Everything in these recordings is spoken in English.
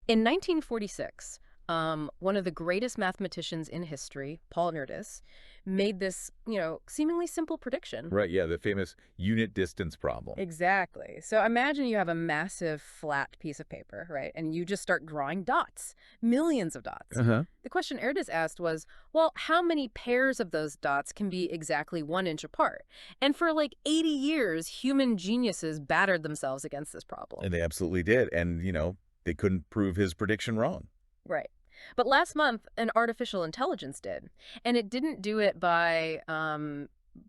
In 1946, one of the greatest mathematicians in history, Paul Erdős, made this, seemingly simple prediction. Right, yeah, the famous unit distance problem. Exactly. So imagine you have a massive flat piece of paper, right? And you just start drawing dots, millions of dots. Uh-huh. The question Erdős asked was, well, how many pairs of those dots can be exactly 1 inch apart? And for like 80 years, human geniuses battered themselves against this problem. And they absolutely did. And, they couldn't prove his prediction wrong. Right. But last month, an artificial intelligence did. And it didn't do it by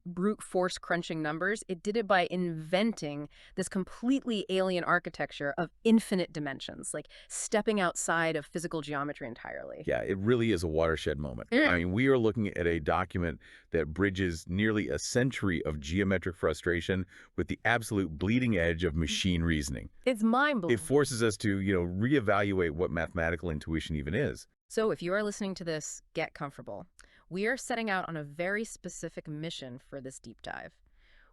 brute force crunching numbers. It did it by inventing this completely alien architecture of infinite dimensions, like stepping outside of physical geometry entirely. Yeah, it really is a watershed moment. I mean, we are looking at a document that bridges nearly a century of geometric frustration with the absolute bleeding edge of machine reasoning. It's mind-blowing. It forces us to, reevaluate what mathematical intuition even is. So if you are listening to this, get comfortable. We are setting out on a very specific mission for this deep dive.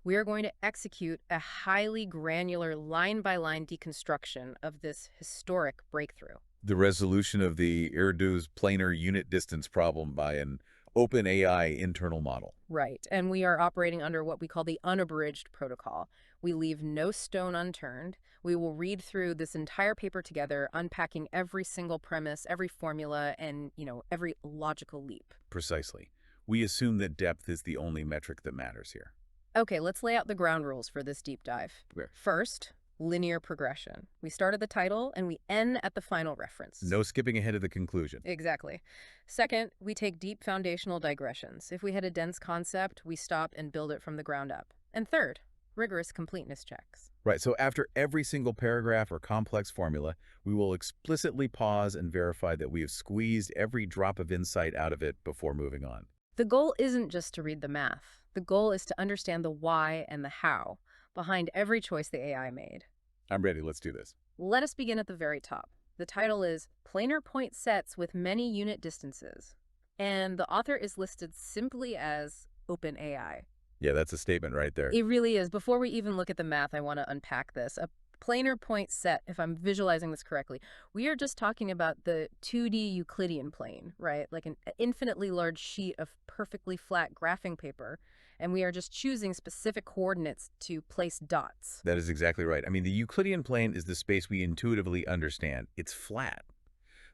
We are going to execute a highly granular line-by-line deconstruction of this historic breakthrough. The resolution of the Erdős planar unit distance problem by an OpenAI internal model. Right, and we are operating under what we call the unabridged protocol. We leave no stone unturned. We will read through this entire paper together, unpacking every single premise, every formula, and, every logical leap. Precisely. We assume that depth is the only metric that matters here. Okay, let's lay out the ground rules for this deep dive. Where? First, linear progression. We start at the title and we end at the final reference. No skipping ahead of the conclusion. Exactly. Second, we take deep foundational digressions. If we had a dense concept, we stop and build it from the ground up. And third, rigorous completeness checks. Right, so after every single paragraph or complex formula, we will explicitly pause and verify that we have squeezed every drop of insight out of it before moving on. The goal isn't just to read the math. The goal is to understand the why and the how behind every choice the AI made. I'm ready, let's do this. Let us begin at the very top. The title is Planar Point Sets with Many Unit Distances, and the author is listed simply as OpenAI. Yeah, that's a statement right there. It really is. Before we even look at the math, I want to unpack this. A planar point set, if I'm visualizing this correctly, we are just talking about the 2D Euclidean plane, right? Like an infinitely large sheet of perfectly flat graphing paper, and we are just choosing specific coordinates to place dots. That is exactly right. I mean, the Euclidean plane is the space we intuitively understand. It's flat.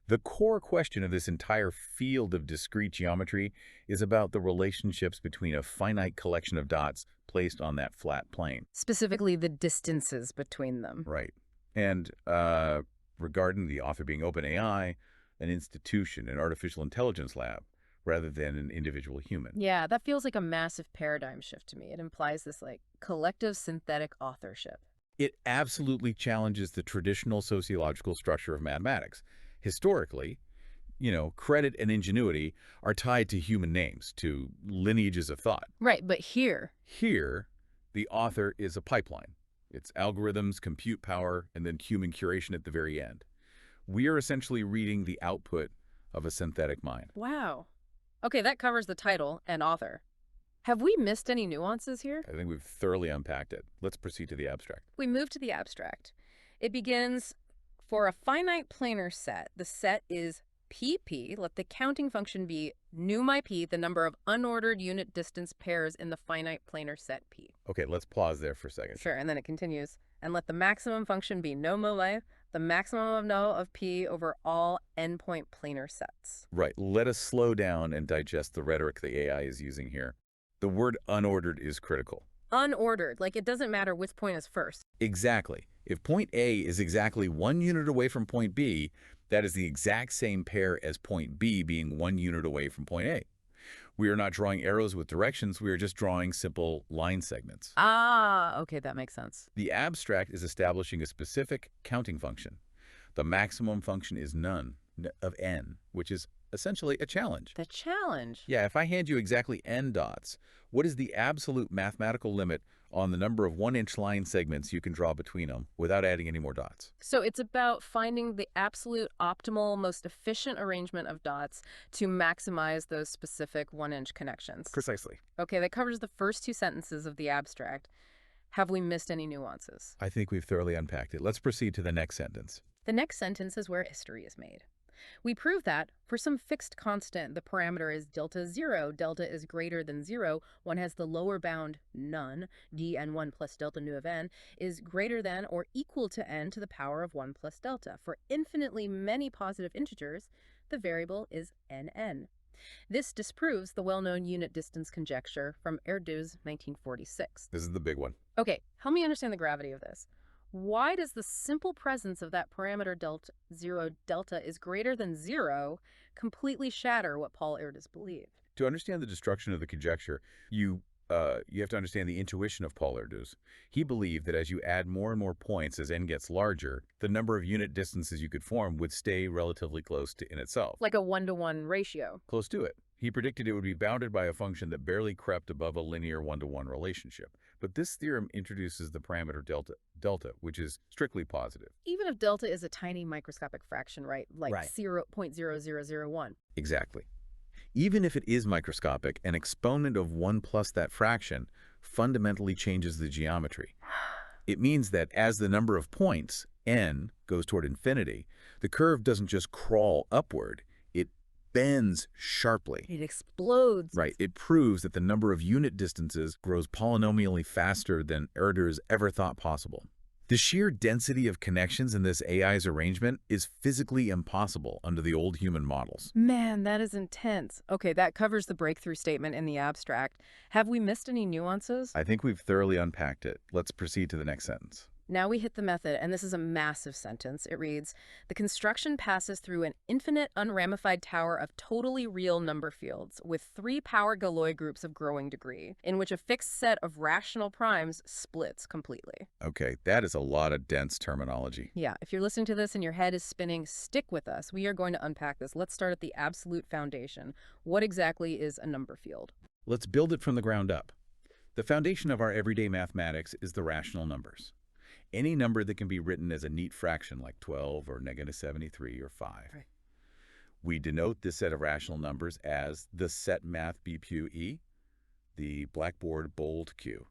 The core question of this entire field of discrete geometry is about the relationships between a finite collection of dots placed on that flat plane. Specifically, the distances between them. Right. And regarding the author being OpenAI, an institution, an artificial intelligence lab, rather than an individual human. Yeah, that feels like a massive paradigm shift to me. It implies this, collective synthetic authorship. It absolutely challenges the traditional sociological structure of mathematics. Historically, credit and ingenuity are tied to human names, to lineages of thought. Right, but here, the author is a pipeline. It's algorithms, compute power, and then human curation at the very end. We are essentially reading the output of a synthetic mind. wow. Okay, that covers the title and author. Have we missed any nuances here? I think we've thoroughly unpacked it. Let's proceed to the abstract. We move to the abstract. It begins, for a finite planar set, the set is pp. Let the counting function be nu my p, the number of unordered unit distance pairs in the finite planar set p. Okay, let's pause there for a second. Sure, and then it continues. And let the maximum function be no mo, the maximum of no of p over all endpoint planar sets. Right, let us slow down and digest the rhetoric the AI is using here. The word unordered is critical. Unordered, like it doesn't matter which point is first. Exactly. If point A is exactly 1 unit away from point B, that is the exact same pair as point B being 1 unit away from point A. We are not drawing arrows with directions, we are just drawing simple line segments. Ah, okay, that makes sense. The abstract is establishing a specific counting function. The maximum function is none of n, which is essentially a challenge. The challenge. Yeah, if I hand you exactly n dots, what is the absolute mathematical limit on the number of 1-inch line segments you can draw between them without adding any more dots? So it's about finding the absolute optimal, most efficient arrangement of dots to maximize those specific 1-inch connections. Precisely. Okay, that covers the first 2 sentences of the abstract. Have we missed any nuances? I think we've thoroughly unpacked it. Let's proceed to the next sentence. The next sentence is where history is made. We prove that for some fixed constant, the parameter is delta 0, delta is greater than 0, one has the lower bound none, dn1 plus delta nu of n, is greater than or equal to n to the power of 1 plus delta. For infinitely many positive integers, the variable is nn. This disproves the well-known unit distance conjecture from Erdős 1946. This is the big one. Okay, help me understand the gravity of this. Why does the simple presence of that parameter delta 0 delta is greater than 0 completely shatter what Paul Erdős believed? To understand the destruction of the conjecture, you have to understand the intuition of Paul Erdős. He believed that as you add more and more points as n gets larger, the number of unit distances you could form would stay relatively close to n itself. Like a 1-to-1 ratio. Close to it. He predicted it would be bounded by a function that barely crept above a linear 1-to-1 relationship. But this theorem introduces the parameter delta, which is strictly positive. Even if delta is a tiny microscopic fraction, right? Like Right. 0.0001. Exactly. Even if it is microscopic, an exponent of 1 plus that fraction fundamentally changes the geometry. It means that as the number of points, n, goes toward infinity, the curve doesn't just crawl upward, it bends sharply. It explodes. Right. It proves that the number of unit distances grows polynomially faster than Erdős ever thought possible. The sheer density of connections in this AI's arrangement is physically impossible under the old human models. Man, that is intense. Okay, that covers the breakthrough statement in the abstract. Have we missed any nuances? I think we've thoroughly unpacked it. Let's proceed to the next sentence. Now we hit the method, and this is a massive sentence. It reads, the construction passes through an infinite unramified tower of totally real number fields with 3 power Galois groups of growing degree, in which a fixed set of rational primes splits completely. Okay, that is a lot of dense terminology. Yeah, if you're listening to this and your head is spinning, stick with us. We are going to unpack this. Let's start at the absolute foundation. What exactly is a number field? Let's build it from the ground up. The foundation of our everyday mathematics is the rational numbers. Any number that can be written as a neat fraction like 12 or negative 73 or 5. Right. We denote this set of rational numbers as the set math BPUE, the blackboard bold Q.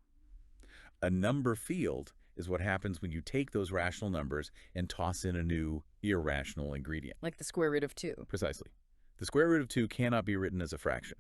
A number field is what happens when you take those rational numbers and toss in a new irrational ingredient. Like the square root of 2. Precisely. The square root of 2 cannot be written as a fraction.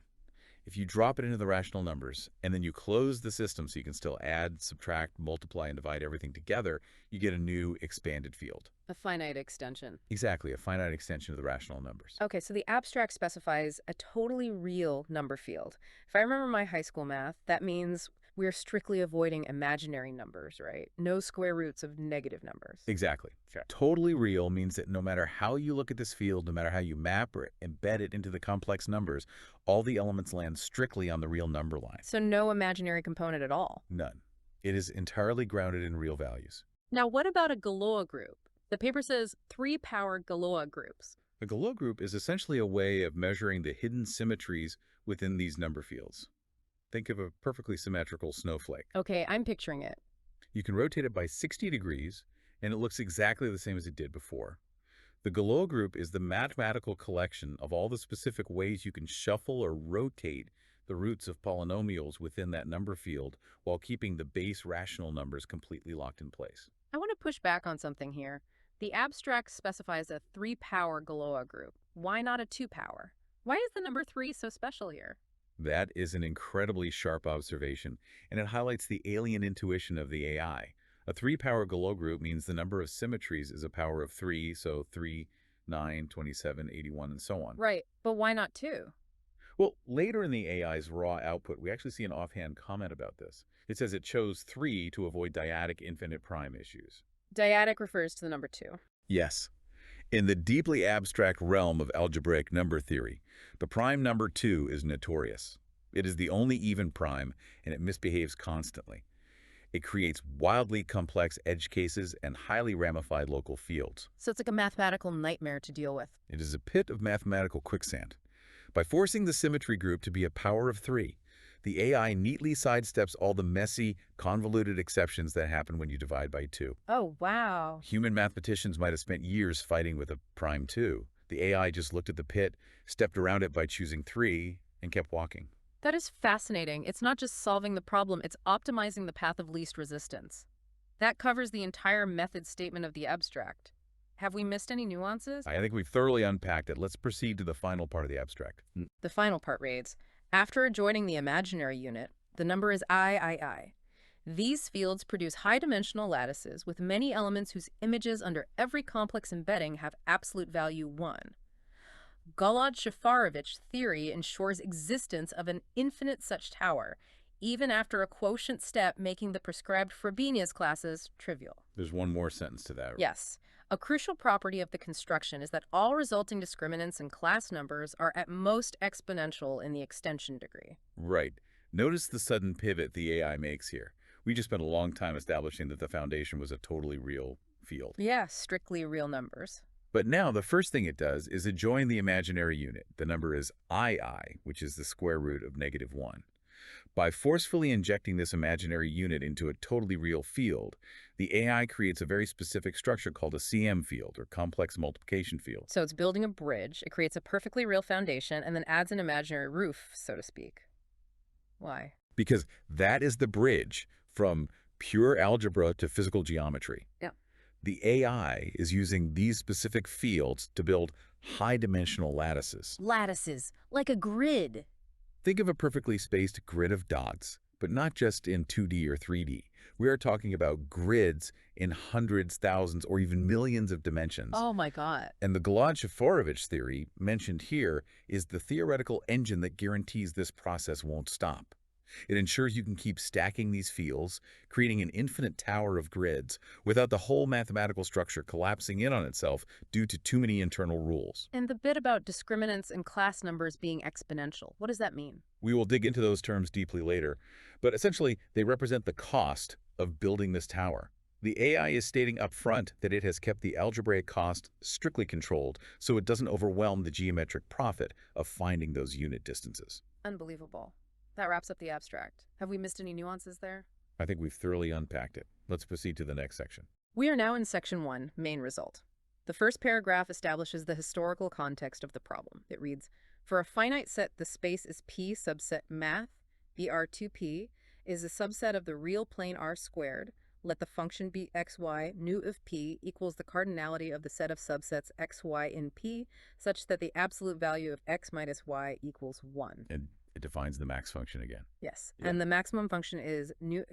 If you drop it into the rational numbers, and then you close the system so you can still add, subtract, multiply, and divide everything together, you get a new expanded field. A finite extension. Exactly, a finite extension of the rational numbers. Okay, so the abstract specifies a totally real number field. If I remember my high school math, that means we're strictly avoiding imaginary numbers, right? No square roots of negative numbers. Exactly. Sure. Totally real means that no matter how you look at this field, no matter how you map or embed it into the complex numbers, all the elements land strictly on the real number line. So no imaginary component at all. None. It is entirely grounded in real values. Now, what about a Galois group? The paper says 3 power Galois groups. A Galois group is essentially a way of measuring the hidden symmetries within these number fields. Think of a perfectly symmetrical snowflake. Okay, I'm picturing it. You can rotate it by 60 degrees, and it looks exactly the same as it did before. The Galois group is the mathematical collection of all the specific ways you can shuffle or rotate the roots of polynomials within that number field while keeping the base rational numbers completely locked in place. I want to push back on something here. The abstract specifies a 3 power Galois group. Why not a 2 power? Why is the number 3 so special here? That is an incredibly sharp observation, and it highlights the alien intuition of the AI. A 3-power Galois group means the number of symmetries is a power of 3, so 3, 9, 27, 81, and so on. Right, but why not 2? Well, later in the AI's raw output, we actually see an offhand comment about this. It says it chose 3 to avoid dyadic infinite prime issues. Dyadic refers to the number 2. Yes. In the deeply abstract realm of algebraic number theory, the prime number 2 is notorious. It is the only even prime, and it misbehaves constantly. It creates wildly complex edge cases and highly ramified local fields. So it's like a mathematical nightmare to deal with. It is a pit of mathematical quicksand. By forcing the symmetry group to be a power of 3, the AI neatly sidesteps all the messy, convoluted exceptions that happen when you divide by 2. Oh, wow. Human mathematicians might have spent years fighting with a prime 2. The AI just looked at the pit, stepped around it by choosing 3, and kept walking. That is fascinating. It's not just solving the problem, it's optimizing the path of least resistance. That covers the entire method statement of the abstract. Have we missed any nuances? I think we've thoroughly unpacked it. Let's proceed to the final part of the abstract. The final part reads, after adjoining the imaginary unit, the number is I. These fields produce high-dimensional lattices with many elements whose images under every complex embedding have absolute value 1. Golod-Shafarevich theory ensures existence of an infinite such tower, even after a quotient step making the prescribed Frobenius classes trivial. There's one more sentence to that. Yes. A crucial property of the construction is that all resulting discriminants and class numbers are at most exponential in the extension degree. Right. Notice the sudden pivot the AI makes here. We just spent a long time establishing that the foundation was a totally real field. Yeah, strictly real numbers. But now the first thing it does is adjoin the imaginary unit. The number is II, which is the square root of -1. By forcefully injecting this imaginary unit into a totally real field, the AI creates a very specific structure called a CM field, or complex multiplication field. So it's building a bridge, it creates a perfectly real foundation, and then adds an imaginary roof, so to speak. Why? Because that is the bridge from pure algebra to physical geometry. Yeah. The AI is using these specific fields to build high-dimensional lattices. Lattices, like a grid. Think of a perfectly spaced grid of dots, but not just in 2D or 3D. We are talking about grids in hundreds, thousands, or even millions of dimensions. Oh my God. And the Golod-Shafarevich theory mentioned here is the theoretical engine that guarantees this process won't stop. It ensures you can keep stacking these fields, creating an infinite tower of grids, without the whole mathematical structure collapsing in on itself due to too many internal rules. And the bit about discriminants and class numbers being exponential, what does that mean? We will dig into those terms deeply later, but essentially they represent the cost of building this tower. The AI is stating up front that it has kept the algebraic cost strictly controlled so it doesn't overwhelm the geometric profit of finding those unit distances. Unbelievable. That wraps up the abstract. Have we missed any nuances there? I think we've thoroughly unpacked it. Let's proceed to the next section. We are now in section 1, main result. The first paragraph establishes the historical context of the problem. It reads, for a finite set, the space is P subset math, BR2P, is a subset of the real plane R squared. Let the function be xy, nu of P equals the cardinality of the set of subsets xy in P, such that the absolute value of x minus y equals 1. And it defines the max function again. Yes. Yeah. And the maximum function is nu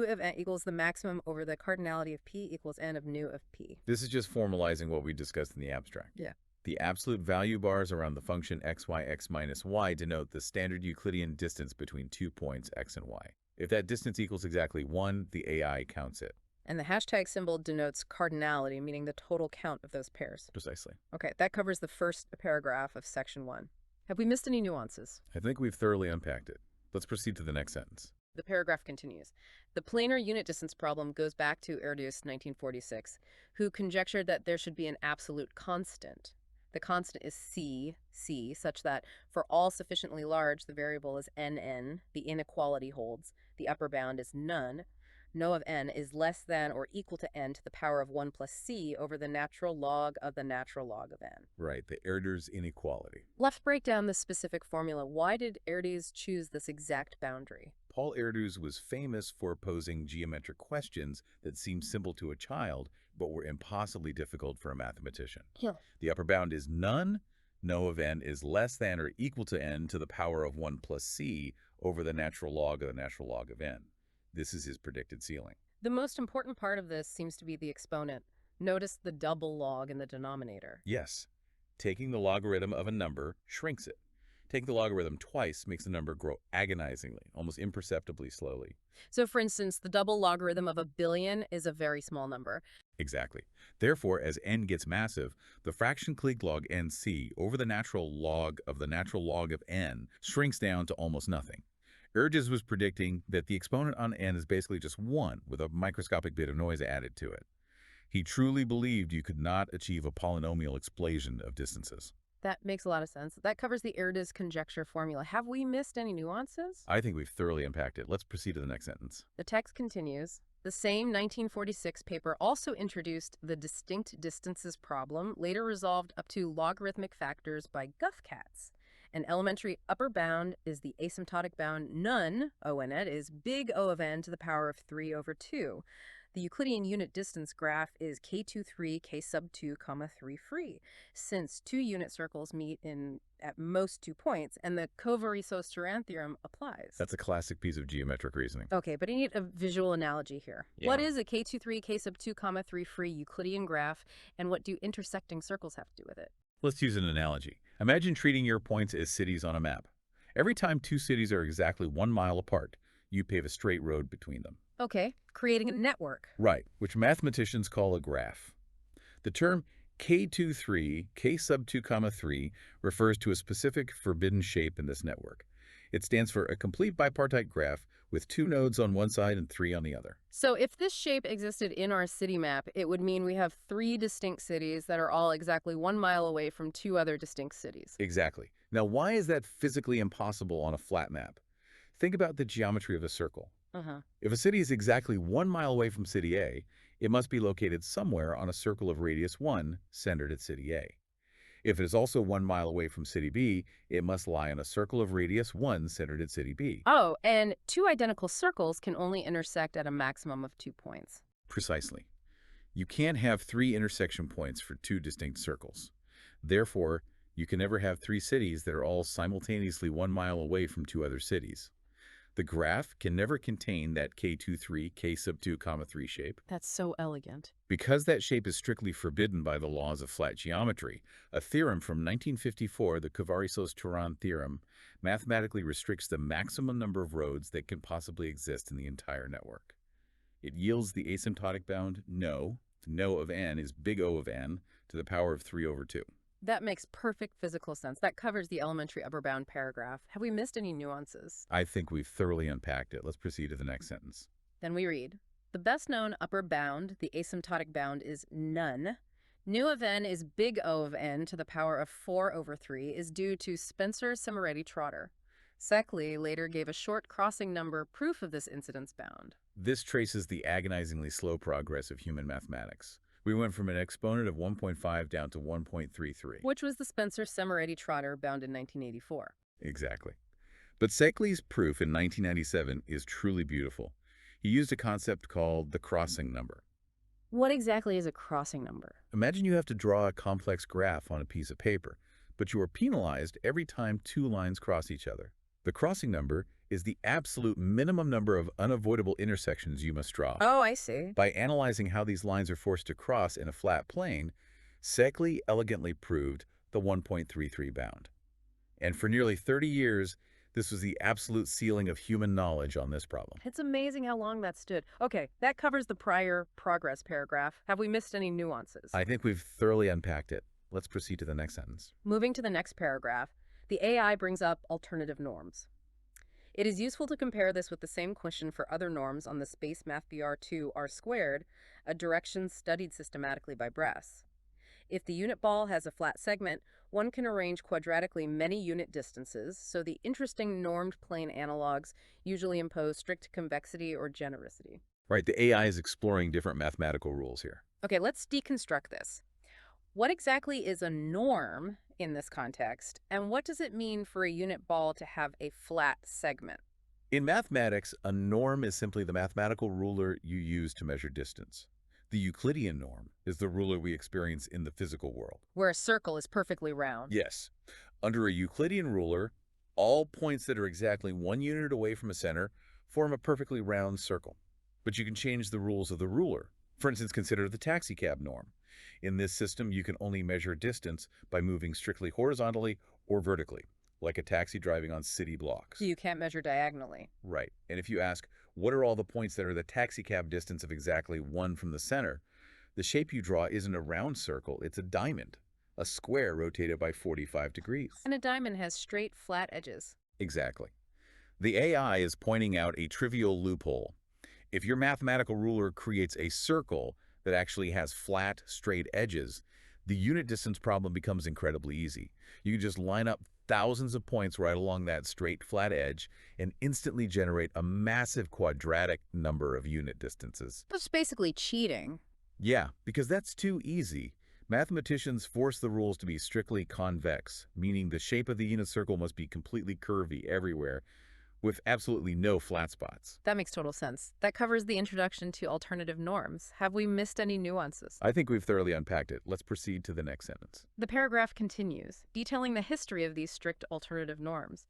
of n equals the maximum over the cardinality of P equals n of nu of P. This is just formalizing what we discussed in the abstract. Yeah. The absolute value bars around the function xy x minus y denote the standard Euclidean distance between 2 points x and y. If that distance equals exactly 1, the AI counts it. And the hashtag symbol denotes cardinality, meaning the total count of those pairs. Precisely. Okay, that covers the first paragraph of section 1. Have we missed any nuances? I think we've thoroughly unpacked it. Let's proceed to the next sentence. The paragraph continues. The planar unit distance problem goes back to Erdős 1946, who conjectured that there should be an absolute constant. The constant is c, such that for all sufficiently large, the variable is nn, the inequality holds, the upper bound is none, no of n is less than or equal to n to the power of 1 plus c over the natural log of the natural log of n. Right, the Erdős inequality. Let's break down this specific formula. Why did Erdős choose this exact boundary? Paul Erdős was famous for posing geometric questions that seemed simple to a child, but were impossibly difficult for a mathematician. Yeah. The upper bound is none, no of n is less than or equal to n to the power of 1 plus c over the natural log of the natural log of n. This is his predicted ceiling. The most important part of this seems to be the exponent. Notice the double log in the denominator. Yes, taking the logarithm of a number shrinks it. Taking the logarithm twice makes the number grow agonizingly, almost imperceptibly slowly. So for instance, the double logarithm of 1 billion is a very small number. Exactly. Therefore, as n gets massive, the fraction clique log nc over the natural log of n shrinks down to almost nothing. Erdős was predicting that the exponent on n is basically just 1 with a microscopic bit of noise added to it. He truly believed you could not achieve a polynomial explosion of distances. That makes a lot of sense. That covers the Erdős conjecture formula. Have we missed any nuances? I think we've thoroughly unpacked it. Let's proceed to the next sentence. The text continues. The same 1946 paper also introduced the distinct distances problem, later resolved up to logarithmic factors by Guth-Katz. An elementary upper bound is the asymptotic bound none, O n it, is big O of n to the power of 3 over 2. The Euclidean unit distance graph is k23, k sub 2, comma 3 free, since two unit circles meet in at most 2 points, and the Covariso-Turan theorem applies. That's a classic piece of geometric reasoning. Okay, but I need a visual analogy here. Yeah. What is a k23, k sub 2, comma 3 free Euclidean graph, and what do intersecting circles have to do with it? Let's use an analogy. Imagine treating your points as cities on a map. Every time two cities are exactly 1 mile apart, you pave a straight road between them. Okay, creating a network. Right, which mathematicians call a graph. The term k23, k sub 2 comma 3 refers to a specific forbidden shape in this network. It stands for a complete bipartite graph with 2 nodes on one side and 3 on the other. So if this shape existed in our city map, it would mean we have 3 distinct cities that are all exactly 1 mile away from 2 other distinct cities. Exactly. Now, why is that physically impossible on a flat map? Think about the geometry of a circle. If a city is exactly 1 mile away from city A, it must be located somewhere on a circle of radius 1 centered at city A. If it is also 1 mile away from city B, it must lie on a circle of radius 1 centered at city B. Oh, and 2 identical circles can only intersect at a maximum of 2 points. Precisely. You can't have 3 intersection points for 2 distinct circles. Therefore, you can never have 3 cities that are all simultaneously 1 mile away from 2 other cities. The graph can never contain that k23, k sub 2, comma 3 shape. That's so elegant. Because that shape is strictly forbidden by the laws of flat geometry, a theorem from 1954, the Covariso-Turan theorem, mathematically restricts the maximum number of roads that can possibly exist in the entire network. It yields the asymptotic bound no of n is big O of n to the power of 3 over 2. That makes perfect physical sense. That covers the elementary upper bound paragraph. Have we missed any nuances? I think we've thoroughly unpacked it. Let's proceed to the next sentence. Then we read, the best known upper bound, the asymptotic bound, is none. Nu of n is big O of n to the power of 4 over 3 is due to Spencer-Simoretti-Trotter. Seckley later gave a short crossing number proof of this incidence bound. This traces the agonizingly slow progress of human mathematics. We went from an exponent of 1.5 down to 1.33. Which was the Spencer-Simoretti-Trotter bound in 1984. Exactly. But Seckley's proof in 1997 is truly beautiful. He used a concept called the crossing number. What exactly is a crossing number? Imagine you have to draw a complex graph on a piece of paper, but you are penalized every time 2 lines cross each other. The crossing number is the absolute minimum number of unavoidable intersections you must draw. Oh, I see. By analyzing how these lines are forced to cross in a flat plane, Seckley elegantly proved the 1.33 bound. And for nearly 30 years, this was the absolute ceiling of human knowledge on this problem. It's amazing how long that stood. Okay, that covers the prior progress paragraph. Have we missed any nuances? I think we've thoroughly unpacked it. Let's proceed to the next sentence. Moving to the next paragraph, the AI brings up alternative norms. It is useful to compare this with the same question for other norms on the space mathbr2 r squared, a direction studied systematically by Bress. If the unit ball has a flat segment, one can arrange quadratically many unit distances, so the interesting normed plane analogs usually impose strict convexity or genericity. Right, the AI is exploring different mathematical rules here. Okay, let's deconstruct this. What exactly is a norm in this context, and what does it mean for a unit ball to have a flat segment? In mathematics, a norm is simply the mathematical ruler you use to measure distance. The Euclidean norm is the ruler we experience in the physical world. Where a circle is perfectly round. Yes. Under a Euclidean ruler, all points that are exactly 1 unit away from a center form a perfectly round circle. But you can change the rules of the ruler. For instance, consider the taxicab norm. In this system, you can only measure distance by moving strictly horizontally or vertically, like a taxi driving on city blocks. So you can't measure diagonally. Right. And if you ask, what are all the points that are the taxicab distance of exactly 1 from the center, the shape you draw isn't a round circle, it's a diamond, a square rotated by 45 degrees. And a diamond has straight, flat edges. Exactly. The AI is pointing out a trivial loophole. If your mathematical ruler creates a circle that actually has flat, straight edges, the unit distance problem becomes incredibly easy. You can just line up thousands of points right along that straight, flat edge and instantly generate a massive quadratic number of unit distances. That's basically cheating. Yeah, because that's too easy. Mathematicians force the rules to be strictly convex, meaning the shape of the unit circle must be completely curvy everywhere, with absolutely no flat spots. That makes total sense. That covers the introduction to alternative norms. Have we missed any nuances? I think we've thoroughly unpacked it. Let's proceed to the next sentence. The paragraph continues, detailing the history of these strict alternative norms.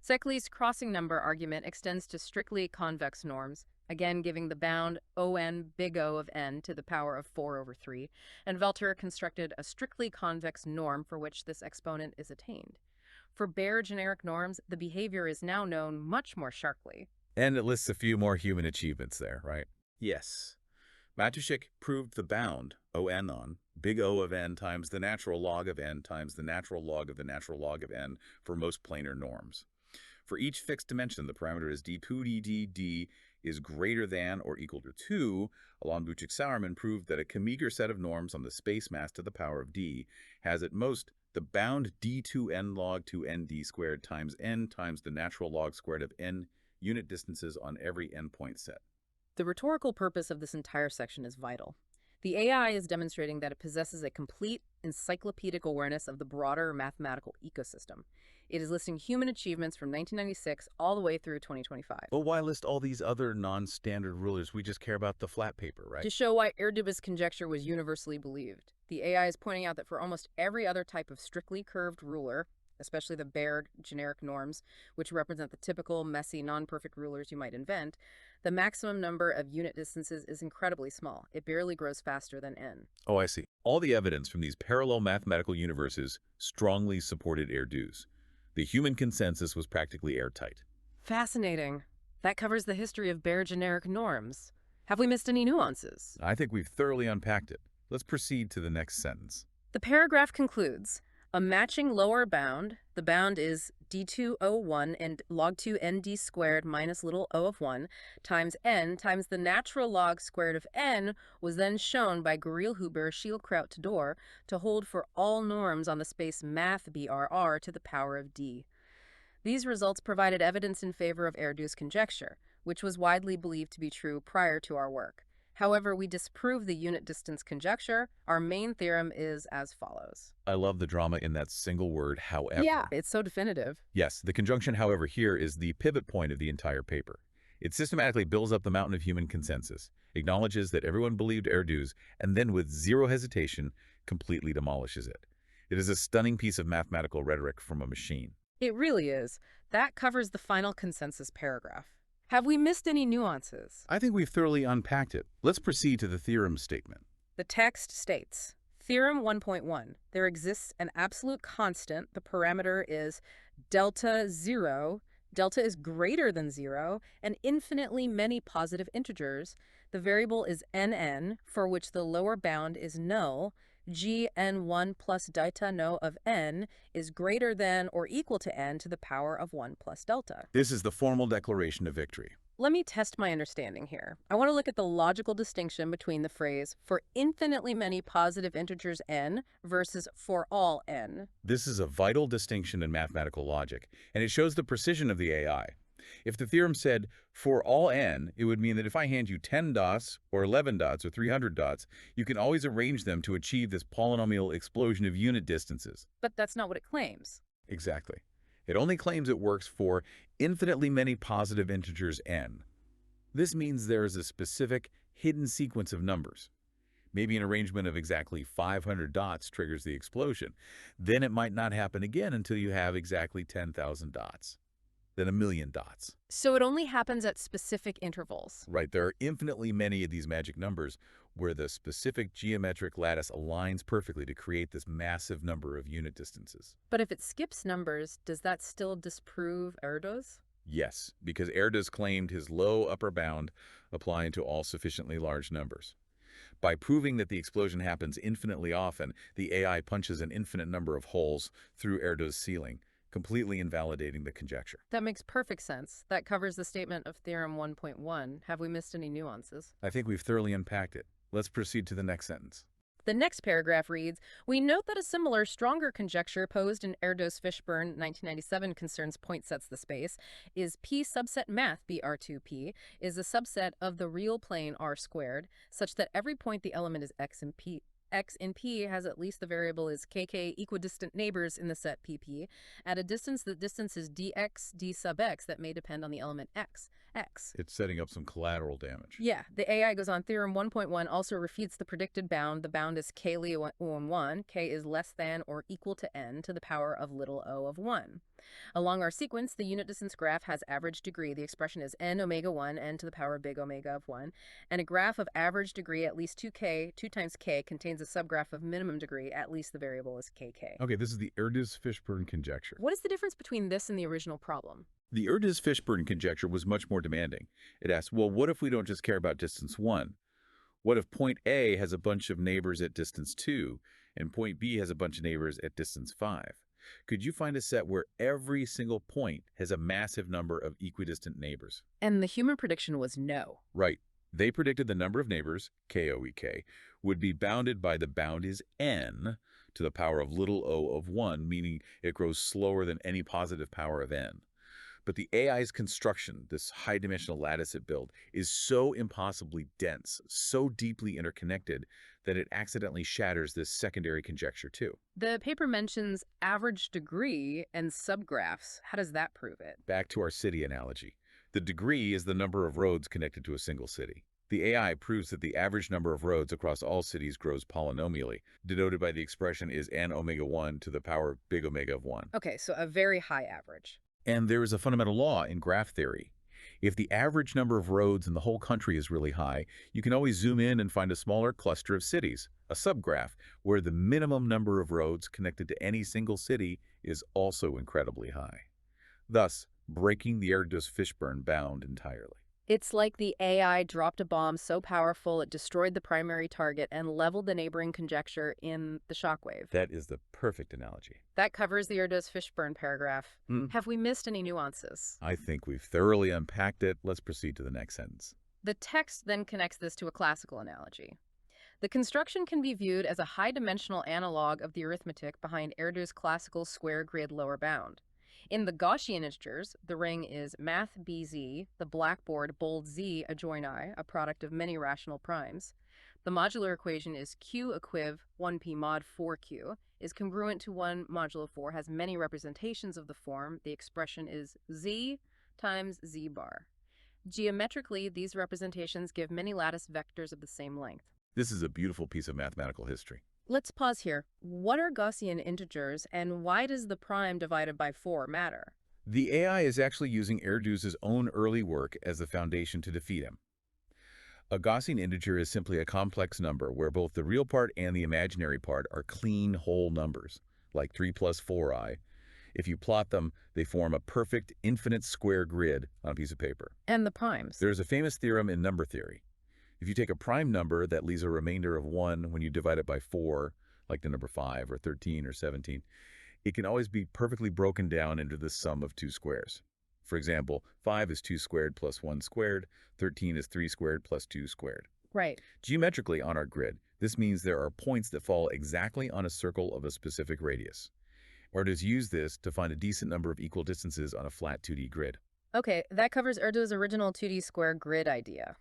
Seckley's crossing number argument extends to strictly convex norms, again giving the bound on big O of n to the power of 4 over 3, and Velter constructed a strictly convex norm for which this exponent is attained. For bare generic norms, the behavior is now known much more sharply. And it lists a few more human achievements there, right? Yes. Matuszek proved the bound, on, on, big O of n times the natural log of n times the natural log of the natural log of n for most planar norms. For each fixed dimension, the parameter is d2d is greater than or equal to 2. Alon Buchik-Sauerman proved that a meager set of norms on the space mass to the power of d has at most the bound d2n log 2nd squared times n times the natural log squared of n unit distances on every n-point set. The rhetorical purpose of this entire section is vital. The AI is demonstrating that it possesses a complete encyclopedic awareness of the broader mathematical ecosystem. It is listing human achievements from 1996 all the way through 2025. Well, why list all these other non-standard rulers? We just care about the flat paper, right? To show why Erdős' conjecture was universally believed. The AI is pointing out that for almost every other type of strictly curved ruler, especially the bare generic norms, which represent the typical, messy, non-perfect rulers you might invent, the maximum number of unit distances is incredibly small. It barely grows faster than n. Oh, I see. All the evidence from these parallel mathematical universes strongly supported Erdős. The human consensus was practically airtight. Fascinating. That covers the history of bare generic norms. Have we missed any nuances? I think we've thoroughly unpacked it. Let's proceed to the next sentence. The paragraph concludes, a matching lower bound, the bound is d2o1 and log 2 nd squared minus little o of 1 times n times the natural log squared of n was then shown by Gurilhuber-Schildkraut-Dor to hold for all norms on the space math BRR to the power of d. These results provided evidence in favor of Erdős' conjecture, which was widely believed to be true prior to our work. However, we disprove the unit distance conjecture. Our main theorem is as follows. I love the drama in that single word, however. Yeah, it's so definitive. Yes, the conjunction however here is the pivot point of the entire paper. It systematically builds up the mountain of human consensus, acknowledges that everyone believed Erdős, and then with zero hesitation, completely demolishes it. It is a stunning piece of mathematical rhetoric from a machine. It really is. That covers the final consensus paragraph. Have we missed any nuances? I think we've thoroughly unpacked it. Let's proceed to the theorem statement. The text states, Theorem 1.1, there exists an absolute constant. The parameter is delta 0. Delta is greater than 0, and infinitely many positive integers. The variable is nn, for which the lower bound is null. Gn1 plus delta no of n is greater than or equal to n to the power of 1 plus delta. This is the formal declaration of victory. Let me test my understanding here. I want to look at the logical distinction between the phrase for infinitely many positive integers n versus for all n. This is a vital distinction in mathematical logic, and it shows the precision of the AI. If the theorem said, for all n, it would mean that if I hand you 10 dots, or 11 dots, or 300 dots, you can always arrange them to achieve this polynomial explosion of unit distances. But that's not what it claims. Exactly. It only claims it works for infinitely many positive integers n. This means there is a specific, hidden sequence of numbers. Maybe an arrangement of exactly 500 dots triggers the explosion. Then it might not happen again until you have exactly 10,000 dots. Then 1,000,000 dots. So it only happens at specific intervals. Right, there are infinitely many of these magic numbers where the specific geometric lattice aligns perfectly to create this massive number of unit distances. But if it skips numbers, does that still disprove Erdős? Yes, because Erdős claimed his low upper bound applying to all sufficiently large numbers. By proving that the explosion happens infinitely often, the AI punches an infinite number of holes through Erdős' ceiling, completely invalidating the conjecture. That makes perfect sense. That covers the statement of Theorem 1.1. Have we missed any nuances? I think we've thoroughly unpacked it. Let's proceed to the next sentence. The next paragraph reads, we note that a similar, stronger conjecture posed in Erdős-Fishburne 1997 concerns point sets the space, is P subset math BR2P is a subset of the real plane R squared, such that every point the element is x in P X in P has at least the variable is kk equidistant neighbors in the set pp at a distance. The distance is dx d sub x that may depend on the element x. It's setting up some collateral damage. Yeah, the AI goes on. Theorem 1.1 also refutes the predicted bound. The bound is k leo 1, k is less than or equal to n to the power of little o of 1. Along our sequence, the unit distance graph has average degree. The expression is n omega 1, n to the power of big omega of 1. And a graph of average degree at least 2k, 2 times k, contains a subgraph of minimum degree. At least the variable is kk. Okay, this is the Erdős-Fishburne conjecture. What is the difference between this and the original problem? The Erdős-Fishburne conjecture was much more demanding. It asked, well, what if we don't just care about distance 1? What if point A has a bunch of neighbors at distance 2, and point B has a bunch of neighbors at distance 5? Could you find a set where every single point has a massive number of equidistant neighbors? And the human prediction was no. Right. They predicted the number of neighbors, KOEK, would be bounded by the bound is n to the power of little o of 1, meaning it grows slower than any positive power of n. But the AI's construction, this high-dimensional lattice it built, is so impossibly dense, so deeply interconnected, that it accidentally shatters this secondary conjecture too. The paper mentions average degree and subgraphs. How does that prove it? Back to our city analogy. The degree is the number of roads connected to a single city. The AI proves that the average number of roads across all cities grows polynomially, denoted by the expression is n omega 1 to the power of big omega of 1. Okay, so a very high average. And there is a fundamental law in graph theory. If the average number of roads in the whole country is really high, you can always zoom in and find a smaller cluster of cities, a subgraph, where the minimum number of roads connected to any single city is also incredibly high, thus breaking the Erdős-Fishburne bound entirely. It's like the AI dropped a bomb so powerful it destroyed the primary target and leveled the neighboring conjecture in the shockwave. That is the perfect analogy. That covers the Erdős-Fishburne paragraph. Have we missed any nuances? I think we've thoroughly unpacked it. Let's proceed to the next sentence. The text then connects this to a classical analogy. The construction can be viewed as a high-dimensional analog of the arithmetic behind Erdős' classical square grid lower bound. In the Gaussian integers, the ring is math BZ, the blackboard bold Z adjoin I, a product of many rational primes. The modular equation is Q equiv 1p mod 4Q, is congruent to 1 modulo 4, has many representations of the form. The expression is Z times Z bar. Geometrically, these representations give many lattice vectors of the same length. This is a beautiful piece of mathematical history. Let's pause here. What are Gaussian integers, and why does the prime divided by 4 matter? The AI is actually using Erdős' own early work as the foundation to defeat him. A Gaussian integer is simply a complex number where both the real part and the imaginary part are clean whole numbers, like 3 plus 4i. If you plot them, they form a perfect infinite square grid on a piece of paper. And the primes. There's a famous theorem in number theory. If you take a prime number that leaves a remainder of 1 when you divide it by 4, like the number 5 or 13 or 17, it can always be perfectly broken down into the sum of two squares. For example, 5 is 2 squared plus 1 squared, 13 is 3 squared plus 2 squared. Right. Geometrically on our grid, this means there are points that fall exactly on a circle of a specific radius. Erdős used this to find a decent number of equal distances on a flat 2D grid. Okay, that covers Erdős' original 2D square grid idea.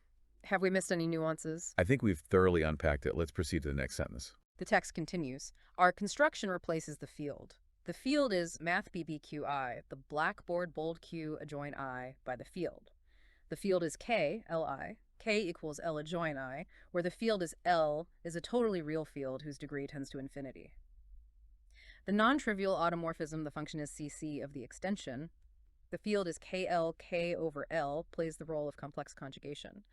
Have we missed any nuances? I think we've thoroughly unpacked it. Let's proceed to the next sentence. The text continues. Our construction replaces the field. The field is math BBQI, the blackboard bold Q adjoin I by the field. The field is K, Li. K equals L adjoin I, where the field is L is a totally real field whose degree tends to infinity. The non-trivial automorphism, the function is CC of the extension. The field is KL, K over L, plays the role of complex conjugation.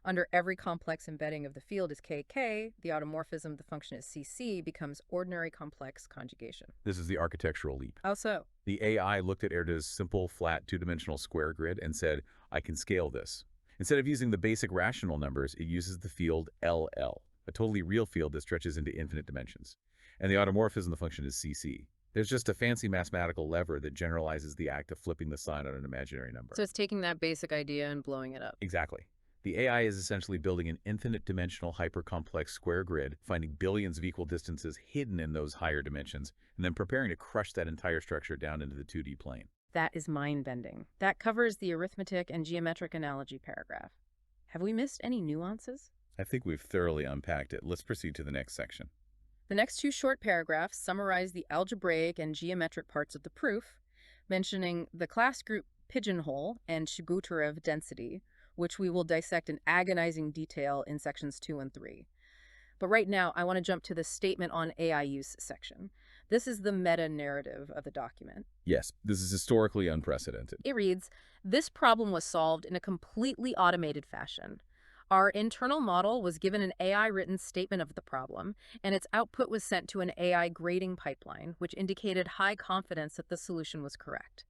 Under every complex embedding of the field is KK, the automorphism, the function is CC, becomes ordinary complex conjugation. This is the architectural leap. How so? The AI looked at Erdős' simple, flat, two-dimensional square grid and said, I can scale this. Instead of using the basic rational numbers, it uses the field LL, a totally real field that stretches into infinite dimensions. And the automorphism, the function is CC. There's just a fancy mathematical lever that generalizes the act of flipping the sign on an imaginary number. So it's taking that basic idea and blowing it up. Exactly. The AI is essentially building an infinite dimensional hypercomplex square grid, finding billions of equal distances hidden in those higher dimensions, and then preparing to crush that entire structure down into the 2D plane. That is mind-bending. That covers the arithmetic and geometric analogy paragraph. Have we missed any nuances? I think we've thoroughly unpacked it. Let's proceed to the next section. The next two short paragraphs summarize the algebraic and geometric parts of the proof, mentioning the class group pigeonhole and Chebotarev density, which we will dissect in agonizing detail in sections 2 and 3. But right now, I want to jump to the statement on AI use section. This is the meta-narrative of the document. Yes, this is historically unprecedented. It reads, "This problem was solved in a completely automated fashion. Our internal model was given an AI-written statement of the problem, and its output was sent to an AI grading pipeline, which indicated high confidence that the solution was correct.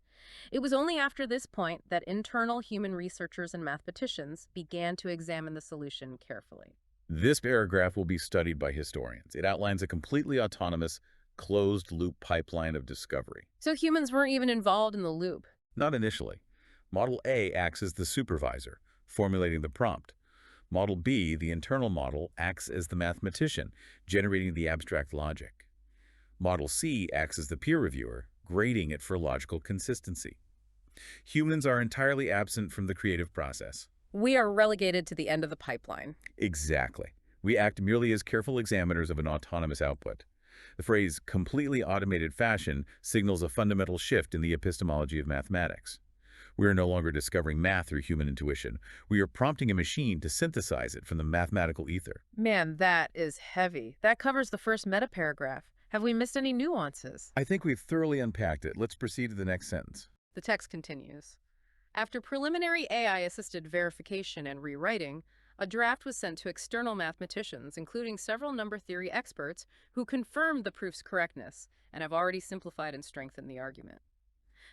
It was only after this point that internal human researchers and mathematicians began to examine the solution carefully." This paragraph will be studied by historians. It outlines a completely autonomous, closed-loop pipeline of discovery. So humans weren't even involved in the loop. Not initially. Model A acts as the supervisor, formulating the prompt. Model B, the internal model, acts as the mathematician, generating the abstract logic. Model C acts as the peer reviewer, grading it for logical consistency. Humans are entirely absent from the creative process. We are relegated to the end of the pipeline. Exactly. We act merely as careful examiners of an autonomous output. The phrase completely automated fashion signals a fundamental shift in the epistemology of mathematics. We are no longer discovering math through human intuition. We are prompting a machine to synthesize it from the mathematical ether. Man, that is heavy. That covers the first meta-paragraph. Have we missed any nuances? I think we've thoroughly unpacked it. Let's proceed to the next sentence. The text continues. After preliminary AI-assisted verification and rewriting, a draft was sent to external mathematicians, including several number theory experts, who confirmed the proof's correctness and have already simplified and strengthened the argument.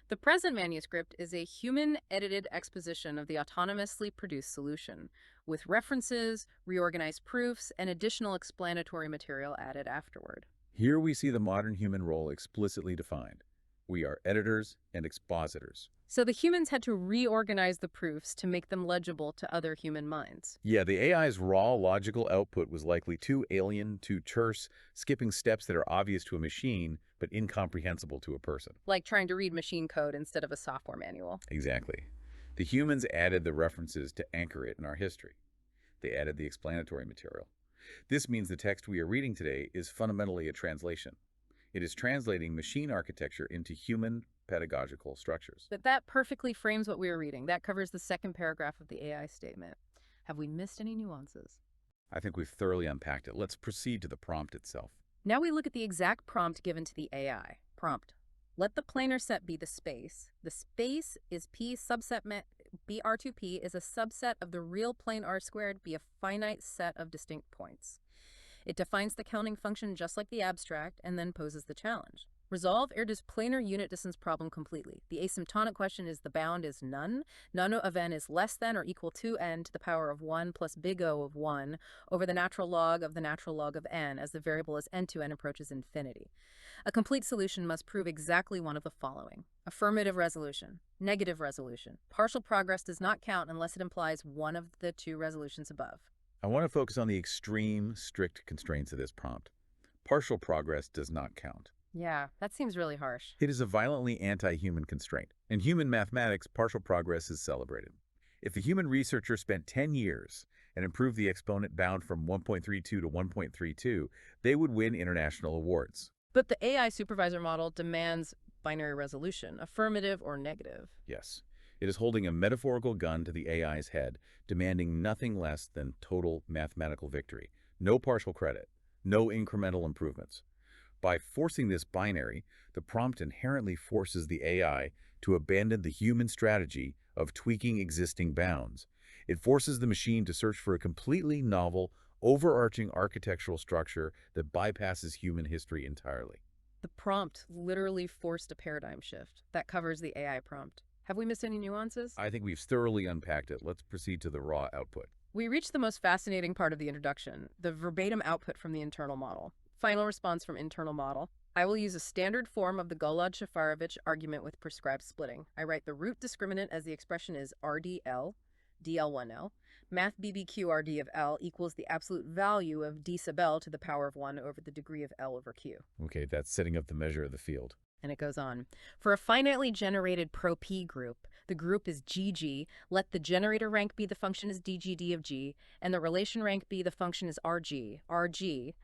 The present manuscript is a human-edited exposition of the autonomously produced solution, with references, reorganized proofs, and additional explanatory material added afterward. Here we see the modern human role explicitly defined. We are editors and expositors. So the humans had to reorganize the proofs to make them legible to other human minds. Yeah, the AI's raw logical output was likely too alien, too terse, skipping steps that are obvious to a machine but incomprehensible to a person. Like trying to read machine code instead of a software manual. Exactly. The humans added the references to anchor it in our history. They added the explanatory material. This means the text we are reading today is fundamentally a translation. It is translating machine architecture into human pedagogical structures. But that perfectly frames what we are reading. That covers the second paragraph of the AI statement. Have we missed any nuances? I think we've thoroughly unpacked it. Let's proceed to the prompt itself. Now we look at the exact prompt given to the AI. Prompt: let the planar set be the space. The space is P subset BR2P is a subset of the real plane R squared be a finite set of distinct points. It defines the counting function just like the abstract and then poses the challenge. Resolve Erdős planar unit distance problem completely. The asymptotic question is the bound is none. None of n is less than or equal to n to the power of 1 plus big O of 1 over the natural log of n as the variable as n to n approaches infinity. A complete solution must prove exactly one of the following: affirmative resolution, negative resolution. Partial progress does not count unless it implies one of the two resolutions above. I want to focus on the extreme, strict constraints of this prompt. Partial progress does not count. Yeah, that seems really harsh. It is a violently anti-human constraint. In human mathematics, partial progress is celebrated. If the human researcher spent 10 years and improved the exponent bound from 1.32 to 1.32, they would win international awards. But the AI supervisor model demands binary resolution, affirmative or negative. Yes, it is holding a metaphorical gun to the AI's head, demanding nothing less than total mathematical victory. No partial credit, no incremental improvements. By forcing this binary, the prompt inherently forces the AI to abandon the human strategy of tweaking existing bounds. It forces the machine to search for a completely novel, overarching architectural structure that bypasses human history entirely. The prompt literally forced a paradigm shift. That covers the AI prompt. Have we missed any nuances? I think we've thoroughly unpacked it. Let's proceed to the raw output. We reached the most fascinating part of the introduction, the verbatim output from the internal model. Final response from internal model. I will use a standard form of the Golod-Shafarevich argument with prescribed splitting. I write the root discriminant as the expression is RDL, DL1L. Math BBQ of L equals the absolute value of d sub L to the power of 1 over the degree of L over Q. Okay, that's setting up the measure of the field. And it goes on. For a finitely generated pro-P group, the group is GG. Let the generator rank be the function is DGD of G, and the relation rank be the function is RG. RG.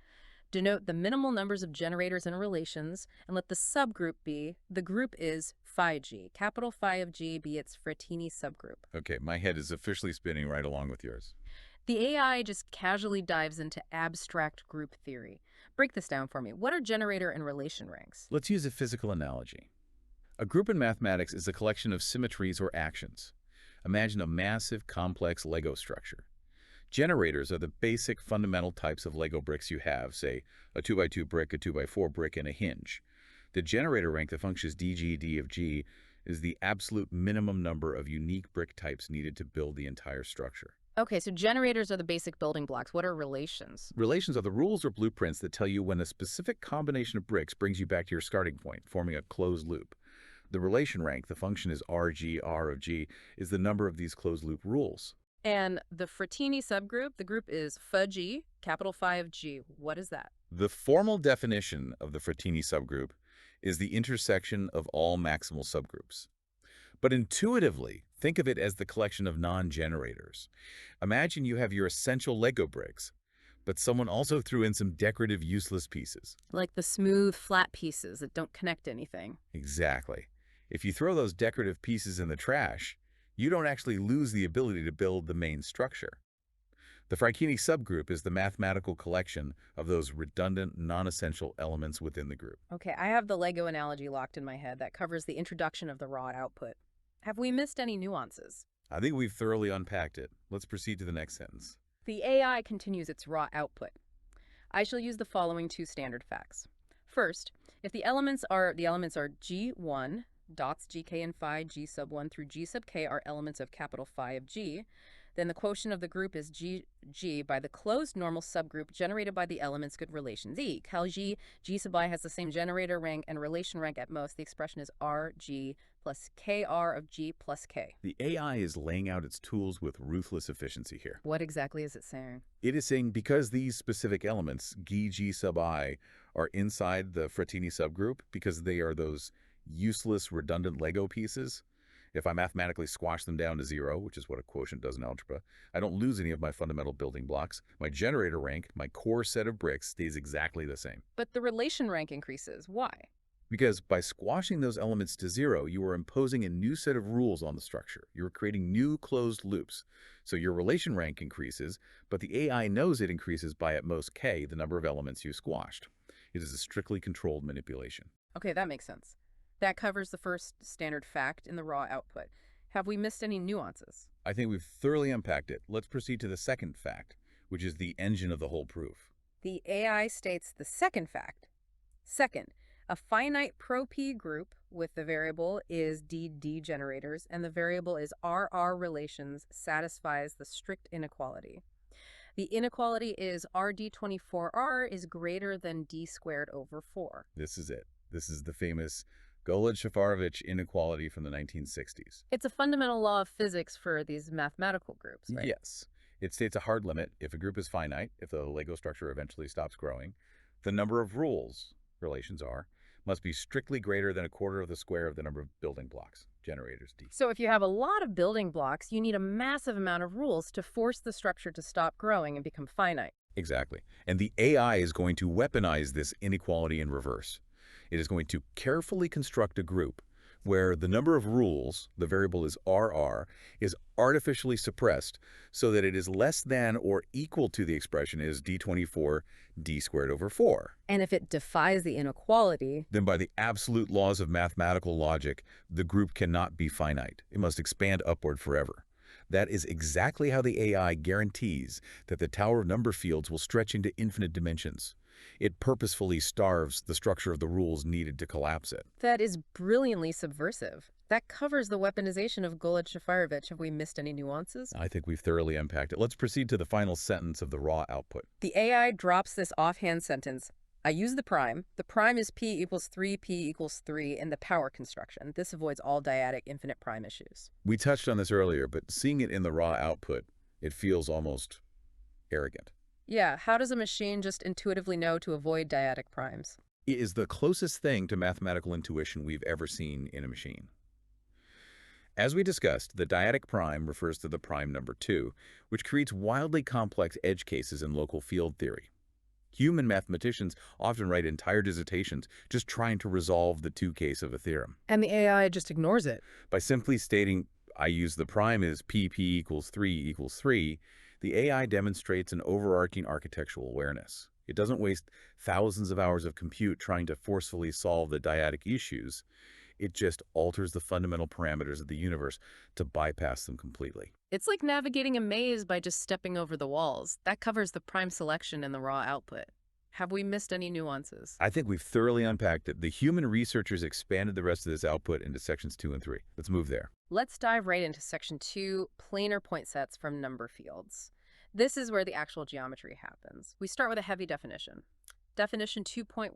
Denote the minimal numbers of generators and relations, and let the subgroup be, the group is phi g, capital Phi of g be its Frattini subgroup. Okay, my head is officially spinning right along with yours. The AI just casually dives into abstract group theory. Break this down for me. What are generator and relation ranks? Let's use a physical analogy. A group in mathematics is a collection of symmetries or actions. Imagine a massive, complex Lego structure. Generators are the basic fundamental types of Lego bricks you have, say, a 2x2 brick, a 2x4 brick, and a hinge. The generator rank that functions dg of g is the absolute minimum number of unique brick types needed to build the entire structure. Okay, so generators are the basic building blocks. What are relations? Relations are the rules or blueprints that tell you when a specific combination of bricks brings you back to your starting point, forming a closed loop. The relation rank, the function is rg, r of g, is the number of these closed loop rules. And the Frattini subgroup, the group is phi g, capital Phi of g. What is that? The formal definition of the Frattini subgroup is the intersection of all maximal subgroups. But intuitively, think of it as the collection of non-generators. Imagine you have your essential Lego bricks, but someone also threw in some decorative useless pieces. Like the smooth, flat pieces that don't connect to anything. Exactly. If you throw those decorative pieces in the trash, you don't actually lose the ability to build the main structure. The Frattini subgroup is the mathematical collection of those redundant, non-essential elements within the group. Okay, I have the Lego analogy locked in my head that covers the introduction of the raw output. Have we missed any nuances? I think we've thoroughly unpacked it. Let's proceed to the next sentence. The AI continues its raw output. I shall use the following two standard facts. First, if the elements are G1, dots gk and phi, G sub 1 through G sub k are elements of capital Phi of G, then the quotient of the group is G by the closed normal subgroup generated by the element's good relations. Cal G sub I has the same generator rank and relation rank at most. The expression is RG plus KR of G plus K. The AI is laying out its tools with ruthless efficiency here. What exactly is it saying? It is saying because these specific elements, G sub I, are inside the Frattini subgroup, because they are those useless, redundant Lego pieces, if I mathematically squash them down to zero, which is what a quotient does in algebra, I don't lose any of my fundamental building blocks. My generator rank, my core set of bricks, stays exactly the same. But the relation rank increases. Why? Because by squashing those elements to zero, you are imposing a new set of rules on the structure. You're creating new closed loops. So your relation rank increases, but the AI knows it increases by at most k, the number of elements you squashed. It is a strictly controlled manipulation. Okay, that makes sense. That covers the first standard fact in the raw output. Have we missed any nuances? I think we've thoroughly unpacked it. Let's proceed to the second fact, which is the engine of the whole proof. The AI states the second fact. Second, a finite pro-P group with the variable is DD generators and the variable is RR relations satisfies the strict inequality. The inequality is RD24R is greater than D squared over 4. This is it. This is the famous Golod-Shafarevich inequality from the 1960s. It's a fundamental law of physics for these mathematical groups, right? Yes. It states a hard limit. If a group is finite, if the Lego structure eventually stops growing, the number of rules, relations are, must be strictly greater than a quarter of the square of the number of building blocks, generators D. So if you have a lot of building blocks, you need a massive amount of rules to force the structure to stop growing and become finite. Exactly. And the AI is going to weaponize this inequality in reverse. It is going to carefully construct a group where the number of rules, the variable is RR, is artificially suppressed so that it is less than or equal to the expression is D24 D squared over 4. And if it defies the inequality, Then by the absolute laws of mathematical logic, the group cannot be finite. It must expand upward forever. That is exactly how the AI guarantees that the tower of number fields will stretch into infinite dimensions. It purposefully starves the structure of the rules needed to collapse it. that is brilliantly subversive. That covers the weaponization of Golod-Shafarevich. Have we missed any nuances? I think we've thoroughly unpacked it. Let's proceed to the final sentence of the raw output. The AI drops this offhand sentence. I use the prime. The prime is P equals 3, P equals 3 in the power construction. This avoids all dyadic infinite prime issues. We touched on this earlier, but seeing it in the raw output, it feels almost arrogant. Yeah, how does a machine just intuitively know to avoid dyadic primes? It is the closest thing to mathematical intuition we've ever seen in a machine. As we discussed, the dyadic prime refers to the prime number 2, which creates wildly complex edge cases in local field theory. Human mathematicians often write entire dissertations just trying to resolve the 2 case of a theorem. And the AI just ignores it. By simply stating, I use the prime as PP equals 3 equals 3, the AI demonstrates an overarching architectural awareness. It doesn't waste thousands of hours of compute trying to forcefully solve the dyadic issues. It just alters the fundamental parameters of the universe to bypass them completely. It's like navigating a maze by just stepping over the walls. That covers the prime selection and the raw output. Have we missed any nuances? I think we've thoroughly unpacked it. The human researchers expanded the rest of this output into sections 2 and 3. Let's move there. Let's dive right into section 2, planar point sets from number fields. This is where the actual geometry happens. We start with a heavy definition. Definition 2.1.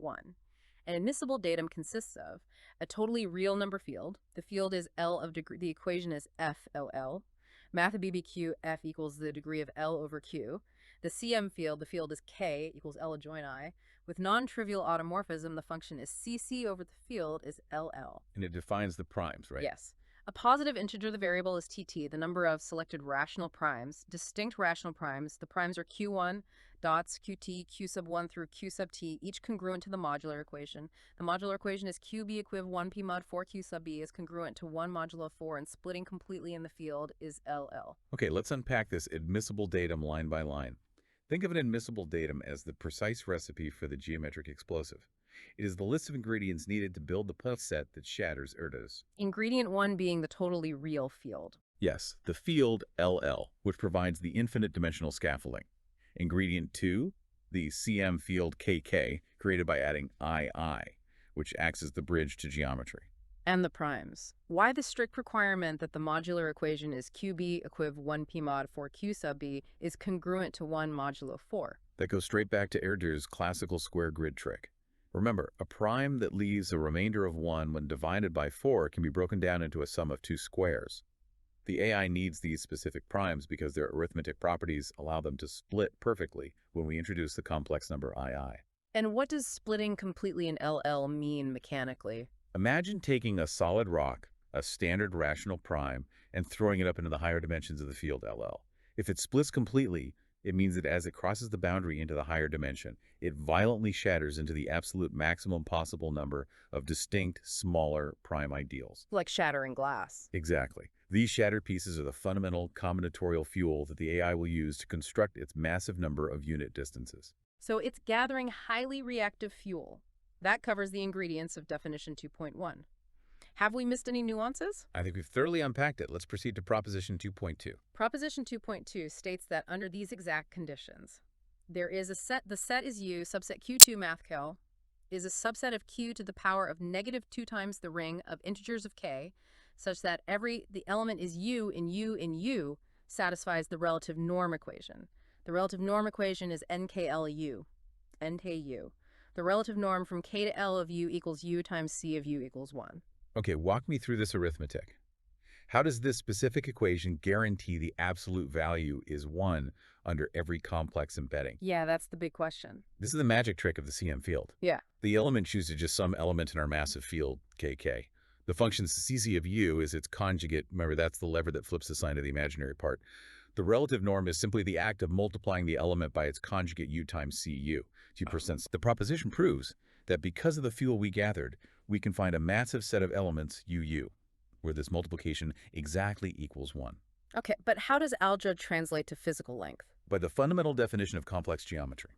An admissible datum consists of a totally real number field. The field is L of degree. The equation is FLL. Math of BBQ, F equals the degree of L over Q. The CM field, the field is K equals L adjoint I. With non-trivial automorphism, the function is CC over the field is LL. And it defines the primes, right? Yes. A positive integer, the variable is TT, the number of selected rational primes. Distinct rational primes, the primes are Q1, dots, QT, Q sub 1 through Q sub T, each congruent to the modular equation. The modular equation is QB equiv 1P mod 4Q sub B is congruent to 1 modulo 4, and splitting completely in the field is LL. Okay, let's unpack this admissible datum line by line. Think of an admissible datum as the precise recipe for the geometric explosive. It is the list of ingredients needed to build the point set that shatters Erdős. Ingredient 1 being the totally real field. Yes, the field LL, which provides the infinite dimensional scaffolding. Ingredient 2, the CM field KK, created by adding II, which acts as the bridge to geometry. And the primes. Why the strict requirement that the modular equation is QB equiv 1P mod 4Q sub B is congruent to 1 modulo 4? That goes straight back to Erdős' classical square grid trick. Remember, a prime that leaves a remainder of 1 when divided by 4 can be broken down into a sum of 2 squares. The AI needs these specific primes because their arithmetic properties allow them to split perfectly when we introduce the complex number II. And what does splitting completely in LL mean mechanically? Imagine taking a solid rock, a standard rational prime, and throwing it up into the higher dimensions of the field LL. If it splits completely, it means that as it crosses the boundary into the higher dimension, it violently shatters into the absolute maximum possible number of distinct, smaller prime ideals. Like shattering glass. Exactly. These shattered pieces are the fundamental combinatorial fuel that the AI will use to construct its massive number of unit distances. So it's gathering highly reactive fuel. That covers the ingredients of definition 2.1. Have we missed any nuances? I think we've thoroughly unpacked it. Let's proceed to proposition 2.2. Proposition 2.2 states that under these exact conditions, there is a set, the set is U, subset Q2 mathcal, is a subset of Q to the power of negative 2 times the ring of integers of K, such that the element is U in U satisfies the relative norm equation. The relative norm equation is NKLU, NKU. The relative norm from K to L of U equals U times C of U equals 1. Okay, walk me through this arithmetic. How does this specific equation guarantee the absolute value is 1 under every complex embedding? Yeah, that's the big question. This is the magic trick of the CM field. Yeah. The element chooses just some element in our massive field, KK. The function CC of U is its conjugate. Remember, that's the lever that flips the sign of the imaginary part. The relative norm is simply the act of multiplying the element by its conjugate U times CU. The proposition proves that because of the fuel we gathered, we can find a massive set of elements UU, where this multiplication exactly equals 1. Okay, but how does algebra translate to physical length? By the fundamental definition of complex geometry.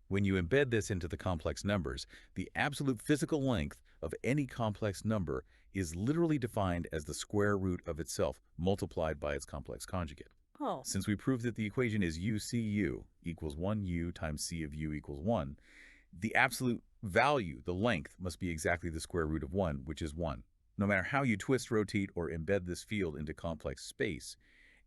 When you embed this into the complex numbers, the absolute physical length of any complex number is literally defined as the square root of itself multiplied by its complex conjugate. Oh. Since we proved that the equation is UCU equals 1U times C of U equals 1, the absolute value, the length, must be exactly the square root of 1, which is 1. No matter how you twist, rotate, or embed this field into complex space,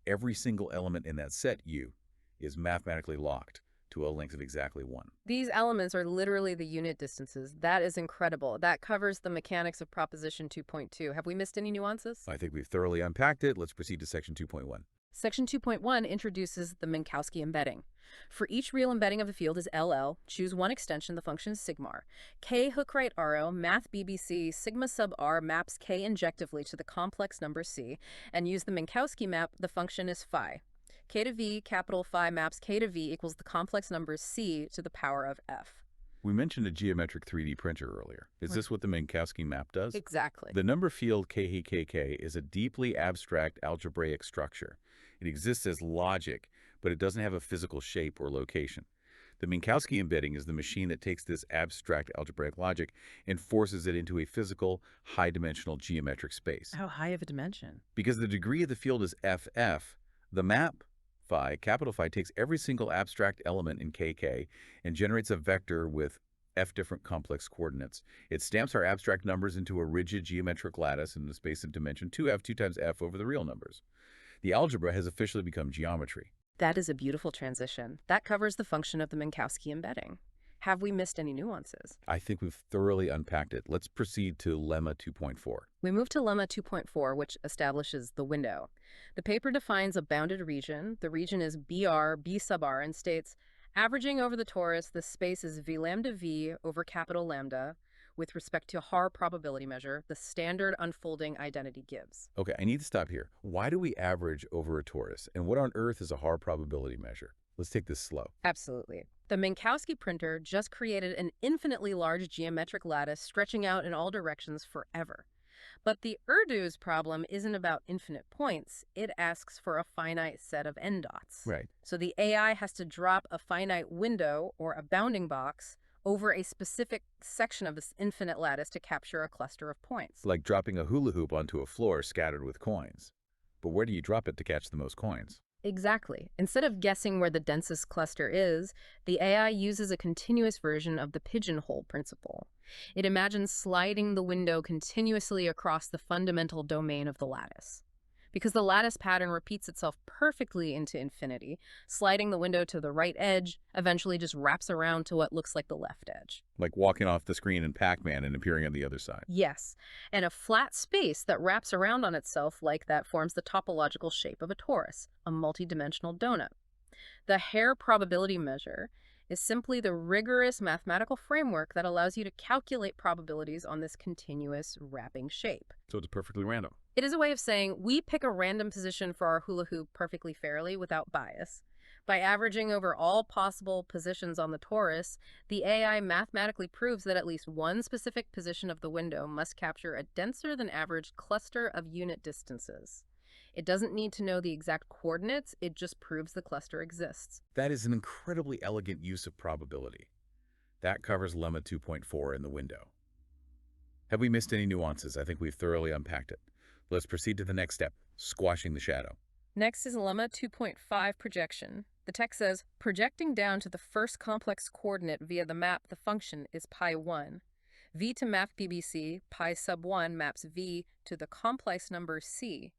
every single element in that set U is mathematically locked to a length of exactly 1. These elements are literally the unit distances. That is incredible. That covers the mechanics of proposition 2.2. Have we missed any nuances? I think we've thoroughly unpacked it. Let's proceed to section 2.1. Section 2.1 introduces the Minkowski embedding. For each real embedding of a field is LL, choose one extension, the function is sigmar. K hook right RO, math BBC, sigma sub R maps K injectively to the complex number C, and use the Minkowski map, the function is phi. K to V, capital Phi maps K to V equals the complex number C to the power of F. We mentioned a geometric 3D printer earlier. Is Right. this what the Minkowski map does? Exactly. The number field KKK is a deeply abstract algebraic structure. It exists as logic, but it doesn't have a physical shape or location. The Minkowski embedding is the machine that takes this abstract algebraic logic and forces it into a physical, high-dimensional geometric space. How high of a dimension? Because the degree of the field is FF, the map phi, capital Phi, takes every single abstract element in KK and generates a vector with F different complex coordinates. It stamps our abstract numbers into a rigid geometric lattice in the space of dimension 2F, 2 times F over the real numbers. The algebra has officially become geometry. That is a beautiful transition. That covers the function of the Minkowski embedding. Have we missed any nuances? I think we've thoroughly unpacked it. Let's proceed to Lemma 2.4. We move to Lemma 2.4, which establishes the window. The paper defines a bounded region. The region is BR, B sub R, and states, averaging over the torus, the space is V lambda V over capital lambda. With respect to Haar probability measure, the standard unfolding identity gives. Okay, I need to stop here. Why do we average over a torus? And what on earth is a Haar probability measure? Let's take this slow. Absolutely. The Minkowski printer just created an infinitely large geometric lattice stretching out in all directions forever. But the Erdős problem isn't about infinite points. It asks for a finite set of n dots. Right. So the AI has to drop a finite window, or a bounding box, over a specific section of this infinite lattice to capture a cluster of points. Like dropping a hula hoop onto a floor scattered with coins. But where do you drop it to catch the most coins? Exactly. Instead of guessing where the densest cluster is, the AI uses a continuous version of the pigeonhole principle. It imagines sliding the window continuously across the fundamental domain of the lattice. Because the lattice pattern repeats itself perfectly into infinity, sliding the window to the right edge eventually just wraps around to what looks like the left edge. Like walking off the screen in Pac-Man and appearing on the other side. Yes, and a flat space that wraps around on itself like that forms the topological shape of a torus, a multidimensional donut. The Haar probability measure is simply the rigorous mathematical framework that allows you to calculate probabilities on this continuous wrapping shape. So it's perfectly random. It is a way of saying we pick a random position for our hula hoop perfectly fairly without bias. By averaging over all possible positions on the torus, the AI mathematically proves that at least one specific position of the window must capture a denser than average cluster of unit distances. It doesn't need to know the exact coordinates, it just proves the cluster exists. That is an incredibly elegant use of probability. That covers Lemma 2.4 in the window. Have we missed any nuances? I think we've thoroughly unpacked it. Let's proceed to the next step, squashing the shadow. Next is Lemma 2.5 projection. The text says, projecting down to the first complex coordinate via the map, the function is pi 1. V to map BBC, pi sub 1 maps V to the complex number C.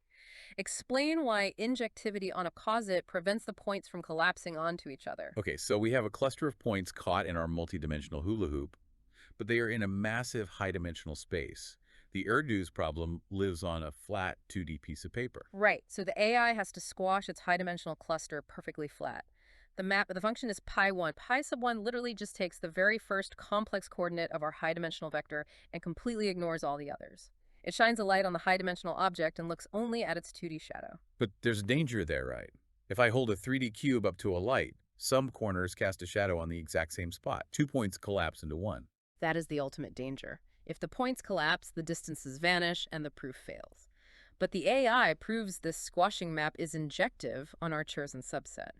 Explain why injectivity on a composite prevents the points from collapsing onto each other. Okay, so we have a cluster of points caught in our multidimensional hula hoop, but they are in a massive high-dimensional space. The Erdős problem lives on a flat 2D piece of paper. Right, so the AI has to squash its high-dimensional cluster perfectly flat. The function is pi 1. Pi sub 1 literally just takes the very first complex coordinate of our high-dimensional vector and completely ignores all the others. It shines a light on the high-dimensional object and looks only at its 2D shadow. But there's danger there, right? If I hold a 3D cube up to a light, some corners cast a shadow on the exact same spot. 2 points collapse into one. That is the ultimate danger. If the points collapse, the distances vanish and the proof fails. But the AI proves this squashing map is injective on our chosen subset.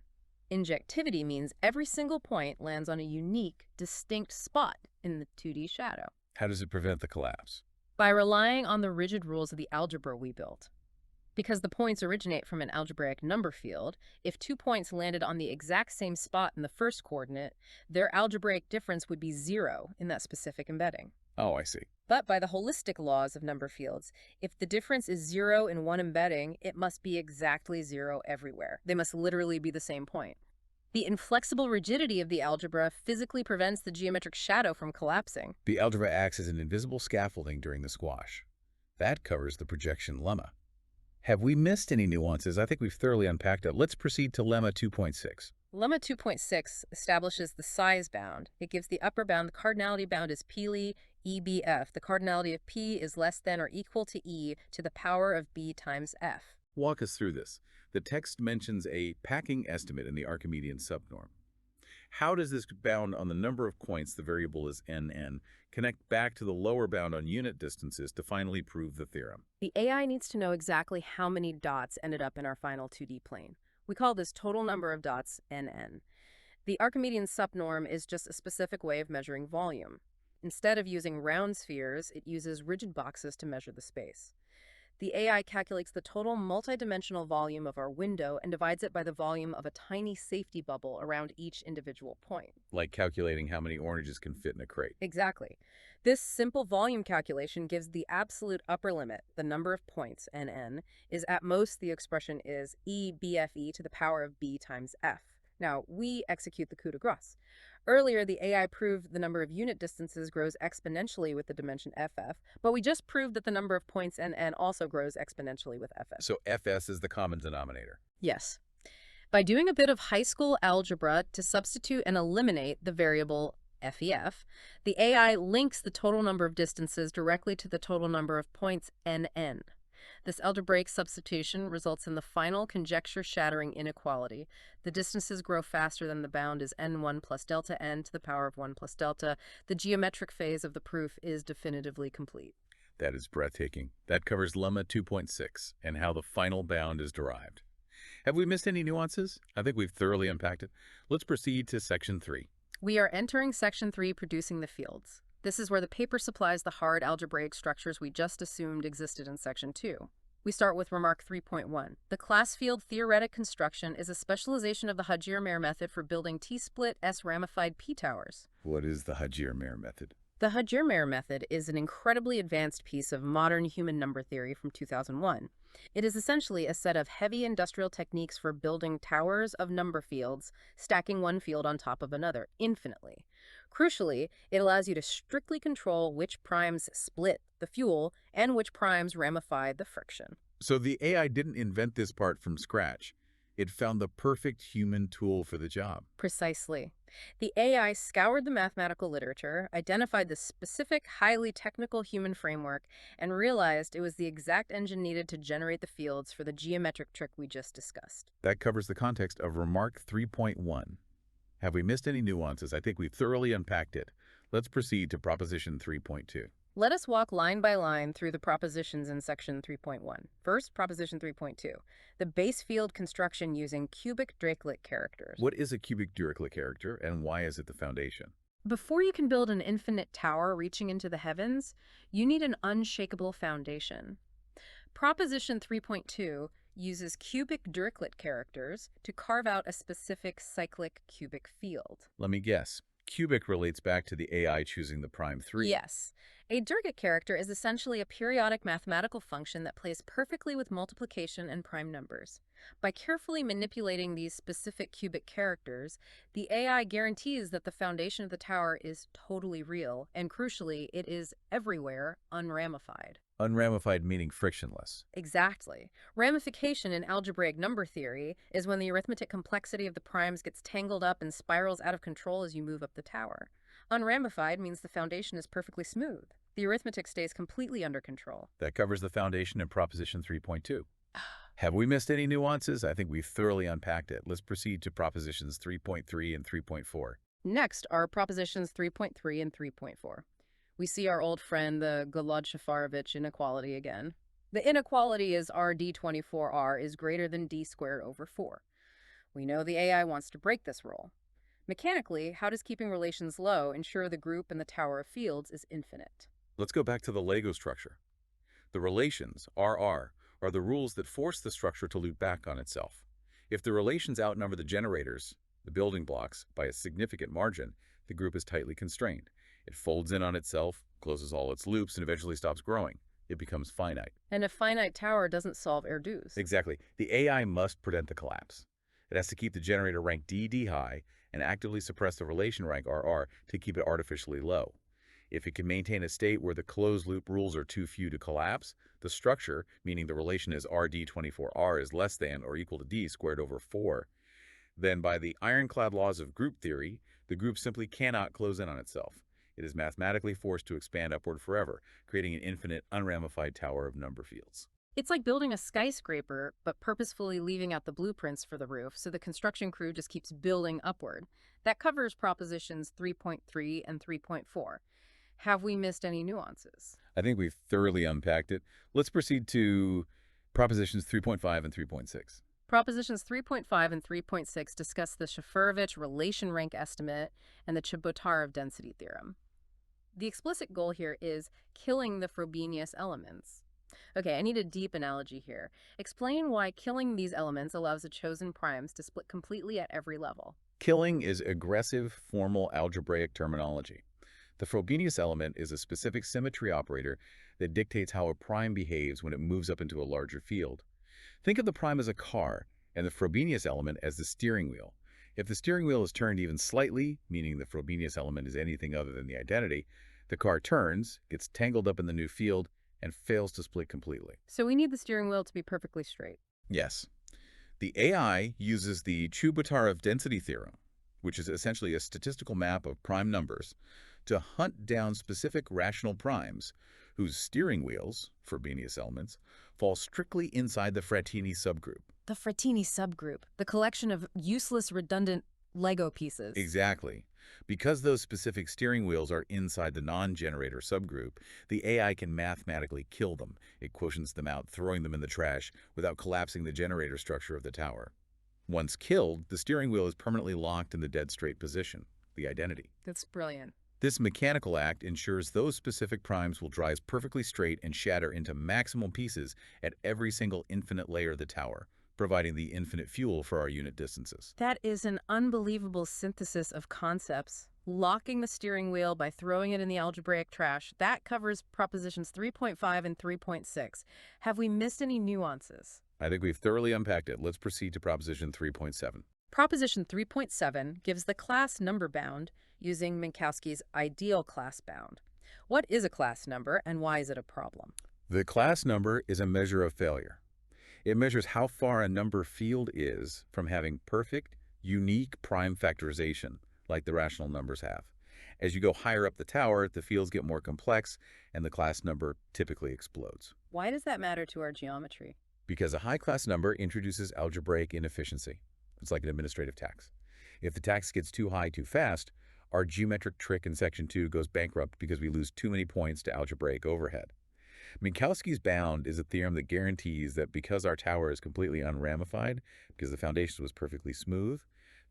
Injectivity means every single point lands on a unique, distinct spot in the 2D shadow. How does it prevent the collapse? By relying on the rigid rules of the algebra we built. Because the points originate from an algebraic number field, if 2 points landed on the exact same spot in the first coordinate, their algebraic difference would be 0 in that specific embedding. Oh, I see. But by the holistic laws of number fields, if the difference is 0 in one embedding, it must be exactly 0 everywhere. They must literally be the same point. The inflexible rigidity of the algebra physically prevents the geometric shadow from collapsing. The algebra acts as an invisible scaffolding during the squash. That covers the projection lemma. Have we missed any nuances? I think we've thoroughly unpacked it. Let's proceed to Lemma 2.6. Lemma 2.6 establishes the size bound. It gives the upper bound. The cardinality bound is Pli EBF. The cardinality of P is less than or equal to E to the power of B times F. Walk us through this. The text mentions a packing estimate in the Archimedean subnorm. How does this bound on the number of points, the variable is nn, connect back to the lower bound on unit distances to finally prove the theorem? The AI needs to know exactly how many dots ended up in our final 2D plane. We call this total number of dots nn. The Archimedean subnorm is just a specific way of measuring volume. Instead of using round spheres, it uses rigid boxes to measure the space. The AI calculates the total multidimensional volume of our window and divides it by the volume of a tiny safety bubble around each individual point. Like calculating how many oranges can fit in a crate. Exactly. This simple volume calculation gives the absolute upper limit, the number of points, nn, is at most the expression is e bfe to the power of b times f. Now, we execute the coup de grace. Earlier, the AI proved the number of unit distances grows exponentially with the dimension ff, but we just proved that the number of points nn also grows exponentially with ff. So Fs is the common denominator. Yes. By doing a bit of high school algebra to substitute and eliminate the variable FEF, the AI links the total number of distances directly to the total number of points nn. This algebraic substitution results in the final conjecture-shattering inequality. The distances grow faster than the bound is n1 plus delta n to the power of 1 plus delta. The geometric phase of the proof is definitively complete. That is breathtaking. That covers Lemma 2.6 and how the final bound is derived. Have we missed any nuances? I think we've thoroughly unpacked it. Let's proceed to Section 3. We are entering Section 3, producing the fields. This is where the paper supplies the hard algebraic structures we just assumed existed in Section 2. We start with Remark 3.1. The class field theoretic construction is a specialization of the Hajir-Mehr method for building T-split S-ramified p-towers. What is the Hajir-Mehr method? The Hajir-Mehr method is an incredibly advanced piece of modern human number theory from 2001. It is essentially a set of heavy industrial techniques for building towers of number fields, stacking one field on top of another, infinitely. Crucially, it allows you to strictly control which primes split the fuel and which primes ramify the friction. So the AI didn't invent this part from scratch. It found the perfect human tool for the job. Precisely. The AI scoured the mathematical literature, identified the specific, highly technical human framework, and realized it was the exact engine needed to generate the fields for the geometric trick we just discussed. That covers the context of Remark 3.1. Have we missed any nuances? I think we've thoroughly unpacked it. Let's proceed to Proposition 3.2. Let us walk line by line through the propositions in Section 3.1. First, Proposition 3.2, the base field construction using cubic Dirichlet characters. What is a cubic Dirichlet character, and why is it the foundation? Before you can build an infinite tower reaching into the heavens, you need an unshakable foundation. Proposition 3.2 uses cubic Dirichlet characters to carve out a specific cyclic cubic field. Let me guess. Cubic relates back to the AI choosing the prime 3. Yes. A Dirichlet character is essentially a periodic mathematical function that plays perfectly with multiplication and prime numbers. By carefully manipulating these specific cubic characters, the AI guarantees that the foundation of the tower is totally real, and crucially, it is everywhere unramified. Unramified meaning frictionless. Exactly. Ramification in algebraic number theory is when the arithmetic complexity of the primes gets tangled up and spirals out of control as you move up the tower. Unramified means the foundation is perfectly smooth. The arithmetic stays completely under control. That covers the foundation in Proposition 3.2. Have we missed any nuances? I think we've thoroughly unpacked it. Let's proceed to Propositions 3.3 and 3.4. Next are Propositions 3.3 and 3.4. We see our old friend, the Golod-Shafarevich inequality again. The inequality is RD24R is greater than D squared over 4. We know the AI wants to break this rule. Mechanically, how does keeping relations low ensure the group in the tower of fields is infinite? Let's go back to the Lego structure. The relations, RR, are the rules that force the structure to loop back on itself. If the relations outnumber the generators, the building blocks, by a significant margin, the group is tightly constrained. It folds in on itself, closes all its loops, and eventually stops growing. It becomes finite. And a finite tower doesn't solve Erdős. Exactly. The AI must prevent the collapse. It has to keep the generator rank D high and actively suppress the relation rank RR to keep it artificially low. If it can maintain a state where the closed loop rules are too few to collapse, the structure, meaning the relation is RD24R is less than or equal to D squared over 4, then by the ironclad laws of group theory, the group simply cannot close in on itself. It is mathematically forced to expand upward forever, creating an infinite, unramified tower of number fields. It's like building a skyscraper, but purposefully leaving out the blueprints for the roof, so the construction crew just keeps building upward. That covers propositions 3.3 and 3.4. Have we missed any nuances? I think we've thoroughly unpacked it. Let's proceed to propositions 3.5 and 3.6. Propositions 3.5 and 3.6 discuss the Shafrovich relation rank estimate and the Chebotarev density theorem. The explicit goal here is killing the Frobenius elements. Okay, I need a deep analogy here. Explain why killing these elements allows the chosen primes to split completely at every level. Killing is aggressive, formal algebraic terminology. The Frobenius element is a specific symmetry operator that dictates how a prime behaves when it moves up into a larger field. Think of the prime as a car and the Frobenius element as the steering wheel. If the steering wheel is turned even slightly, meaning the Frobenius element is anything other than the identity, the car turns, gets tangled up in the new field, and fails to split completely. So we need the steering wheel to be perfectly straight. Yes. The AI uses the Chebotarev density theorem, which is essentially a statistical map of prime numbers, to hunt down specific rational primes whose steering wheels, Frobenius elements, fall strictly inside the Frattini subgroup. The Frattini subgroup, the collection of useless, redundant Lego pieces. Exactly. Because those specific steering wheels are inside the non-generator subgroup, the AI can mathematically kill them. It quotients them out, throwing them in the trash without collapsing the generator structure of the tower. Once killed, the steering wheel is permanently locked in the dead straight position, the identity. That's brilliant. This mechanical act ensures those specific primes will rise perfectly straight and shatter into maximum pieces at every single infinite layer of the tower, providing the infinite fuel for our unit distances. That is an unbelievable synthesis of concepts. Locking the steering wheel by throwing it in the algebraic trash, that covers propositions 3.5 and 3.6. Have we missed any nuances? I think we've thoroughly unpacked it. Let's proceed to proposition 3.7. Proposition 3.7 gives the class number bound using Minkowski's ideal class bound. What is a class number and why is it a problem? The class number is a measure of failure. It measures how far a number field is from having perfect, unique prime factorization, like the rational numbers have. As you go higher up the tower, the fields get more complex, and the class number typically explodes. Why does that matter to our geometry? Because a high-class number introduces algebraic inefficiency. It's like an administrative tax. If the tax gets too high too fast, our geometric trick in Section 2 goes bankrupt because we lose too many points to algebraic overhead. Minkowski's bound is a theorem that guarantees that because our tower is completely unramified, because the foundation was perfectly smooth,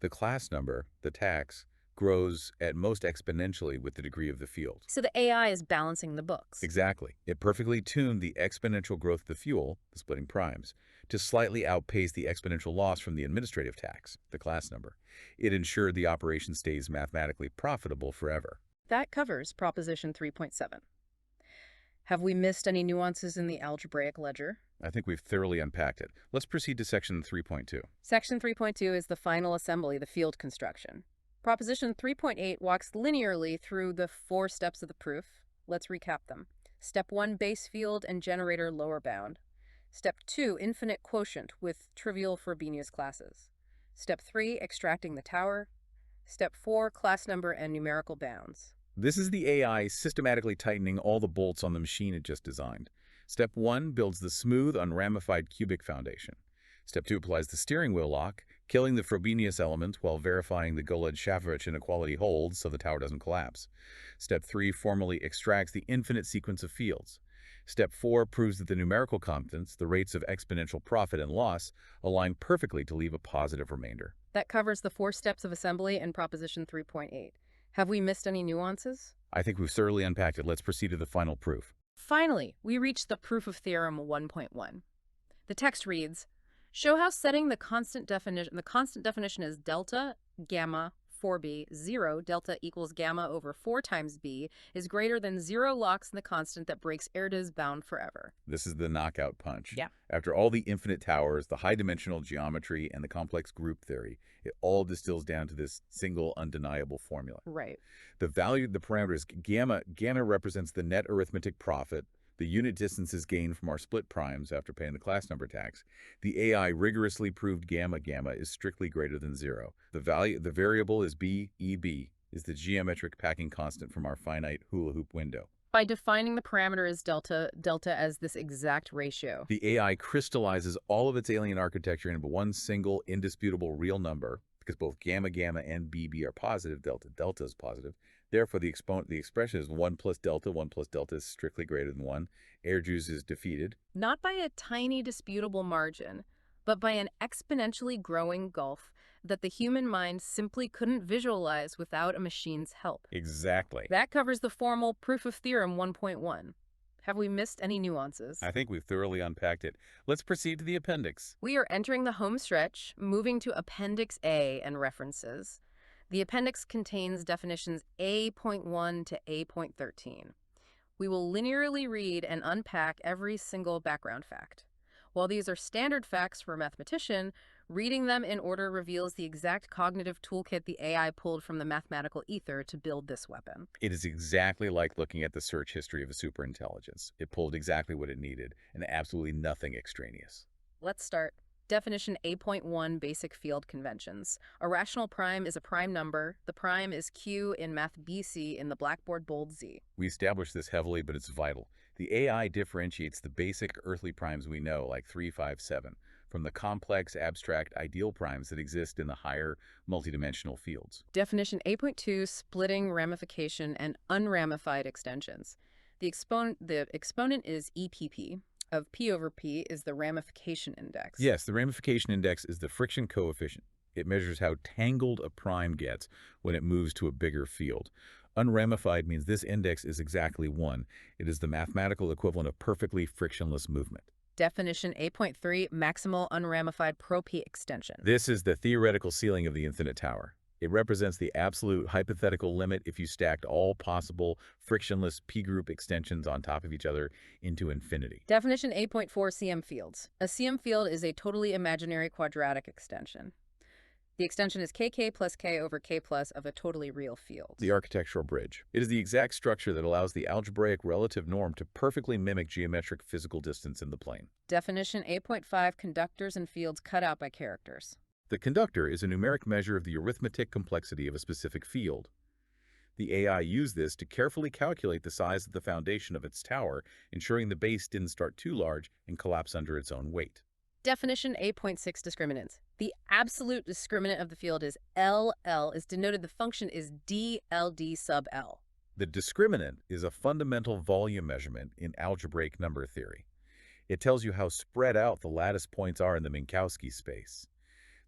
the class number, the tax, grows at most exponentially with the degree of the field. So the AI is balancing the books. Exactly. It perfectly tuned the exponential growth of the fuel, the splitting primes, to slightly outpace the exponential loss from the administrative tax, the class number. It ensured the operation stays mathematically profitable forever. That covers proposition 3.7. Have we missed any nuances in the algebraic ledger? I think we've thoroughly unpacked it. Let's proceed to section 3.2. Section 3.2 is the final assembly, the field construction. Proposition 3.8 walks linearly through the 4 steps of the proof. Let's recap them. Step 1, base field and generator lower bound. Step 2, infinite quotient with trivial Frobenius classes. Step 3, extracting the tower. Step 4, class number and numerical bounds. This is the AI systematically tightening all the bolts on the machine it just designed. Step 1 builds the smooth, unramified cubic foundation. Step 2 applies the steering wheel lock, killing the Frobenius element while verifying the Golod-Shafrovich inequality holds so the tower doesn't collapse. Step 3 formally extracts the infinite sequence of fields. Step 4 proves that the numerical constants, the rates of exponential profit and loss, align perfectly to leave a positive remainder. That covers the 4 steps of assembly in proposition 3.8. Have we missed any nuances? I think we've thoroughly unpacked it. Let's proceed to the final proof. Finally, we reach the proof of theorem 1.1. The text reads, show how setting the constant definition is delta, gamma, 4b, 0, delta equals gamma over 4 times b, is greater than 0 locks in the constant that breaks Erdős bound forever. This is the knockout punch. Yeah. After all the infinite towers, the high-dimensional geometry, and the complex group theory, it all distills down to this single undeniable formula. Right. The value of the parameters gamma represents the net arithmetic profit, the unit distances gained from our split primes after paying the class number tax. The AI rigorously proved gamma is strictly greater than 0. The variable is b, EB, is the geometric packing constant from our finite hula hoop window. By defining the parameter as delta, delta as this exact ratio. The AI crystallizes all of its alien architecture into one single indisputable real number, because both gamma gamma and BB are positive, delta delta is positive. Therefore, the expression is 1 plus delta is strictly greater than 1. Erdős is defeated. Not by a tiny disputable margin, but by an exponentially growing gulf that the human mind simply couldn't visualize without a machine's help. Exactly. That covers the formal proof of theorem 1.1. Have we missed any nuances? I think we've thoroughly unpacked it. Let's proceed to the appendix. We are entering the home stretch, moving to Appendix A and references. The appendix contains definitions A.1 to A.13. We will linearly read and unpack every single background fact. While these are standard facts for a mathematician, reading them in order reveals the exact cognitive toolkit the AI pulled from the mathematical ether to build this weapon. It is exactly like looking at the search history of a superintelligence. It pulled exactly what it needed, and absolutely nothing extraneous. Let's start. Definition A.1 Basic Field Conventions. A rational prime is a prime number. The prime is Q in Math BC in the Blackboard bold Z. We established this heavily, but it's vital. The AI differentiates the basic earthly primes we know, like 3, 5, 7, from the complex, abstract, ideal primes that exist in the higher, multidimensional fields. Definition A.2 Splitting, ramification, and unramified extensions. The exponent is EPP. Of P over P is the ramification index. Yes, the ramification index is the friction coefficient. It measures how tangled a prime gets when it moves to a bigger field. Unramified means this index is exactly 1. It is the mathematical equivalent of perfectly frictionless movement. Definition A.3 Maximal unramified pro-P extension. This is the theoretical ceiling of the infinite tower. It represents the absolute hypothetical limit if you stacked all possible frictionless p-group extensions on top of each other into infinity. Definition A.4 CM fields. A CM field is a totally imaginary quadratic extension. The extension is kk plus k over k plus of a totally real field. The architectural bridge. It is the exact structure that allows the algebraic relative norm to perfectly mimic geometric physical distance in the plane. Definition A.5 Conductors and fields cut out by characters. The conductor is a numeric measure of the arithmetic complexity of a specific field. The AI used this to carefully calculate the size of the foundation of its tower, ensuring the base didn't start too large and collapse under its own weight. Definition A.6 Discriminants. The absolute discriminant of the field is LL is denoted the function is DLD sub L. The discriminant is a fundamental volume measurement in algebraic number theory. It tells you how spread out the lattice points are in the Minkowski space.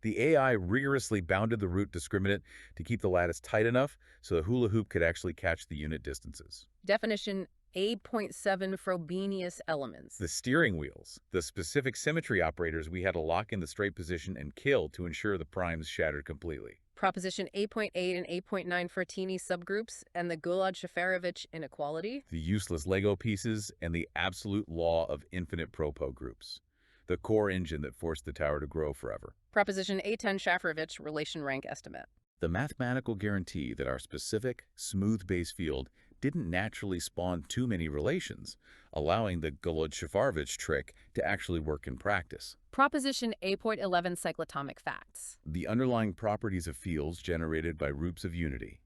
The AI rigorously bounded the root discriminant to keep the lattice tight enough so the hula hoop could actually catch the unit distances. Definition A.7 Frobenius elements. The steering wheels, the specific symmetry operators we had to lock in the straight position and kill to ensure the primes shattered completely. Proposition A.8 and A.9 Frattini subgroups and the Golod-Shafarevich inequality. The useless Lego pieces and the absolute law of infinite propo groups. The core engine that forced the tower to grow forever. Proposition A10 Shafarevich relation rank estimate. The mathematical guarantee that our specific, smooth base field didn't naturally spawn too many relations, allowing the Golod-Shafarevich trick to actually work in practice. Proposition A.11 Cyclotomic facts. The underlying properties of fields generated by roots of unity.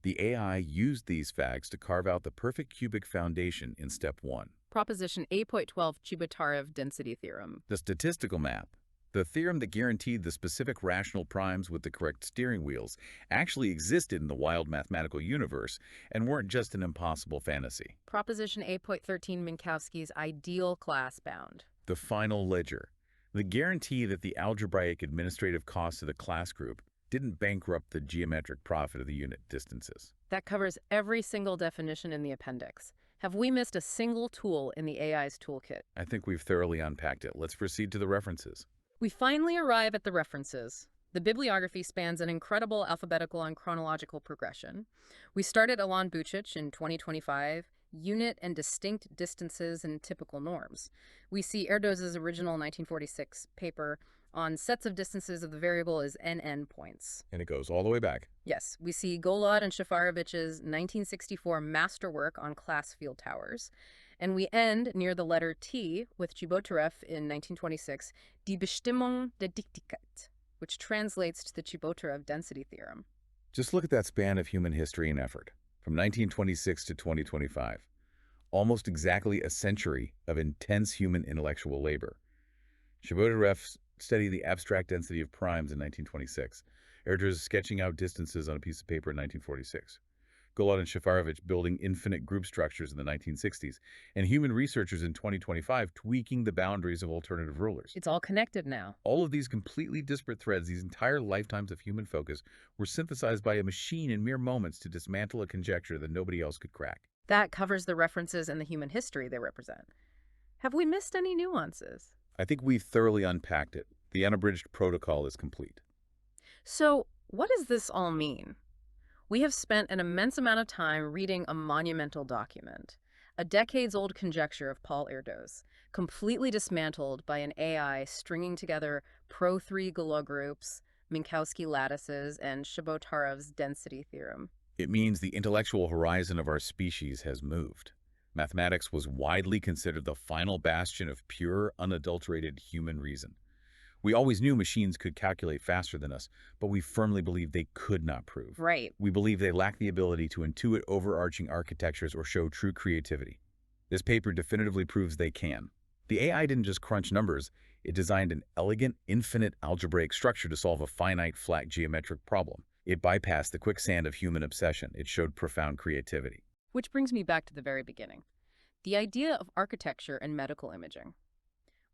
The AI used these facts to carve out the perfect cubic foundation in step 1. Proposition A.12 Chebotarev density theorem. The statistical map, the theorem that guaranteed the specific rational primes with the correct steering wheels, actually existed in the wild mathematical universe and weren't just an impossible fantasy. Proposition A.13 Minkowski's ideal class bound. The final ledger, the guarantee that the algebraic administrative costs of the class group didn't bankrupt the geometric profit of the unit distances. That covers every single definition in the appendix. Have we missed a single tool in the AI's toolkit? I think we've thoroughly unpacked it. Let's proceed to the references. We finally arrive at the references. The bibliography spans an incredible alphabetical and chronological progression. We start at Alain Buchich in 2025, Unit and Distinct Distances and Typical Norms. We see Erdős's original 1946 paper on sets of distances of the variable as NN points. And it goes all the way back. Yes, we see Golod and Shafarevich's 1964 masterwork on class field towers. And we end near the letter T with Chebotarev in 1926, Die Bestimmung der Dichtigkeit, which translates to the Chebotarev density theorem. Just look at that span of human history and effort, from 1926 to 2025. almost exactly a century of intense human intellectual labor. Chabotaref studied the abstract density of primes in 1926. Erdős sketching out distances on a piece of paper in 1946. Golod and Shafarevich building infinite group structures in the 1960s, and human researchers in 2025 tweaking the boundaries of alternative rulers. It's all connected now. All of these completely disparate threads, these entire lifetimes of human focus, were synthesized by a machine in mere moments to dismantle a conjecture that nobody else could crack. That covers the references and the human history they represent. Have we missed any nuances? I think we've thoroughly unpacked it. The unabridged protocol is complete. So, what does this all mean? We have spent an immense amount of time reading a monumental document, a decades-old conjecture of Paul Erdős, completely dismantled by an AI stringing together Pro-3 Golod groups, Minkowski lattices, and Chabotarev's density theorem. It means the intellectual horizon of our species has moved. Mathematics was widely considered the final bastion of pure, unadulterated human reason. We always knew machines could calculate faster than us, but we firmly believed they could not prove. Right. We believe they lack the ability to intuit overarching architectures or show true creativity. This paper definitively proves they can. The AI didn't just crunch numbers, it designed an elegant, infinite algebraic structure to solve a finite, flat geometric problem. It bypassed the quicksand of human obsession. It showed profound creativity. Which brings me back to the very beginning. The idea of architecture and medical imaging.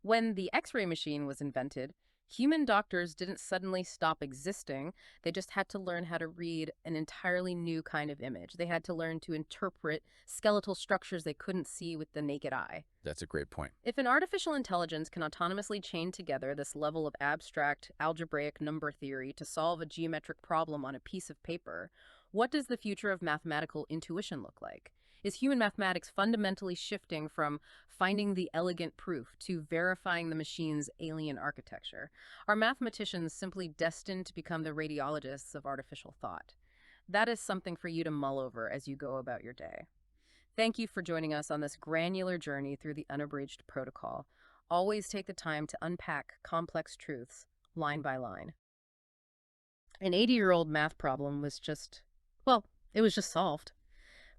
When the X-ray machine was invented, human doctors didn't suddenly stop existing. They just had to learn how to read an entirely new kind of image. They had to learn to interpret skeletal structures they couldn't see with the naked eye. That's a great point. If an artificial intelligence can autonomously chain together this level of abstract algebraic number theory to solve a geometric problem on a piece of paper, what does the future of mathematical intuition look like? Is human mathematics fundamentally shifting from finding the elegant proof to verifying the machine's alien architecture? Are mathematicians simply destined to become the radiologists of artificial thought? That is something for you to mull over as you go about your day. Thank you for joining us on this granular journey through the unabridged protocol. Always take the time to unpack complex truths line by line. An 80-year-old math problem was it was just solved.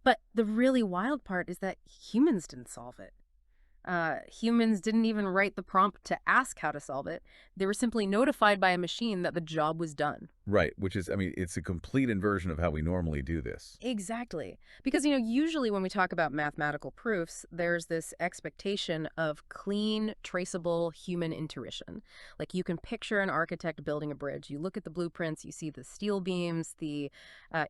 But the really wild part is that humans didn't solve it. Humans didn't even write the prompt to ask how to solve it. They were simply notified by a machine that the job was done. Right, which is, it's a complete inversion of how we normally do this. Exactly. Because, usually when we talk about mathematical proofs, there's this expectation of clean, traceable human intuition. Like you can picture an architect building a bridge. You look at the blueprints, you see the steel beams, the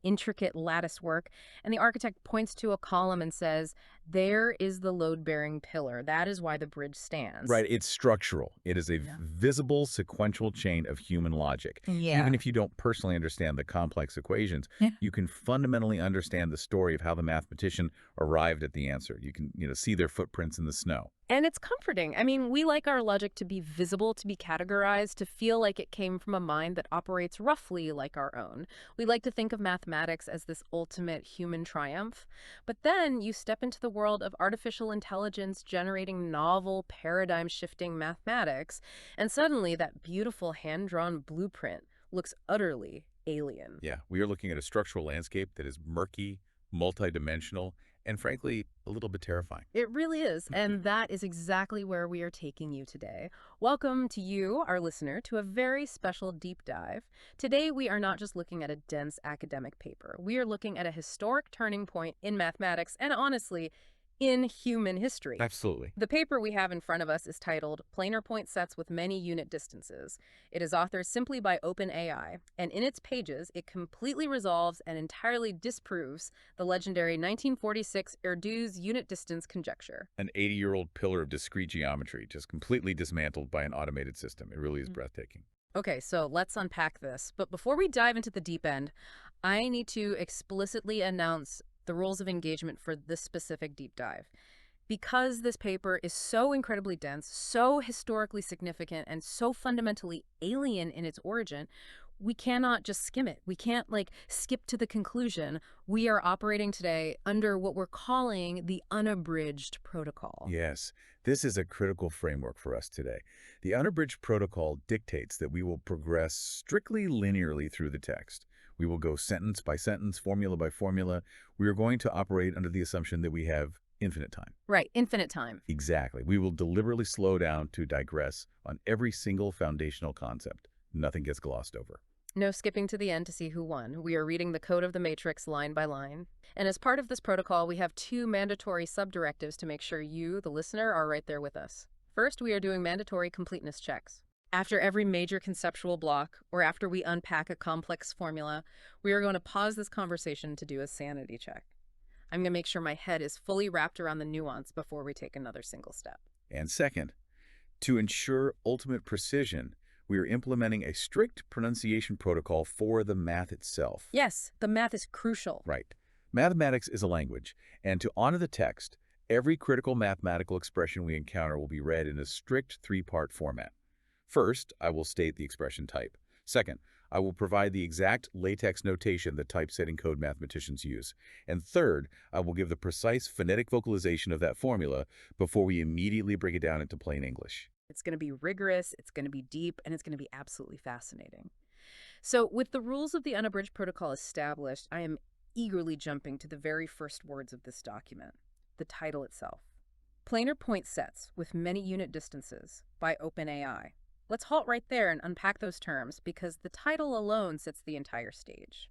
intricate lattice work, and the architect points to a column and says, there is the load-bearing pillar. That is why the bridge stands. Right, it's structural. It is a visible sequential chain of human logic. Even if you don't personally understand the complex equations, you can fundamentally understand the story of how the mathematician arrived at the answer. You can, see their footprints in the snow. And it's comforting. We like our logic to be visible, to be categorized, to feel like it came from a mind that operates roughly like our own. We like to think of mathematics as this ultimate human triumph. But then you step into the world of artificial intelligence generating novel, paradigm-shifting mathematics, and suddenly that beautiful hand-drawn blueprint looks utterly alien. Yeah, we are looking at a structural landscape that is murky, multidimensional, and frankly, a little bit terrifying. It really is, and that is exactly where we are taking you today. Welcome to you, our listener, to a very special deep dive. Today, we are not just looking at a dense academic paper. We are looking at a historic turning point in mathematics and, honestly, in human history. Absolutely. The paper we have in front of us is titled Planar Point Sets with Many Unit Distances. It is authored simply by OpenAI, and in its pages, it completely resolves and entirely disproves the legendary 1946 Erdős unit distance conjecture. An 80-year-old pillar of discrete geometry, just completely dismantled by an automated system. It really is breathtaking. Okay, so let's unpack this. But before we dive into the deep end, I need to explicitly announce the rules of engagement for this specific deep dive. Because this paper is so incredibly dense, so historically significant, and so fundamentally alien in its origin, we cannot just skim it. We can't skip to the conclusion. We are operating today under what we're calling the unabridged protocol. Yes, this is a critical framework for us today. The unabridged protocol dictates that we will progress strictly linearly through the text. We will go sentence by sentence, formula by formula. We are going to operate under the assumption that we have infinite time. Right, infinite time. Exactly. We will deliberately slow down to digress on every single foundational concept. Nothing gets glossed over. No skipping to the end to see who won. We are reading the code of the matrix line by line. And as part of this protocol, we have 2 mandatory subdirectives to make sure you, the listener, are right there with us. First, we are doing mandatory completeness checks. After every major conceptual block, or after we unpack a complex formula, we are going to pause this conversation to do a sanity check. I'm going to make sure my head is fully wrapped around the nuance before we take another single step. And second, to ensure ultimate precision, we are implementing a strict pronunciation protocol for the math itself. Yes, the math is crucial. Right. Mathematics is a language, and to honor the text, every critical mathematical expression we encounter will be read in a strict 3-part format. First, I will state the expression type. Second, I will provide the exact LaTeX notation that typesetting code mathematicians use. And third, I will give the precise phonetic vocalization of that formula before we immediately break it down into plain English. It's going to be rigorous, it's going to be deep, and it's going to be absolutely fascinating. So with the rules of the unabridged protocol established, I am eagerly jumping to the very first words of this document, the title itself. Planar point sets with many unit distances by OpenAI. Let's halt right there and unpack those terms because the title alone sets the entire stage.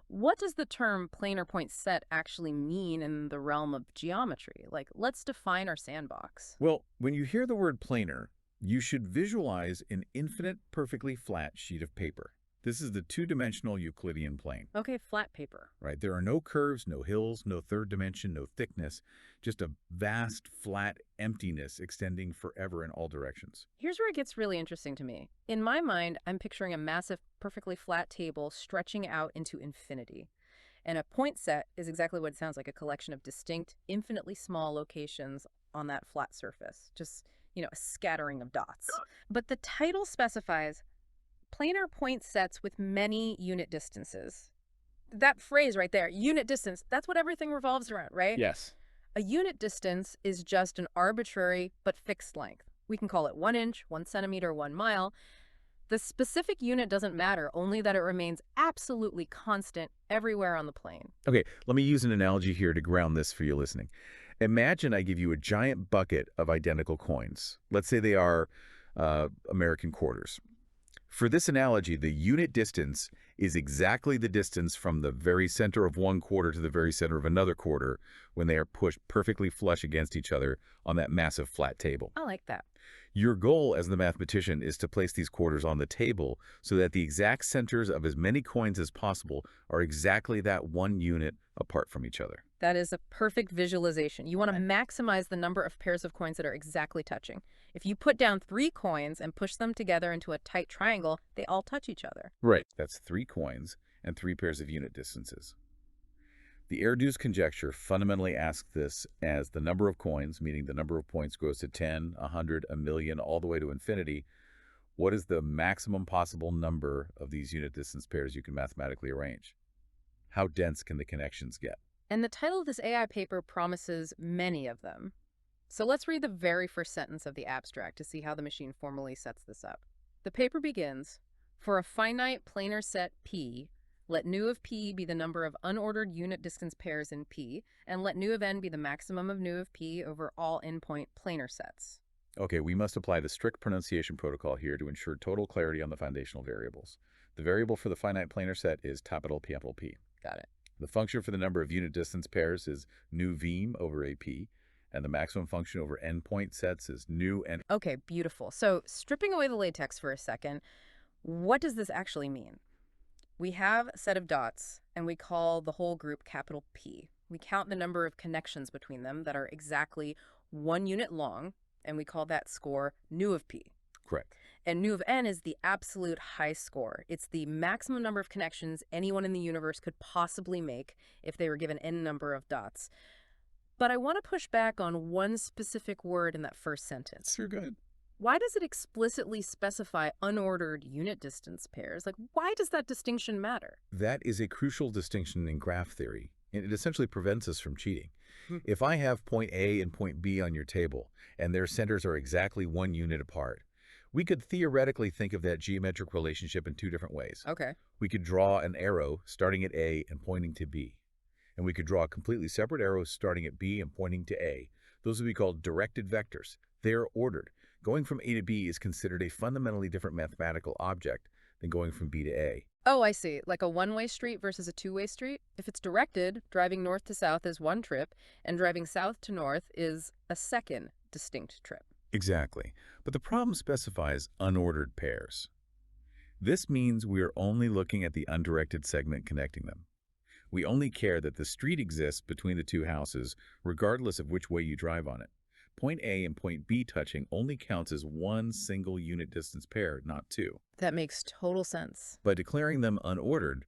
What does the term planar point set actually mean in the realm of geometry? Like, let's define our sandbox. Well, when you hear the word planar, you should visualize an infinite, perfectly flat sheet of paper. This is the 2-dimensional Euclidean plane. Okay, flat paper. Right? There are no curves, no hills, no third dimension, no thickness, just a vast, flat emptiness extending forever in all directions. Here's where it gets really interesting to me. In my mind, I'm picturing a massive, perfectly flat table stretching out into infinity. And a point set is exactly what it sounds like, a collection of distinct, infinitely small locations on that flat surface. Just, a scattering of dots. But the title specifies planar point sets with many unit distances. That phrase right there, unit distance, that's what everything revolves around, right? Yes. A unit distance is just an arbitrary but fixed length. We can call it 1 inch, 1 centimeter, 1 mile. The specific unit doesn't matter, only that it remains absolutely constant everywhere on the plane. Okay, let me use an analogy here to ground this for you listening. Imagine I give you a giant bucket of identical coins. Let's say they are American quarters. For this analogy, the unit distance is exactly the distance from the very center of one quarter to the very center of another quarter when they are pushed perfectly flush against each other on that massive flat table. I like that. Your goal as the mathematician is to place these quarters on the table so that the exact centers of as many coins as possible are exactly that 1 unit apart from each other. That is a perfect visualization. You want to maximize the number of pairs of coins that are exactly touching. If you put down 3 coins and push them together into a tight triangle, they all touch each other. Right. That's 3 coins and 3 pairs of unit distances. The Erdős conjecture fundamentally asks this as the number of coins, meaning the number of points grows to 10, 100, 1,000,000, all the way to infinity. What is the maximum possible number of these unit distance pairs you can mathematically arrange? How dense can the connections get? And the title of this AI paper promises many of them. So let's read the very first sentence of the abstract to see how the machine formally sets this up. The paper begins, for a finite planar set P, let nu of P be the number of unordered unit distance pairs in P, and let nu of n be the maximum of nu of P over all endpoint planar sets. Okay, we must apply the strict pronunciation protocol here to ensure total clarity on the foundational variables. The variable for the finite planar set is capital P. Got it. The function for the number of unit distance pairs is nu vim over AP, and the maximum function over endpoint sets is nu n. Okay, beautiful. So stripping away the latex for a second, what does this actually mean? We have a set of dots, and we call the whole group capital P. We count the number of connections between them that are exactly 1 unit long, and we call that score nu of P. Correct. And nu of n is the absolute high score. It's the maximum number of connections anyone in the universe could possibly make if they were given n number of dots. But I want to push back on one specific word in that first sentence. Sure, go ahead. Why does it explicitly specify unordered unit distance pairs? Like, why does that distinction matter? That is a crucial distinction in graph theory, and it essentially prevents us from cheating. If I have point A and point B on your table, and their centers are exactly 1 unit apart, we could theoretically think of that geometric relationship in 2 different ways. Okay. We could draw an arrow starting at A and pointing to B. and we could draw completely separate arrows starting at B and pointing to A. Those would be called directed vectors. They are ordered. Going from A to B is considered a fundamentally different mathematical object than going from B to A. Oh, I see. Like a one-way street versus a two-way street? If it's directed, driving north to south is one trip, and driving south to north is a second distinct trip. Exactly. But the problem specifies unordered pairs. This means we are only looking at the undirected segment connecting them. We only care that the street exists between the two houses, regardless of which way you drive on it. Point A and point B touching only counts as one single unit distance pair, not two. That makes total sense. By declaring them unordered,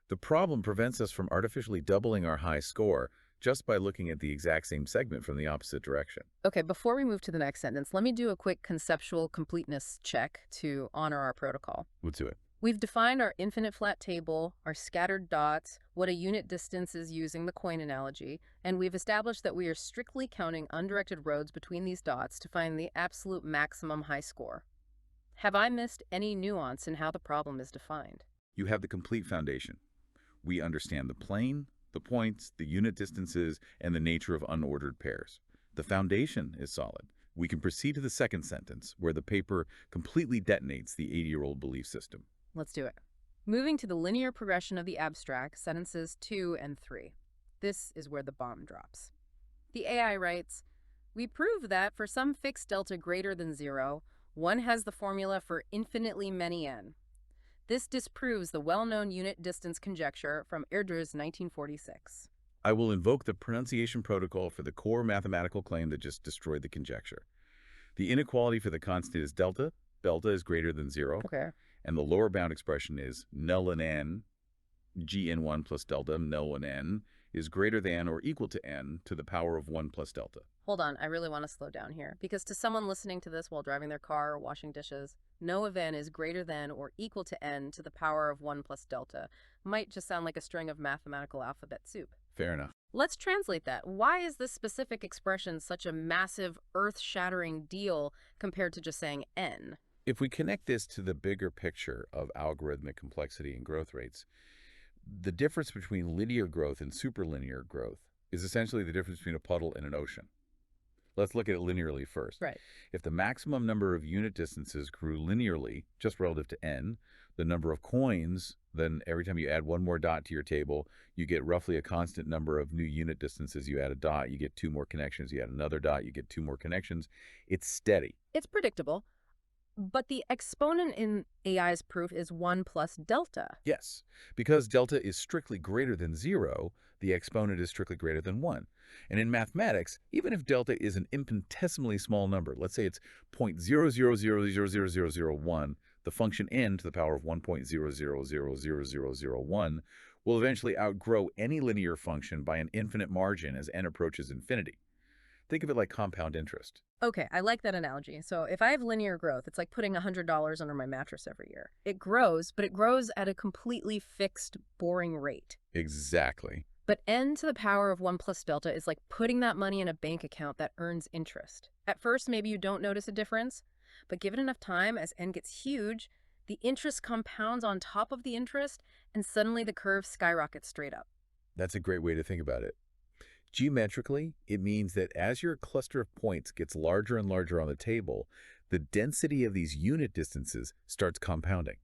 the problem prevents us from artificially doubling our high score just by looking at the exact same segment from the opposite direction. Okay, before we move to the next sentence, let me do a quick conceptual completeness check to honor our protocol. Let's do it. We've defined our infinite flat table, our scattered dots, what a unit distance is using the coin analogy, and we've established that we are strictly counting undirected roads between these dots to find the absolute maximum high score. Have I missed any nuance in how the problem is defined? You have the complete foundation. We understand the plane, the points, the unit distances, and the nature of unordered pairs. The foundation is solid. We can proceed to the second sentence, where the paper completely detonates the 80-year-old belief system. Let's do it. Moving to the linear progression of the abstract, sentences 2 and 3. This is where the bomb drops. The AI writes, "We prove that for some fixed delta greater than 0, one has the formula for infinitely many n. This disproves the well-known unit distance conjecture from Erdős 1946. I will invoke the pronunciation protocol for the core mathematical claim that just destroyed the conjecture. The inequality for the constant is delta. Delta is greater than 0. Okay. And the lower bound expression is null and n, gn1 plus delta, null and n, is greater than or equal to n to the power of 1 plus delta. Hold on, I really want to slow down here, because to someone listening to this while driving their car or washing dishes, no of n is greater than or equal to n to the power of 1 plus delta might just sound like a string of mathematical alphabet soup. Fair enough. Let's translate that. Why is this specific expression such a massive, earth-shattering deal compared to just saying n? If we connect this to the bigger picture of algorithmic complexity and growth rates, the difference between linear growth and superlinear growth is essentially the difference between a puddle and an ocean. Let's look at it linearly first. Right. If the maximum number of unit distances grew linearly, just relative to n, the number of coins, then every time you add one more dot to your table, you get roughly a constant number of new unit distances. You add a dot, you get two more connections. You add another dot, you get two more connections. It's steady. It's predictable. But the exponent in AI's proof is 1 plus delta. Yes, because delta is strictly greater than 0, the exponent is strictly greater than 1. And in mathematics, even if delta is an infinitesimally small number, let's say it's 0.00000001, the function n to the power of 1.00000001 will eventually outgrow any linear function by an infinite margin as n approaches infinity. Think of it like compound interest. Okay, I like that analogy. So if I have linear growth, it's like putting $100 under my mattress every year. It grows, but it grows at a completely fixed, boring rate. Exactly. But n to the power of 1 plus delta is like putting that money in a bank account that earns interest. At first, maybe you don't notice a difference, but given enough time, as n gets huge, the interest compounds on top of the interest, and suddenly the curve skyrockets straight up. That's a great way to think about it. Geometrically, it means that as your cluster of points gets larger and larger on the table, the density of these unit distances starts compounding.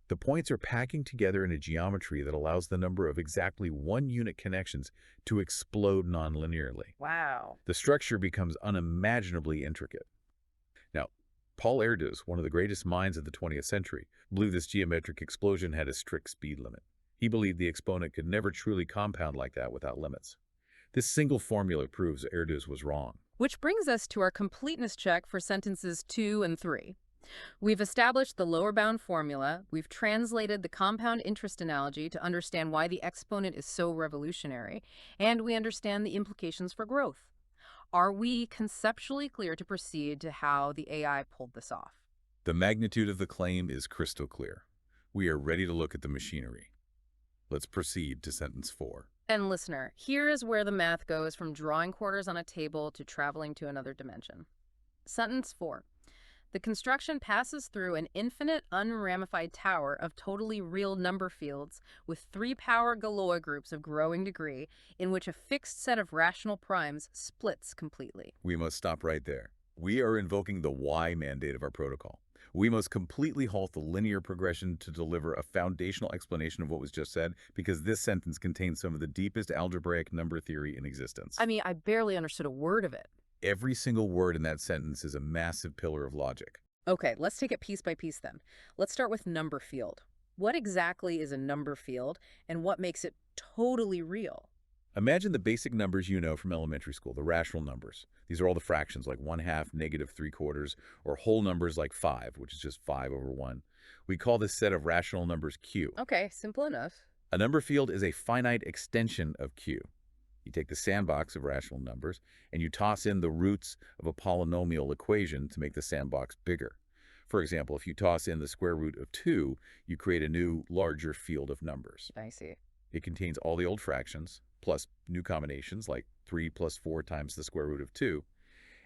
The points are packing together in a geometry that allows the number of exactly 1 unit connections to explode nonlinearly. Wow. The structure becomes unimaginably intricate. Now, Paul Erdős, one of the greatest minds of the 20th century, believed this geometric explosion had a strict speed limit. He believed the exponent could never truly compound like that without limits. This single formula proves Erdős was wrong. Which brings us to our completeness check for sentences 2 and 3. We've established the lower bound formula, we've translated the compound interest analogy to understand why the exponent is so revolutionary, and we understand the implications for growth. Are we conceptually clear to proceed to how the AI pulled this off? The magnitude of the claim is crystal clear. We are ready to look at the machinery. Let's proceed to sentence 4. And listener, here is where the math goes from drawing quarters on a table to traveling to another dimension. Sentence 4. The construction passes through an infinite unramified tower of totally real number fields with three power Galois groups of growing degree in which a fixed set of rational primes splits completely. We must stop right there. We are invoking the why mandate of our protocol. We must completely halt the linear progression to deliver a foundational explanation of what was just said, because this sentence contains some of the deepest algebraic number theory in existence. I mean, I barely understood a word of it. Every single word in that sentence is a massive pillar of logic. Okay, let's take it piece by piece then. Let's start with number field. What exactly is a number field and what makes it totally real? Imagine the basic numbers you know from elementary school, the rational numbers. These are all the fractions like 1/2, -3/4, or whole numbers like 5, which is just 5/1. We call this set of rational numbers Q. Okay, simple enough. A number field is a finite extension of Q. You take the sandbox of rational numbers and you toss in the roots of a polynomial equation to make the sandbox bigger. For example, if you toss in the square root of 2, you create a new, larger field of numbers. I see. It contains all the old fractions, plus new combinations like 3 plus 4 times the square root of 2.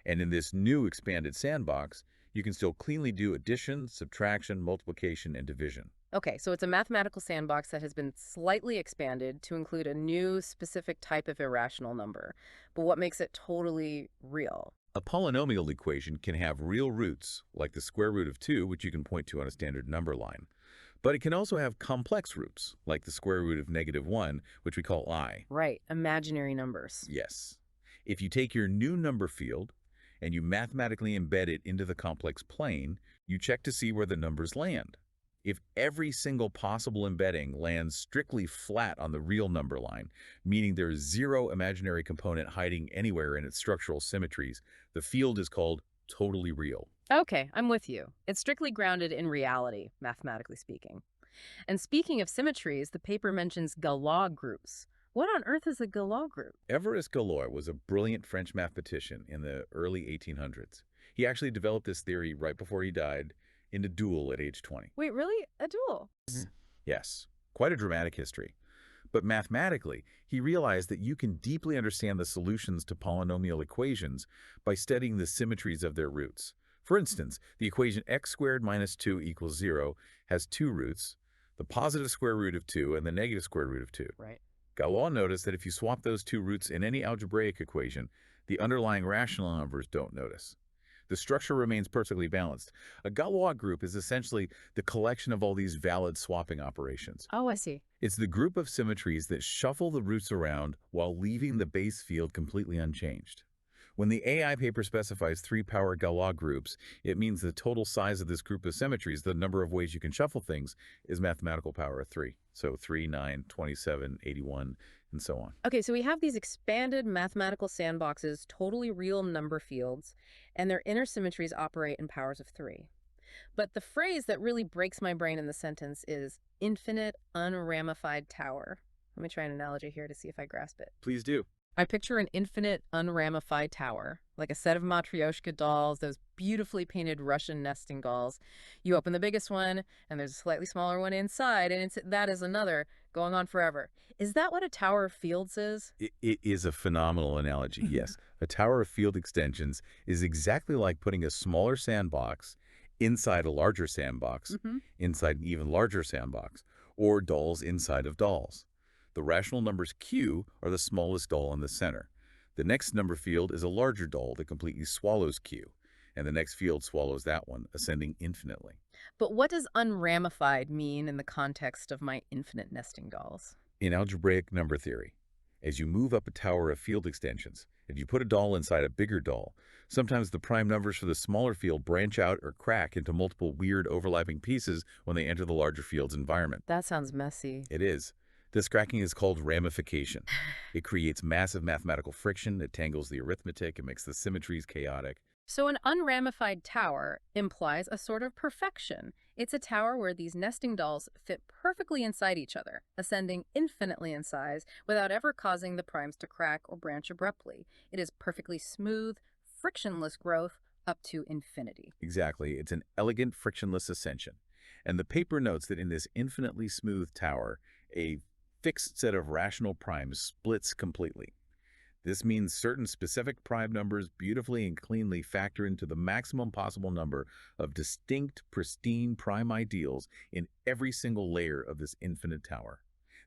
And in this new expanded sandbox, you can still cleanly do addition, subtraction, multiplication, and division. Okay, so it's a mathematical sandbox that has been slightly expanded to include a new specific type of irrational number. But what makes it totally real? A polynomial equation can have real roots, like the square root of 2, which you can point to on a standard number line. But it can also have complex roots, like the square root of -1, which we call I. Right, imaginary numbers. Yes. If you take your new number field and you mathematically embed it into the complex plane, you check to see where the numbers land. If every single possible embedding lands strictly flat on the real number line, meaning there's zero imaginary component hiding anywhere in its structural symmetries, the field is called totally real. Okay, I'm with you. It's strictly grounded in reality, mathematically speaking. And speaking of symmetries, the paper mentions Galois groups. What on earth is a Galois group? Évariste Galois was a brilliant French mathematician in the early 1800s. He actually developed this theory right before he died in a duel at age 20. Wait, really? A duel? Yes, quite a dramatic history. But mathematically, he realized that you can deeply understand the solutions to polynomial equations by studying the symmetries of their roots. For instance, the equation x squared minus 2 equals 0 has two roots, the positive square root of 2 and the negative square root of 2. Right. Galois noticed that if you swap those two roots in any algebraic equation, the underlying rational numbers don't notice. The structure remains perfectly balanced. A Galois group is essentially the collection of all these valid swapping operations. Oh, I see. It's the group of symmetries that shuffle the roots around while leaving the base field completely unchanged. When the AI paper specifies 3-power Galois groups, it means the total size of this group of symmetries, the number of ways you can shuffle things, is mathematical power of 3. So 3, 9, 27, 81, and so on. Okay, so we have these expanded mathematical sandboxes, totally real number fields, and their inner symmetries operate in powers of 3. But the phrase that really breaks my brain in the sentence is infinite unramified tower. Let me try an analogy here to see if I grasp it. Please do. I picture an infinite unramified tower, like a set of Matryoshka dolls, those beautifully painted Russian nesting dolls. You open the biggest one, and there's a slightly smaller one inside, and that is another, going on forever. Is that what a tower of fields is? It is a phenomenal analogy, yes. A tower of field extensions is exactly like putting a smaller sandbox inside a larger sandbox, inside an even larger sandbox, or dolls inside of dolls. The rational numbers Q are the smallest doll in the center. The next number field is a larger doll that completely swallows Q, and the next field swallows that one, ascending infinitely. But what does unramified mean in the context of my infinite nesting dolls? In algebraic number theory, as you move up a tower of field extensions, if you put a doll inside a bigger doll, sometimes the prime numbers for the smaller field branch out or crack into multiple weird overlapping pieces when they enter the larger field's environment. That sounds messy. It is. This cracking is called ramification. It creates massive mathematical friction, it tangles the arithmetic, it makes the symmetries chaotic. So an unramified tower implies a sort of perfection. It's a tower where these nesting dolls fit perfectly inside each other, ascending infinitely in size without ever causing the primes to crack or branch abruptly. It is perfectly smooth, frictionless growth up to infinity. Exactly. It's an elegant, frictionless ascension. And the paper notes that in this infinitely smooth tower, a fixed set of rational primes splits completely. This means certain specific prime numbers beautifully and cleanly factor into the maximum possible number of distinct, pristine prime ideals in every single layer of this infinite tower.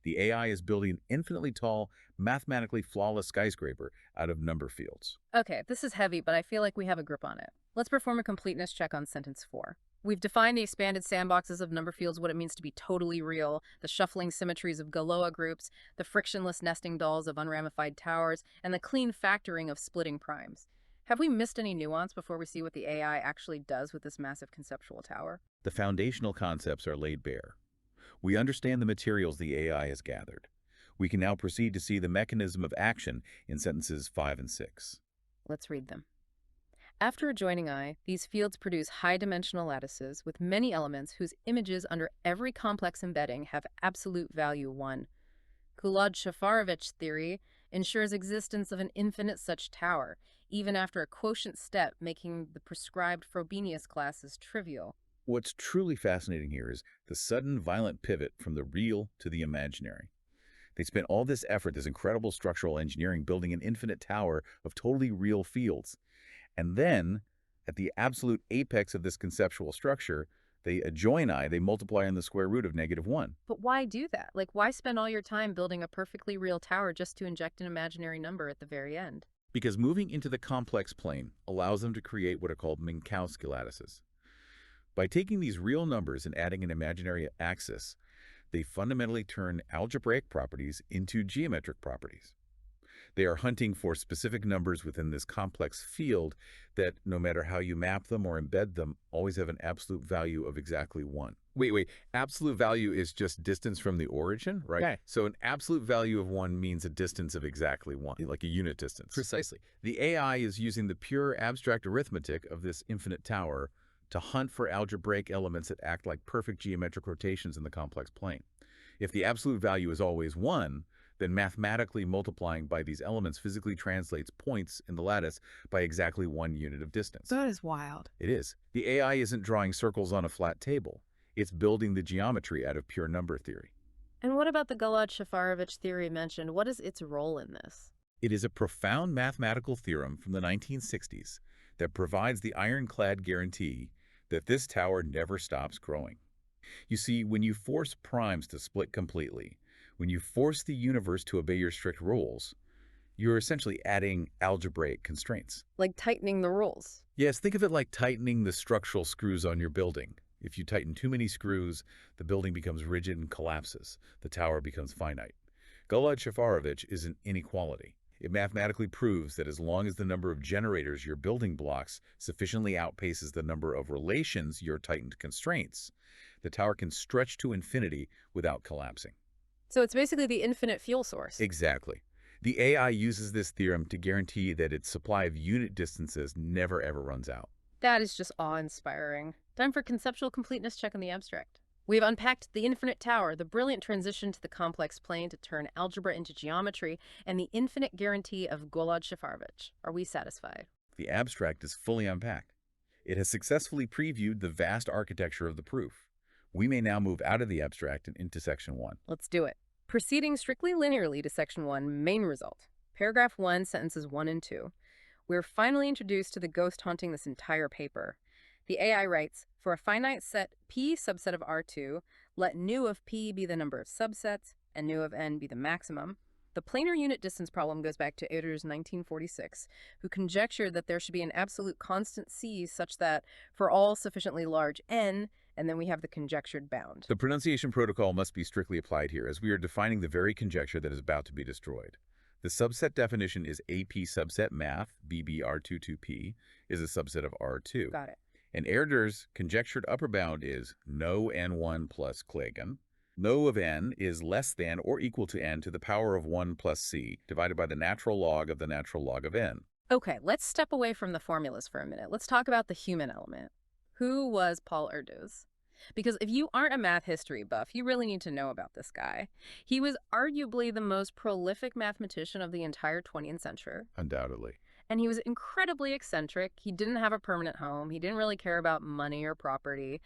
The AI is building an infinitely tall, mathematically flawless skyscraper out of number fields. Okay, this is heavy, but I feel like we have a grip on it. Let's perform a completeness check on sentence 4. We've defined the expanded sandboxes of number fields, what it means to be totally real, the shuffling symmetries of Galois groups, the frictionless nesting dolls of unramified towers, and the clean factoring of splitting primes. Have we missed any nuance before we see what the AI actually does with this massive conceptual tower? The foundational concepts are laid bare. We understand the materials the AI has gathered. We can now proceed to see the mechanism of action in sentences 5 and 6. Let's read them. After a joining eye, these fields produce high-dimensional lattices with many elements whose images under every complex embedding have absolute value 1. Coulomb-Shafarevich theory ensures existence of an infinite such tower, even after a quotient step making the prescribed Frobenius classes trivial. What's truly fascinating here is the sudden violent pivot from the real to the imaginary. They spent all this effort, this incredible structural engineering, building an infinite tower of totally real fields. And then, at the absolute apex of this conceptual structure, they adjoin I, they multiply on the square root of -1. But why do that? Like, why spend all your time building a perfectly real tower just to inject an imaginary number at the very end? Because moving into the complex plane allows them to create what are called Minkowski lattices. By taking these real numbers and adding an imaginary axis, they fundamentally turn algebraic properties into geometric properties. They are hunting for specific numbers within this complex field that, no matter how you map them or embed them, always have an absolute value of exactly 1. Wait. Absolute value is just distance from the origin, right? Okay. So an absolute value of 1 means a distance of exactly 1, like a unit distance. Precisely. The AI is using the pure abstract arithmetic of this infinite tower to hunt for algebraic elements that act like perfect geometric rotations in the complex plane. If the absolute value is always 1, then mathematically multiplying by these elements physically translates points in the lattice by exactly 1 unit of distance. That is wild. It is. The AI isn't drawing circles on a flat table. It's building the geometry out of pure number theory. And what about the Galois-Shafarevich theory mentioned? What is its role in this? It is a profound mathematical theorem from the 1960s that provides the ironclad guarantee that this tower never stops growing. You see, when you force primes to split completely, when you force the universe to obey your strict rules, you're essentially adding algebraic constraints. Like tightening the rules. Yes, think of it like tightening the structural screws on your building. If you tighten too many screws, the building becomes rigid and collapses. The tower becomes finite. Galois-Shafarevich is an inequality. It mathematically proves that as long as the number of generators your building blocks sufficiently outpaces the number of relations your tightened constraints, the tower can stretch to infinity without collapsing. So it's basically the infinite fuel source. Exactly. The AI uses this theorem to guarantee that its supply of unit distances never ever runs out. That is just awe-inspiring. Time for conceptual completeness check on the abstract. We've unpacked the infinite tower, the brilliant transition to the complex plane to turn algebra into geometry, and the infinite guarantee of Galois-Shafarevich. Are we satisfied? The abstract is fully unpacked. It has successfully previewed the vast architecture of the proof. We may now move out of the abstract and into section 1. Let's do it. Proceeding strictly linearly to section 1, main result. Paragraph 1, sentences 1 and 2. We're finally introduced to the ghost haunting this entire paper. The AI writes, for a finite set P subset of R2, let nu of P be the number of subsets, and nu of N be the maximum. The planar unit distance problem goes back to Erdős 1946, who conjectured that there should be an absolute constant C such that for all sufficiently large N, and then we have the conjectured bound. The pronunciation protocol must be strictly applied here, as we are defining the very conjecture that is about to be destroyed. The subset definition is AP subset math, BBR22P, is a subset of R2. Got it. And Erdős' conjectured upper bound is no n1 plus Klagen. No of n is less than or equal to n to the power of 1 plus c, divided by the natural log of the natural log of n. Okay, let's step away from the formulas for a minute. Let's talk about the human element. Who was Paul Erdős? Because if you aren't a math history buff, you really need to know about this guy. He was arguably the most prolific mathematician of the entire 20th century. Undoubtedly. And he was incredibly eccentric. He didn't have a permanent home. He didn't really care about money or property.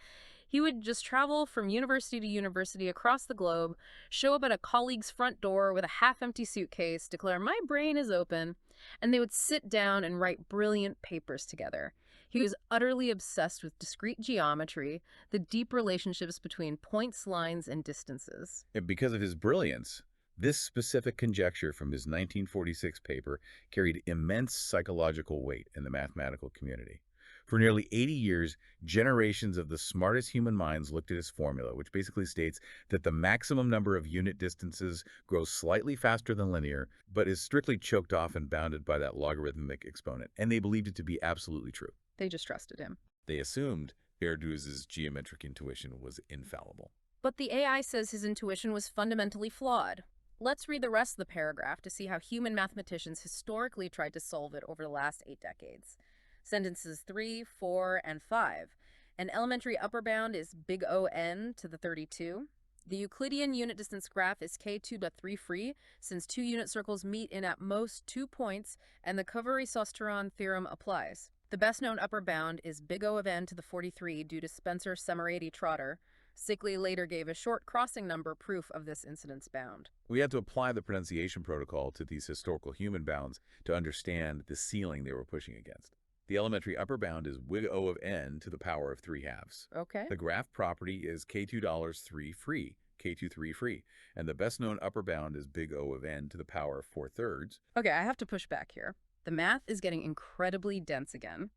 He would just travel from university to university across the globe, show up at a colleague's front door with a half-empty suitcase, declare, "My brain is open," and they would sit down and write brilliant papers together. He was utterly obsessed with discrete geometry, the deep relationships between points, lines, and distances. And because of his brilliance, this specific conjecture from his 1946 paper carried immense psychological weight in the mathematical community. For nearly 80 years, generations of the smartest human minds looked at his formula, which basically states that the maximum number of unit distances grows slightly faster than linear, but is strictly choked off and bounded by that logarithmic exponent, and they believed it to be absolutely true. They just trusted him. They assumed Erdős's geometric intuition was infallible. But the AI says his intuition was fundamentally flawed. Let's read the rest of the paragraph to see how human mathematicians historically tried to solve it over the last 8 decades. Sentences 3, 4, and 5. An elementary upper bound is big O(n) to the 32. The Euclidean unit distance graph is K2.3 free, since two unit circles meet in at most 2 points, and the Covary-Sausteron theorem applies. The best-known upper bound is big O of n to the 43 due to Spencer Semerady Trotter. Sickley later gave a short crossing number proof of this incidence bound. We had to apply the pronunciation protocol to these historical human bounds to understand the ceiling they were pushing against. The elementary upper bound is wig O of n to the power of 3/2. Okay. The graph property is K2.3 free, K23 free, and the best-known upper bound is big O of n to the power of 4/3. Okay, I have to push back here. The math is getting incredibly dense again.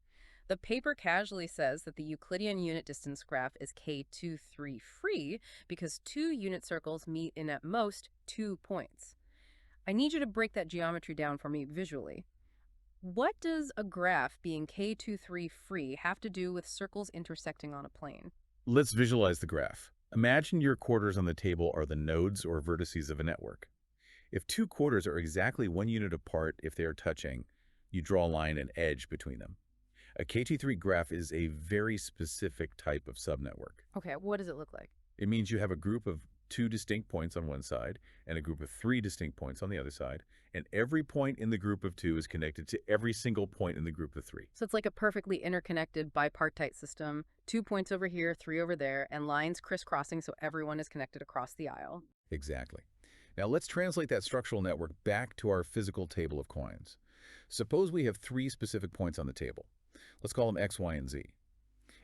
The paper casually says that the Euclidean unit distance graph is K23 free because two unit circles meet in at most 2 points. I need you to break that geometry down for me visually. What does a graph being K23 free have to do with circles intersecting on a plane? Let's visualize the graph. Imagine your quarters on the table are the nodes or vertices of a network. If two quarters are exactly 1 unit apart if they are touching, you draw a line and edge between them. A K23 graph is a very specific type of subnetwork. Okay, what does it look like? It means you have a group of 2 distinct points on one side and a group of 3 distinct points on the other side, and every point in the group of 2 is connected to every single point in the group of 3. So it's like a perfectly interconnected bipartite system, 2 points over here, 3 over there, and lines crisscrossing so everyone is connected across the aisle. Exactly. Now let's translate that structural network back to our physical table of coins. Suppose we have 3 specific points on the table. Let's call them X, Y, and Z.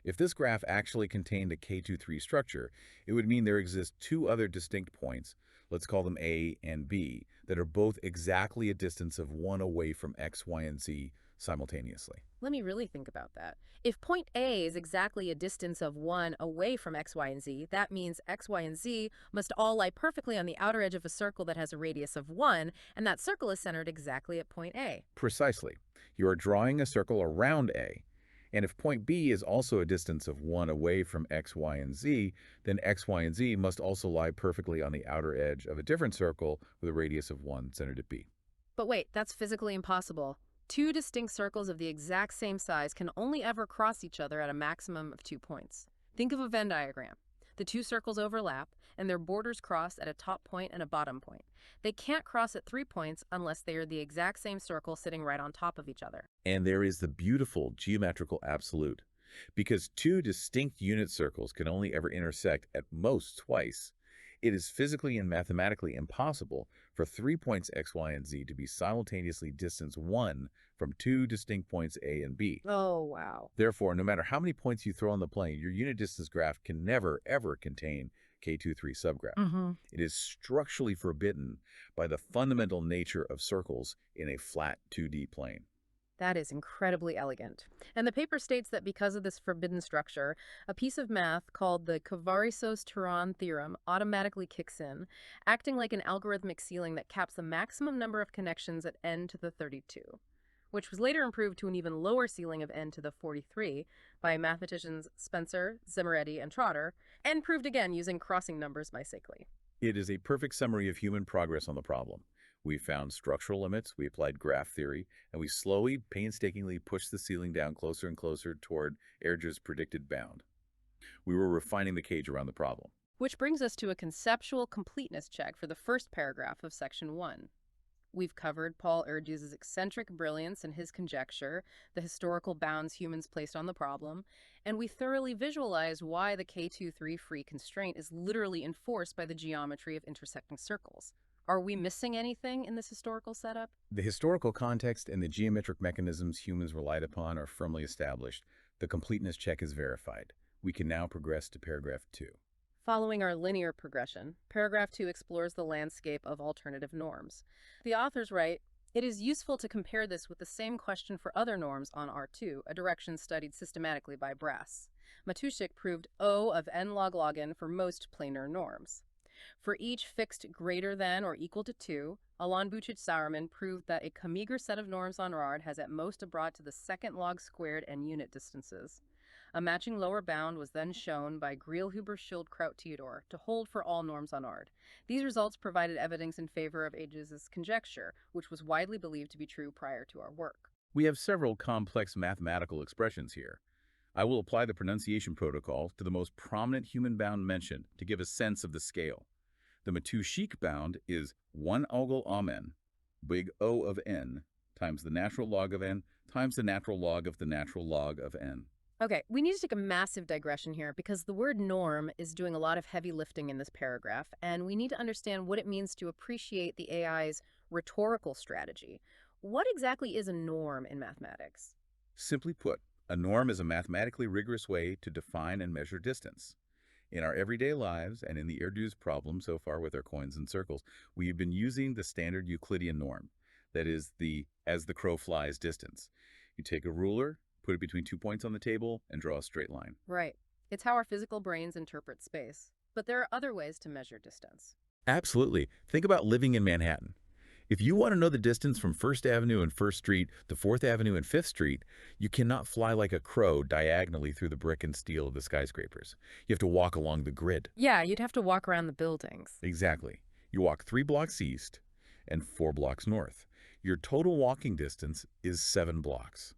If this graph actually contained a K23 structure, it would mean there exist 2 other distinct points, let's call them A and B, that are both exactly a distance of 1 away from X, Y, and Z simultaneously. Let me really think about that. If point A is exactly a distance of 1 away from X, Y, and Z, that means X, Y, and Z must all lie perfectly on the outer edge of a circle that has a radius of 1, and that circle is centered exactly at point A. Precisely. You are drawing a circle around A. And if point B is also a distance of 1 away from X, Y, and Z, then X, Y, and Z must also lie perfectly on the outer edge of a different circle with a radius of 1 centered at B. But wait, that's physically impossible. 2 distinct circles of the exact same size can only ever cross each other at a maximum of 2 points. Think of a Venn diagram. The 2 circles overlap, and their borders cross at a top point and a bottom point. They can't cross at 3 points unless they are the exact same circle sitting right on top of each other. And there is the beautiful geometrical absolute. Because 2 distinct unit circles can only ever intersect at most twice, it is physically and mathematically impossible for 3 points X, Y, and Z to be simultaneously distance 1 from 2 distinct points A and B. Oh, wow. Therefore, no matter how many points you throw on the plane, your unit distance graph can never, ever contain K23 subgraph. It is structurally forbidden by the fundamental nature of circles in a flat 2D plane. That is incredibly elegant. And the paper states that because of this forbidden structure, a piece of math called the Covary-Sausteron theorem automatically kicks in, acting like an algorithmic ceiling that caps the maximum number of connections at n to the 32, which was later improved to an even lower ceiling of n to the 43 by mathematicians Spencer, Semerady, and Trotter, and proved again using crossing numbers by Sickley. It is a perfect summary of human progress on the problem. We found structural limits, we applied graph theory, and we slowly, painstakingly pushed the ceiling down closer and closer toward Erdős's predicted bound. We were refining the cage around the problem. Which brings us to a conceptual completeness check for the first paragraph of section 1. We've covered Paul Erdős's eccentric brilliance and his conjecture, the historical bounds humans placed on the problem, and we thoroughly visualized why the K23 free constraint is literally enforced by the geometry of intersecting circles. Are we missing anything in this historical setup? The historical context and the geometric mechanisms humans relied upon are firmly established. The completeness check is verified. We can now progress to paragraph 2. Following our linear progression, paragraph 2 explores the landscape of alternative norms. The authors write, it is useful to compare this with the same question for other norms on R2, a direction studied systematically by Brass. Matuszek proved O of n log n for most planar norms. For each fixed greater than or equal to 2, Alain Bouchard-Sauermann proved that a meager set of norms on RARD has at most brought to the second log squared and unit distances. A matching lower bound was then shown by Greelhuber-Schildkraut-Theodor to hold for all norms on RARD. These results provided evidence in favor of Erdős's conjecture, which was widely believed to be true prior to our work. We have several complex mathematical expressions here. I will apply the pronunciation protocol to the most prominent human bound mentioned to give a sense of the scale. The Matuszek bound is 1 ogle omen, big O of n, times the natural log of n, times the natural log of the natural log of n. Okay, we need to take a massive digression here because the word norm is doing a lot of heavy lifting in this paragraph, and we need to understand what it means to appreciate the AI's rhetorical strategy. What exactly is a norm in mathematics? Simply put, a norm is a mathematically rigorous way to define and measure distance. In our everyday lives and in the Erdős problem so far with our coins and circles, we have been using the standard Euclidean norm, that is the as the crow flies distance. You take a ruler, put it between 2 points on the table, and draw a straight line. Right. It's how our physical brains interpret space. But there are other ways to measure distance. Absolutely. Think about living in Manhattan. If you want to know the distance from 1st Avenue and 1st Street to 4th Avenue and 5th Street, you cannot fly like a crow diagonally through the brick and steel of the skyscrapers. You have to walk along the grid. Yeah, you'd have to walk around the buildings. Exactly. You walk 3 blocks east and 4 blocks north. Your total walking distance is 7 blocks.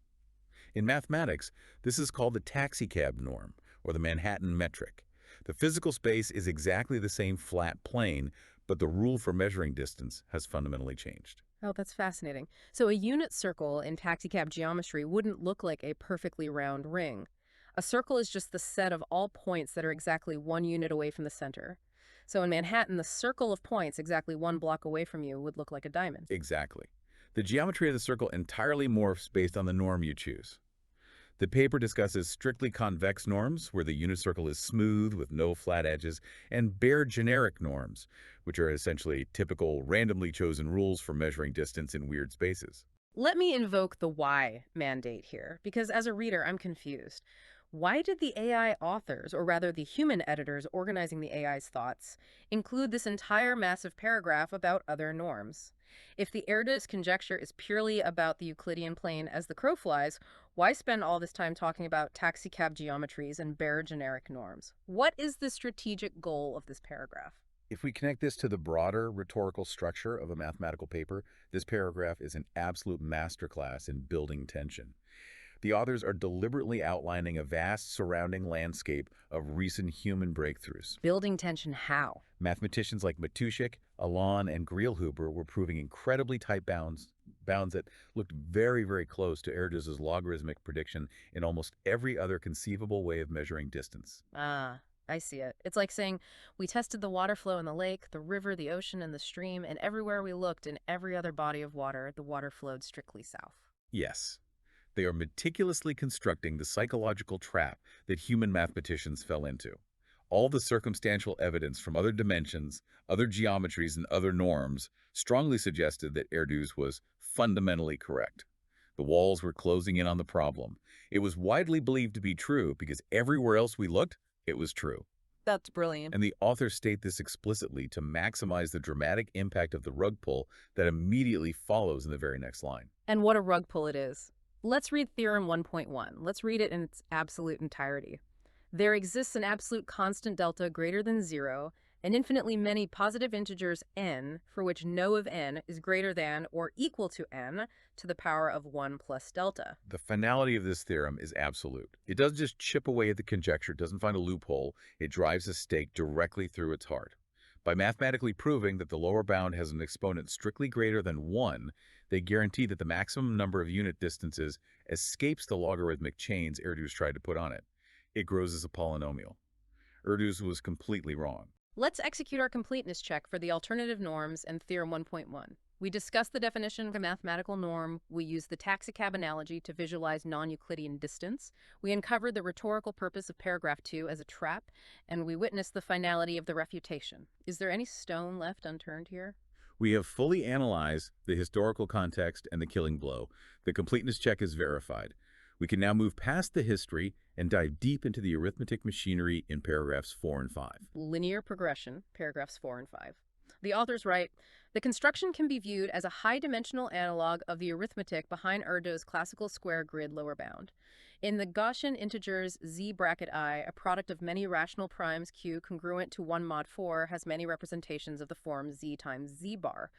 In mathematics, this is called the taxicab norm, or the Manhattan metric. The physical space is exactly the same flat plane, but the rule for measuring distance has fundamentally changed. Oh, that's fascinating. So a unit circle in taxicab geometry wouldn't look like a perfectly round ring. A circle is just the set of all points that are exactly 1 unit away from the center. So in Manhattan, the circle of points exactly 1 block away from you would look like a diamond. Exactly. The geometry of the circle entirely morphs based on the norm you choose. The paper discusses strictly convex norms, where the unit circle is smooth with no flat edges, and bare generic norms, which are essentially typical randomly chosen rules for measuring distance in weird spaces. Let me invoke the why mandate here, because as a reader, I'm confused. Why did the AI authors, or rather the human editors organizing the AI's thoughts, include this entire massive paragraph about other norms? If the Erdős conjecture is purely about the Euclidean plane as the crow flies, why spend all this time talking about taxicab geometries and bare generic norms? What is the strategic goal of this paragraph? If we connect this to the broader rhetorical structure of a mathematical paper, this paragraph is an absolute masterclass in building tension. The authors are deliberately outlining a vast surrounding landscape of recent human breakthroughs. Building tension how? Mathematicians like Matuszek, Alain, and Greelhuber were proving incredibly tight bounds that looked very, very close to Erdős's logarithmic prediction in almost every other conceivable way of measuring distance. Ah, I see it. It's like saying, we tested the water flow in the lake, the river, the ocean, and the stream, and everywhere we looked in every other body of water, the water flowed strictly south. Yes. They are meticulously constructing the psychological trap that human mathematicians fell into. All the circumstantial evidence from other dimensions, other geometries, and other norms strongly suggested that Erdős was fundamentally correct. The walls were closing in on the problem. It was widely believed to be true because everywhere else we looked, it was true. That's brilliant. And the authors state this explicitly to maximize the dramatic impact of the rug pull that immediately follows in the very next line. And what a rug pull it is. Let's read Theorem 1.1. Let's read it in its absolute entirety. There exists an absolute constant delta greater than 0, and infinitely many positive integers n, for which no of n is greater than or equal to n to the power of 1 plus delta. The finality of this theorem is absolute. It doesn't just chip away at the conjecture, it doesn't find a loophole, it drives a stake directly through its heart. By mathematically proving that the lower bound has an exponent strictly greater than 1, they guarantee that the maximum number of unit distances escapes the logarithmic chains Erdős tried to put on it. It grows as a polynomial. Erdős was completely wrong. Let's execute our completeness check for the alternative norms and Theorem 1.1. We discussed the definition of a mathematical norm. We used the taxicab analogy to visualize non-Euclidean distance. We uncovered the rhetorical purpose of paragraph 2 as a trap, and we witnessed the finality of the refutation. Is there any stone left unturned here? We have fully analyzed the historical context and the killing blow. The completeness check is verified. We can now move past the history and dive deep into the arithmetic machinery in paragraphs 4 and 5. Linear progression, paragraphs 4 and 5. The authors write, the construction can be viewed as a high-dimensional analog of the arithmetic behind Erdős' classical square grid lower bound. In the Gaussian integers z bracket I, a product of many rational primes q congruent to 1 mod 4 has many representations of the form z times z bar.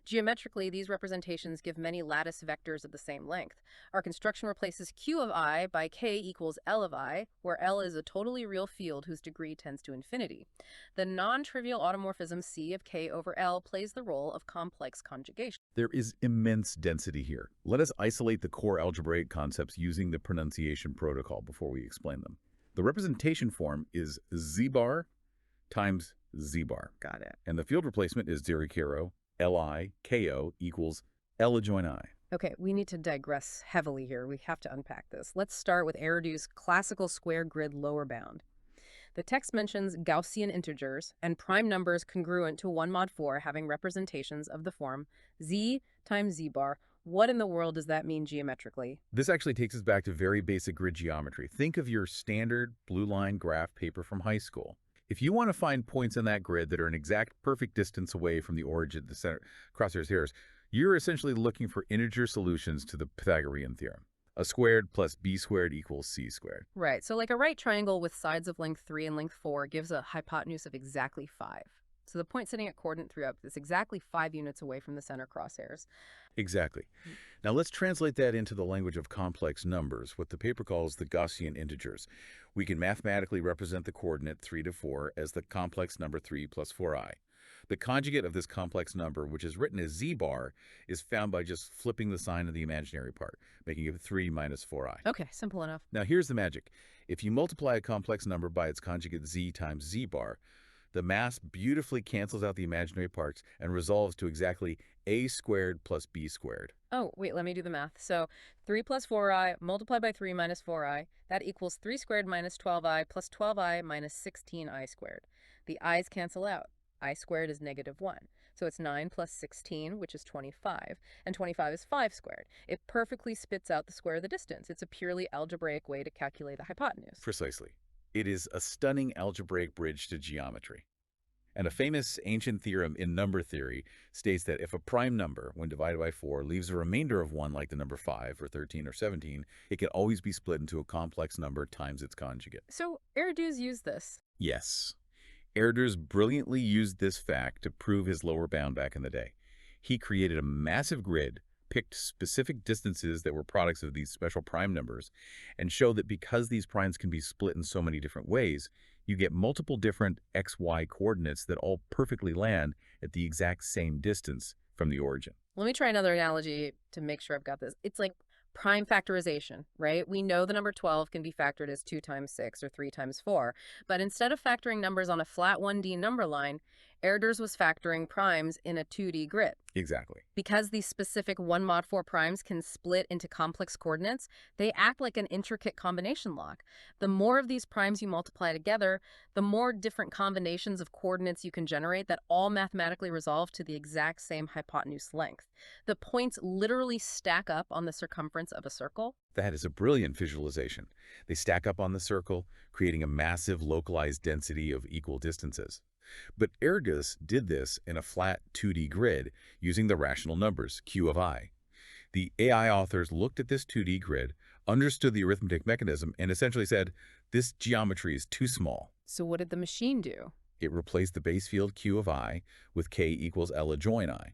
Geometrically, these representations give many lattice vectors of the same length. Our construction replaces q of I by k equals L of I, where L is a totally real field whose degree tends to infinity. The non-trivial automorphism C of k over L plays the role of complex conjugation. There is immense density here. Let us isolate the core algebraic concepts using the pronunciation protocol before we explain them. The representation form is z bar times z bar. Got it. And the field replacement is 0 Li ko equals L adjoint I. Okay, we need to digress heavily here. We have to unpack this. Let's start with Erdős' classical square grid lower bound. The text mentions Gaussian integers and prime numbers congruent to 1 mod 4 having representations of the form z times z bar. What in the world does that mean geometrically? This actually takes us back to very basic grid geometry. Think of your standard blue line graph paper from high school. If you want to find points in that grid that are an exact perfect distance away from the origin, the center, crosshairs here, you're essentially looking for integer solutions to the Pythagorean theorem. A squared plus b squared equals c squared. Right, so like a right triangle with sides of length 3 and length 4 gives a hypotenuse of exactly 5. So the point sitting at coordinate 3 up is exactly 5 units away from the center crosshairs. Exactly. Now let's translate that into the language of complex numbers, what the paper calls the Gaussian integers. We can mathematically represent the coordinate 3 to 4 as the complex number 3 plus 4i. The conjugate of this complex number, which is written as z bar, is found by just flipping the sign of the imaginary part, making it 3 minus 4i. Okay, simple enough. Now here's the magic. If you multiply a complex number by its conjugate z times z bar, the mass beautifully cancels out the imaginary parts and resolves to exactly a squared plus b squared. Oh, wait, let me do the math. So 3 plus 4i multiplied by 3 minus 4i, that equals 3 squared minus 12i plus 12i minus 16i squared. The i's cancel out. I squared is negative 1. So it's 9 plus 16, which is 25, and 25 is 5 squared. It perfectly spits out the square of the distance. It's a purely algebraic way to calculate the hypotenuse. Precisely. It is a stunning algebraic bridge to geometry. And a famous ancient theorem in number theory states that if a prime number, when divided by 4, leaves a remainder of 1 like the number 5 or 13 or 17, it can always be split into a complex number times its conjugate. So Erdős used this. Yes. Erdős brilliantly used this fact to prove his lower bound back in the day. He created a massive grid, picked specific distances that were products of these special prime numbers, and showed that because these primes can be split in so many different ways, you get multiple different xy coordinates that all perfectly land at the exact same distance from the origin. Let me try another analogy to make sure I've got this. It's like prime factorization, right? We know the number 12 can be factored as 2 times 6 or 3 times 4, but instead of factoring numbers on a flat 1D number line, Erdős was factoring primes in a 2D grid. Exactly. Because these specific 1 mod 4 primes can split into complex coordinates, they act like an intricate combination lock. The more of these primes you multiply together, the more different combinations of coordinates you can generate that all mathematically resolve to the exact same hypotenuse length. The points literally stack up on the circumference of a circle. That is a brilliant visualization. They stack up on the circle, creating a massive localized density of equal distances. But Erdős did this in a flat 2D grid using the rational numbers, q of I. The AI authors looked at this 2D grid, understood the arithmetic mechanism, and essentially said, this geometry is too small. So what did the machine do? It replaced the base field q of I with k equals L adjoint I.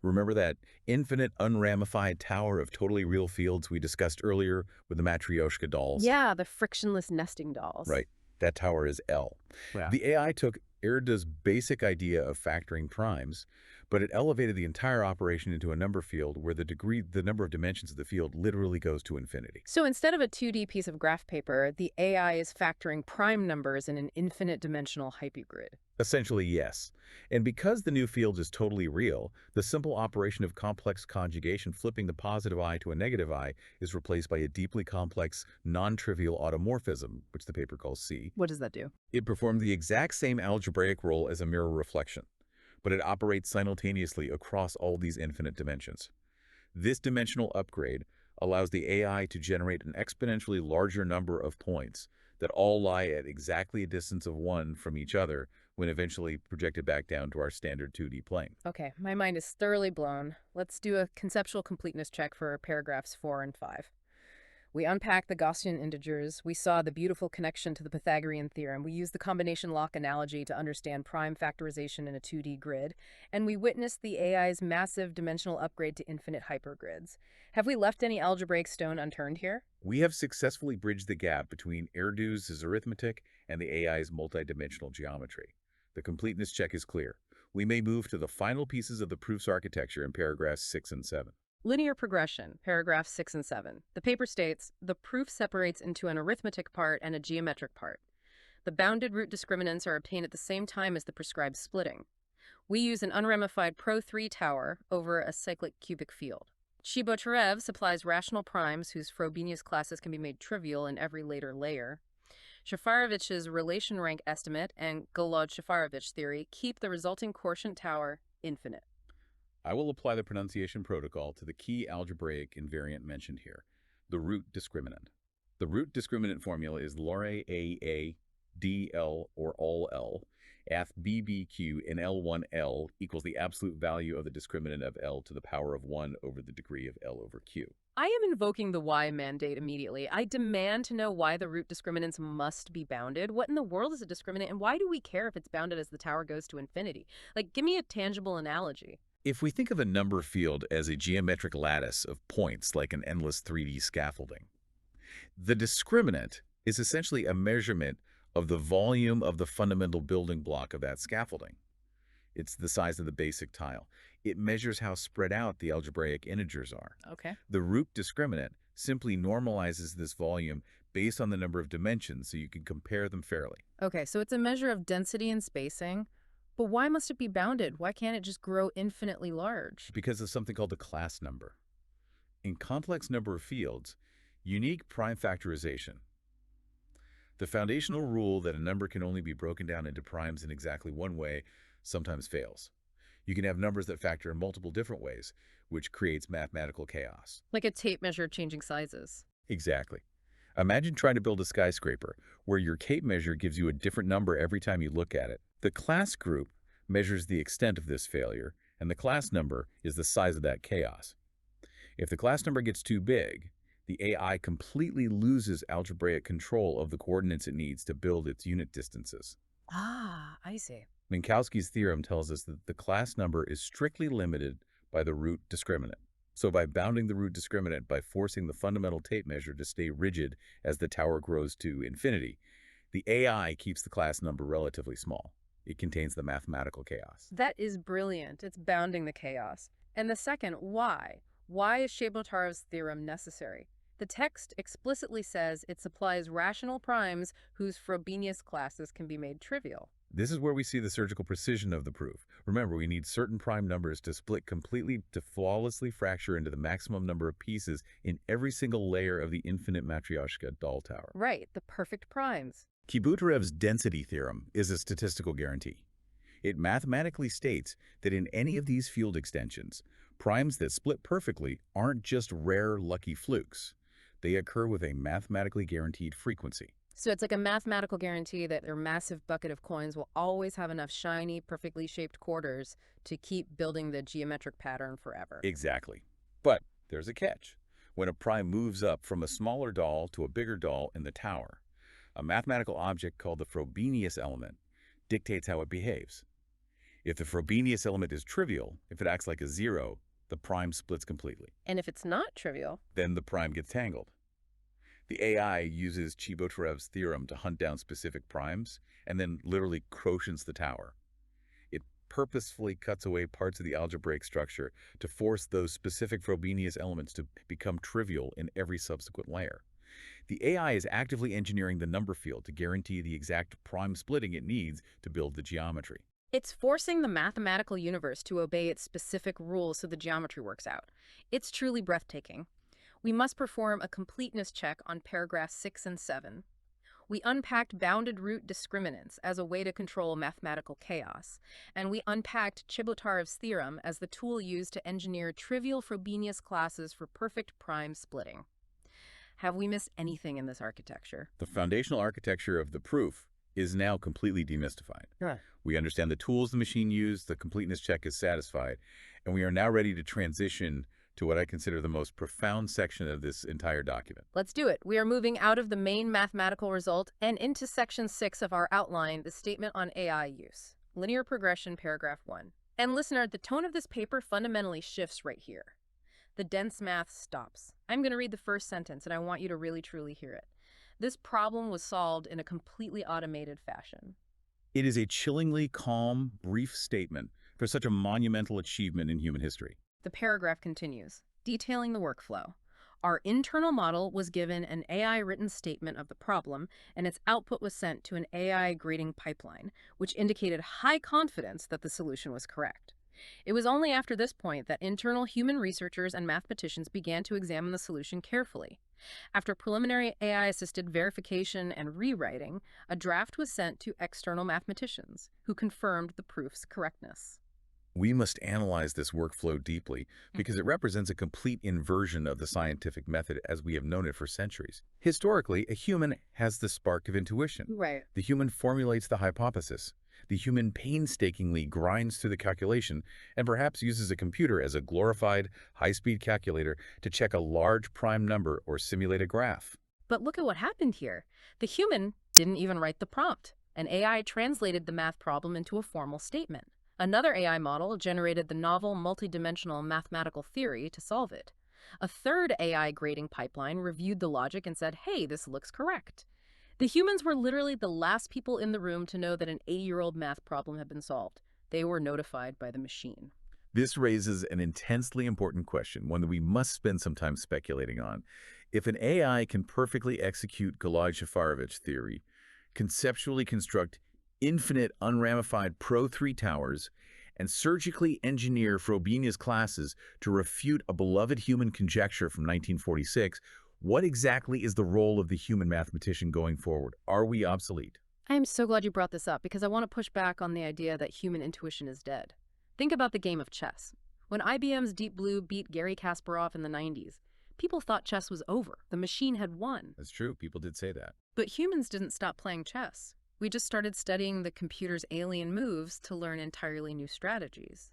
Remember that infinite unramified tower of totally real fields we discussed earlier with the Matryoshka dolls? Yeah, the frictionless nesting dolls. Right. That tower is L. Yeah. The AI took Erdős' basic idea of factoring primes, but it elevated the entire operation into a number field where the number of dimensions of the field literally goes to infinity. So instead of a 2D piece of graph paper, the AI is factoring prime numbers in an infinite dimensional hypergrid. Essentially, yes. And because the new field is totally real, the simple operation of complex conjugation flipping the positive I to a negative I is replaced by a deeply complex, non-trivial automorphism, which the paper calls C. What does that do? It performed the exact same algebraic role as a mirror reflection, but it operates simultaneously across all these infinite dimensions. This dimensional upgrade allows the AI to generate an exponentially larger number of points that all lie at exactly a distance of 1 from each other when eventually projected back down to our standard 2D plane. Okay, my mind is thoroughly blown. Let's do a conceptual completeness check for paragraphs 4 and 5. We unpacked the Gaussian integers. We saw the beautiful connection to the Pythagorean theorem. We used the combination lock analogy to understand prime factorization in a 2D grid. And we witnessed the AI's massive dimensional upgrade to infinite hypergrids. Have we left any algebraic stone unturned here? We have successfully bridged the gap between Erdős' arithmetic and the AI's multidimensional geometry. The completeness check is clear. We may move to the final pieces of the proof's architecture in paragraphs 6 and 7. Linear progression, paragraphs 6 and 7. The paper states, the proof separates into an arithmetic part and a geometric part. The bounded root discriminants are obtained at the same time as the prescribed splitting. We use an unramified Pro-3 tower over a cyclic cubic field. Chibotarev supplies rational primes whose Frobenius classes can be made trivial in every later layer. Shafarovich's relation rank estimate and Golod-Shafarovich theory keep the resulting quotient tower infinite. I will apply the pronunciation protocol to the key algebraic invariant mentioned here, the root discriminant. The root discriminant formula is Lore AA DL or all L, ath BBQ in L1L equals the absolute value of the discriminant of L to the power of 1 over the degree of L over Q. I am invoking the why mandate immediately. I demand to know why the root discriminants must be bounded. What in the world is a discriminant, and why do we care if it's bounded as the tower goes to infinity? Like, give me a tangible analogy. If we think of a number field as a geometric lattice of points like an endless 3D scaffolding, the discriminant is essentially a measurement of the volume of the fundamental building block of that scaffolding. It's the size of the basic tile. It measures how spread out the algebraic integers are. Okay. The root discriminant simply normalizes this volume based on the number of dimensions so you can compare them fairly. Okay, so it's a measure of density and spacing. But why must it be bounded? Why can't it just grow infinitely large? Because of something called the class number. In complex number of fields, unique prime factorization, the foundational rule that a number can only be broken down into primes in exactly one way sometimes fails. You can have numbers that factor in multiple different ways, which creates mathematical chaos. Like a tape measure changing sizes. Exactly. Imagine trying to build a skyscraper where your tape measure gives you a different number every time you look at it. The class group measures the extent of this failure, and the class number is the size of that chaos. If the class number gets too big, the AI completely loses algebraic control of the coordinates it needs to build its unit distances. Ah, I see. Minkowski's theorem tells us that the class number is strictly limited by the root discriminant. So by bounding the root discriminant by forcing the fundamental tape measure to stay rigid as the tower grows to infinity, the AI keeps the class number relatively small. It contains the mathematical chaos. That is brilliant. It's bounding the chaos. And the second, why? Why is Shebotarev's theorem necessary? The text explicitly says it supplies rational primes whose Frobenius classes can be made trivial. This is where we see the surgical precision of the proof. Remember, we need certain prime numbers to split completely to flawlessly fracture into the maximum number of pieces in every single layer of the infinite Matryoshka doll tower. Right, the perfect primes. Chibotarev's density theorem is a statistical guarantee. It mathematically states that in any of these field extensions, primes that split perfectly aren't just rare, lucky flukes. They occur with a mathematically guaranteed frequency. So it's like a mathematical guarantee that their massive bucket of coins will always have enough shiny, perfectly shaped quarters to keep building the geometric pattern forever. Exactly. But there's a catch. When a prime moves up from a smaller doll to a bigger doll in the tower, a mathematical object called the Frobenius element dictates how it behaves. If the Frobenius element is trivial, if it acts like a zero, the prime splits completely. And if it's not trivial? Then the prime gets tangled. The AI uses Chebotarev's theorem to hunt down specific primes and then literally quotients the tower. It purposefully cuts away parts of the algebraic structure to force those specific Frobenius elements to become trivial in every subsequent layer. The AI is actively engineering the number field to guarantee the exact prime splitting it needs to build the geometry. It's forcing the mathematical universe to obey its specific rules so the geometry works out. It's truly breathtaking. We must perform a completeness check on paragraphs 6 and 7. We unpacked bounded root discriminants as a way to control mathematical chaos, and we unpacked Chebotarev's theorem as the tool used to engineer trivial Frobenius classes for perfect prime splitting. Have we missed anything in this architecture? The foundational architecture of the proof is now completely demystified. Yeah. We understand the tools the machine used, the completeness check is satisfied, and we are now ready to transition to what I consider the most profound section of this entire document. Let's do it. We are moving out of the main mathematical result and into section 6 of our outline, the statement on AI use. Linear progression, paragraph 1. And listener, the tone of this paper fundamentally shifts right here. The dense math stops. I'm going to read the first sentence, and I want you to really truly hear it. This problem was solved in a completely automated fashion. It is a chillingly calm, brief statement for such a monumental achievement in human history. The paragraph continues, detailing the workflow. Our internal model was given an AI-written statement of the problem, and its output was sent to an AI grading pipeline, which indicated high confidence that the solution was correct. It was only after this point that internal human researchers and mathematicians began to examine the solution carefully. After preliminary AI-assisted verification and rewriting, a draft was sent to external mathematicians, who confirmed the proof's correctness. We must analyze this workflow deeply because it represents a complete inversion of the scientific method as we have known it for centuries. Historically, a human has the spark of intuition. Right. The human formulates the hypothesis. The human painstakingly grinds through the calculation and perhaps uses a computer as a glorified, high-speed calculator to check a large prime number or simulate a graph. But look at what happened here. The human didn't even write the prompt. An AI translated the math problem into a formal statement. Another AI model generated the novel multidimensional mathematical theory to solve it. A third AI grading pipeline reviewed the logic and said, hey, this looks correct. The humans were literally the last people in the room to know that an 80-year-old math problem had been solved. They were notified by the machine. This raises an intensely important question, one that we must spend some time speculating on. If an AI can perfectly execute Golod-Shafarevich theory, conceptually construct infinite unramified Pro-3 towers, and surgically engineer Frobenius classes to refute a beloved human conjecture from 1946, what exactly is the role of the human mathematician going forward? Are we obsolete? I am so glad you brought this up because I want to push back on the idea that human intuition is dead. Think about the game of chess. When IBM's Deep Blue beat Garry Kasparov in the 90s, people thought chess was over. The machine had won. That's true. People did say that. But humans didn't stop playing chess. We just started studying the computer's alien moves to learn entirely new strategies.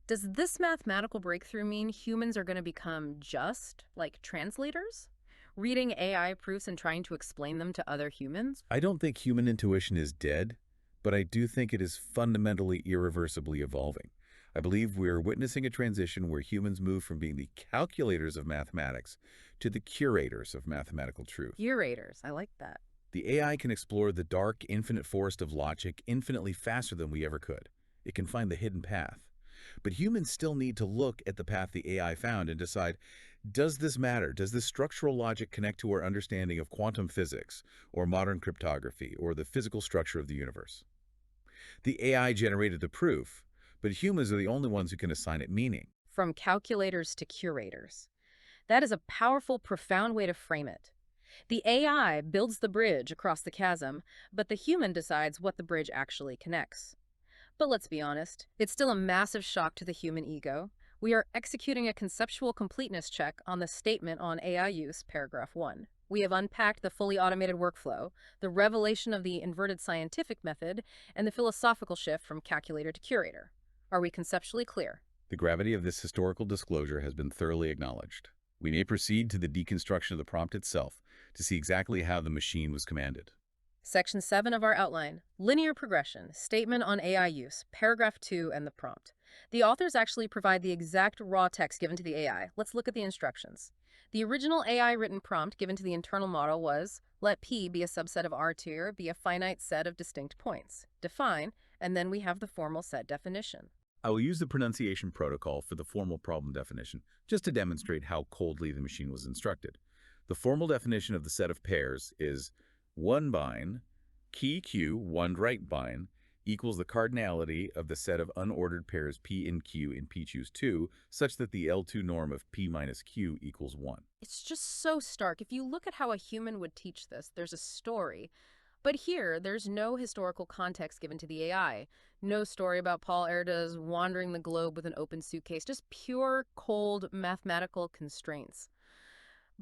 Does this mathematical breakthrough mean humans are going to become just, like, translators? Reading AI proofs and trying to explain them to other humans? I don't think human intuition is dead, but I do think it is fundamentally irreversibly evolving. I believe we're witnessing a transition where humans move from being the calculators of mathematics to the curators of mathematical truth. Curators, I like that. The AI can explore the dark, infinite forest of logic infinitely faster than we ever could. It can find the hidden path. But humans still need to look at the path the AI found and decide, does this matter? Does this structural logic connect to our understanding of quantum physics, or modern cryptography, or the physical structure of the universe? The AI generated the proof, but humans are the only ones who can assign it meaning. From calculators to curators. That is a powerful, profound way to frame it. The AI builds the bridge across the chasm, but the human decides what the bridge actually connects. But let's be honest, it's still a massive shock to the human ego. We are executing a conceptual completeness check on the statement on AI use, paragraph 1. We have unpacked the fully automated workflow, the revelation of the inverted scientific method, and the philosophical shift from calculator to curator. Are we conceptually clear? The gravity of this historical disclosure has been thoroughly acknowledged. We may proceed to the deconstruction of the prompt itself to see exactly how the machine was commanded. Section 7 of our outline, linear progression, statement on AI use, paragraph 2 and the prompt. The authors actually provide the exact raw text given to the AI. Let's look at the instructions. The original AI written prompt given to the internal model was, let P be a subset of R2, be a finite set of distinct points. Define, and then we have the formal set definition. I will use the pronunciation protocol for the formal problem definition, just to demonstrate how coldly the machine was instructed. The formal definition of the set of pairs is 1 bind, key q, 1 right bind, equals the cardinality of the set of unordered pairs p and q in p choose 2, such that the L2 norm of p minus q equals 1. It's just so stark. If you look at how a human would teach this, there's a story. But here, there's no historical context given to the AI. No story about Paul Erdős wandering the globe with an open suitcase, just pure, cold mathematical constraints.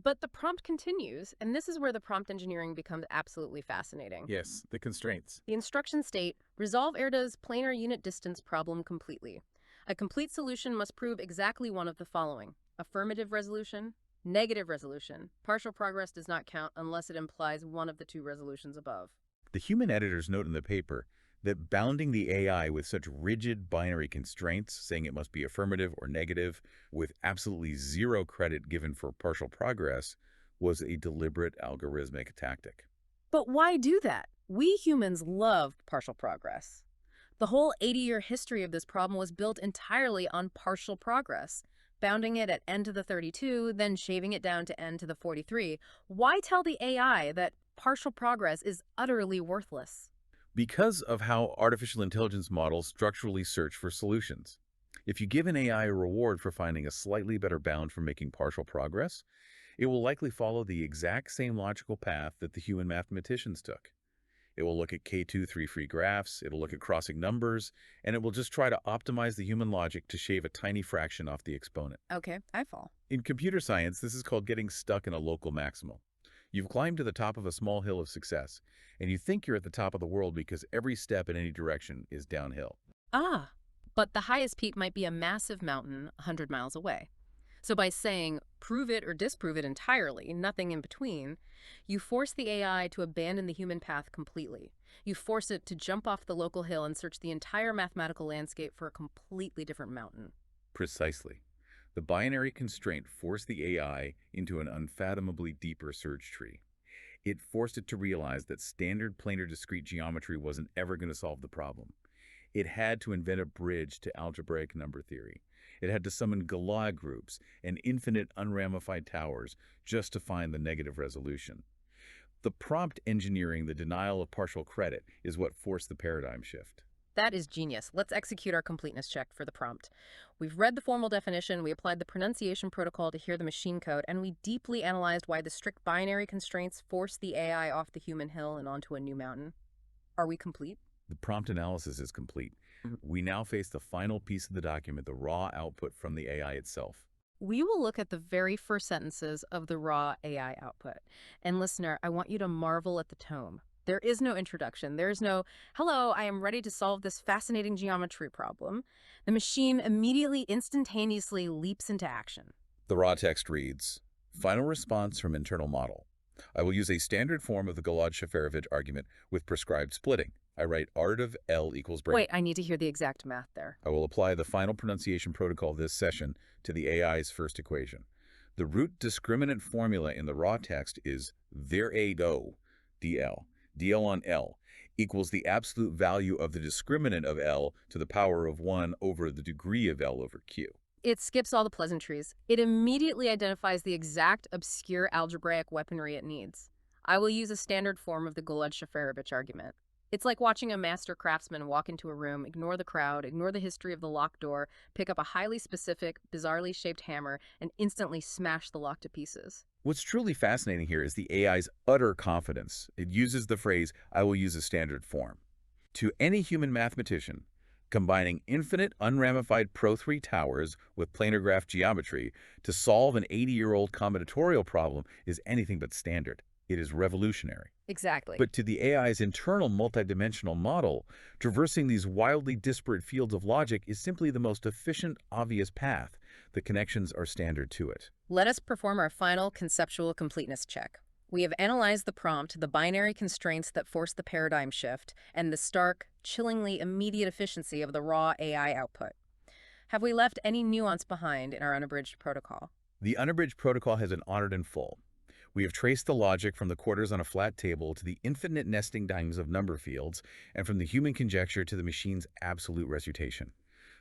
But the prompt continues, and this is where the prompt engineering becomes absolutely fascinating. Yes, the constraints. The instructions state, resolve Erdős' planar unit distance problem completely. A complete solution must prove exactly one of the following: affirmative resolution, negative resolution. Partial progress does not count unless it implies one of the two resolutions above. The human editors note in the paper that bounding the AI with such rigid binary constraints, saying it must be affirmative or negative, with absolutely zero credit given for partial progress, was a deliberate algorithmic tactic. But why do that? We humans love partial progress. The whole 80-year history of this problem was built entirely on partial progress, bounding it at n to the 32, then shaving it down to n to the 43. Why tell the AI that partial progress is utterly worthless? Because of how artificial intelligence models structurally search for solutions. If you give an AI a reward for finding a slightly better bound for making partial progress, it will likely follow the exact same logical path that the human mathematicians took. It will look at K2 three-free graphs, it'll look at crossing numbers, and it will just try to optimize the human logic to shave a tiny fraction off the exponent. Okay, I fall. In computer science, this is called getting stuck in a local maximal. You've climbed to the top of a small hill of success, and you think you're at the top of the world because every step in any direction is downhill. Ah, but the highest peak might be a massive mountain 100 miles away. So by saying prove it or disprove it entirely, nothing in between, you force the AI to abandon the human path completely. You force it to jump off the local hill and search the entire mathematical landscape for a completely different mountain. Precisely. The binary constraint forced the AI into an unfathomably deeper search tree. It forced it to realize that standard planar discrete geometry wasn't ever going to solve the problem. It had to invent a bridge to algebraic number theory. It had to summon Galois groups and infinite unramified towers just to find the negative resolution. The prompt engineering, the denial of partial credit, is what forced the paradigm shift. That is genius. Let's execute our completeness check for the prompt. We've read the formal definition, we applied the pronunciation protocol to hear the machine code, and we deeply analyzed why the strict binary constraints forced the AI off the human hill and onto a new mountain. Are we complete? The prompt analysis is complete. We now face the final piece of the document, the raw output from the AI itself. We will look at the very first sentences of the raw AI output. And listener, I want you to marvel at the tone. There is no introduction. There is no, hello, I am ready to solve this fascinating geometry problem. The machine immediately, instantaneously leaps into action. The raw text reads, final response from internal model. I will use a standard form of the Golod-Shafarevich argument with prescribed splitting. I write art of L equals brain. Wait, I need to hear the exact math there. I will apply the final pronunciation protocol this session to the AI's first equation. The root discriminant formula in the raw text is ver a do, dl. dl on L equals the absolute value of the discriminant of L to the power of 1 over the degree of L over Q. It skips all the pleasantries. It immediately identifies the exact obscure algebraic weaponry it needs. I will use a standard form of the Golod-Shafarevich argument. It's like watching a master craftsman walk into a room, ignore the crowd, ignore the history of the locked door, pick up a highly specific, bizarrely shaped hammer, and instantly smash the lock to pieces. What's truly fascinating here is the AI's utter confidence. It uses the phrase, I will use a standard form. To any human mathematician, combining infinite unramified Pro-3 towers with planar graph geometry to solve an 80-year-old combinatorial problem is anything but standard. It is revolutionary. Exactly. But to the AI's internal multidimensional model, traversing these wildly disparate fields of logic is simply the most efficient, obvious path. The connections are standard to it. Let us perform our final conceptual completeness check. We have analyzed the prompt, the binary constraints that force the paradigm shift, and the stark, chillingly immediate efficiency of the raw AI output. Have we left any nuance behind in our unabridged protocol? The unabridged protocol has been honored in full. We have traced the logic from the quarters on a flat table to the infinite nesting dynamics of number fields, and from the human conjecture to the machine's absolute recitation.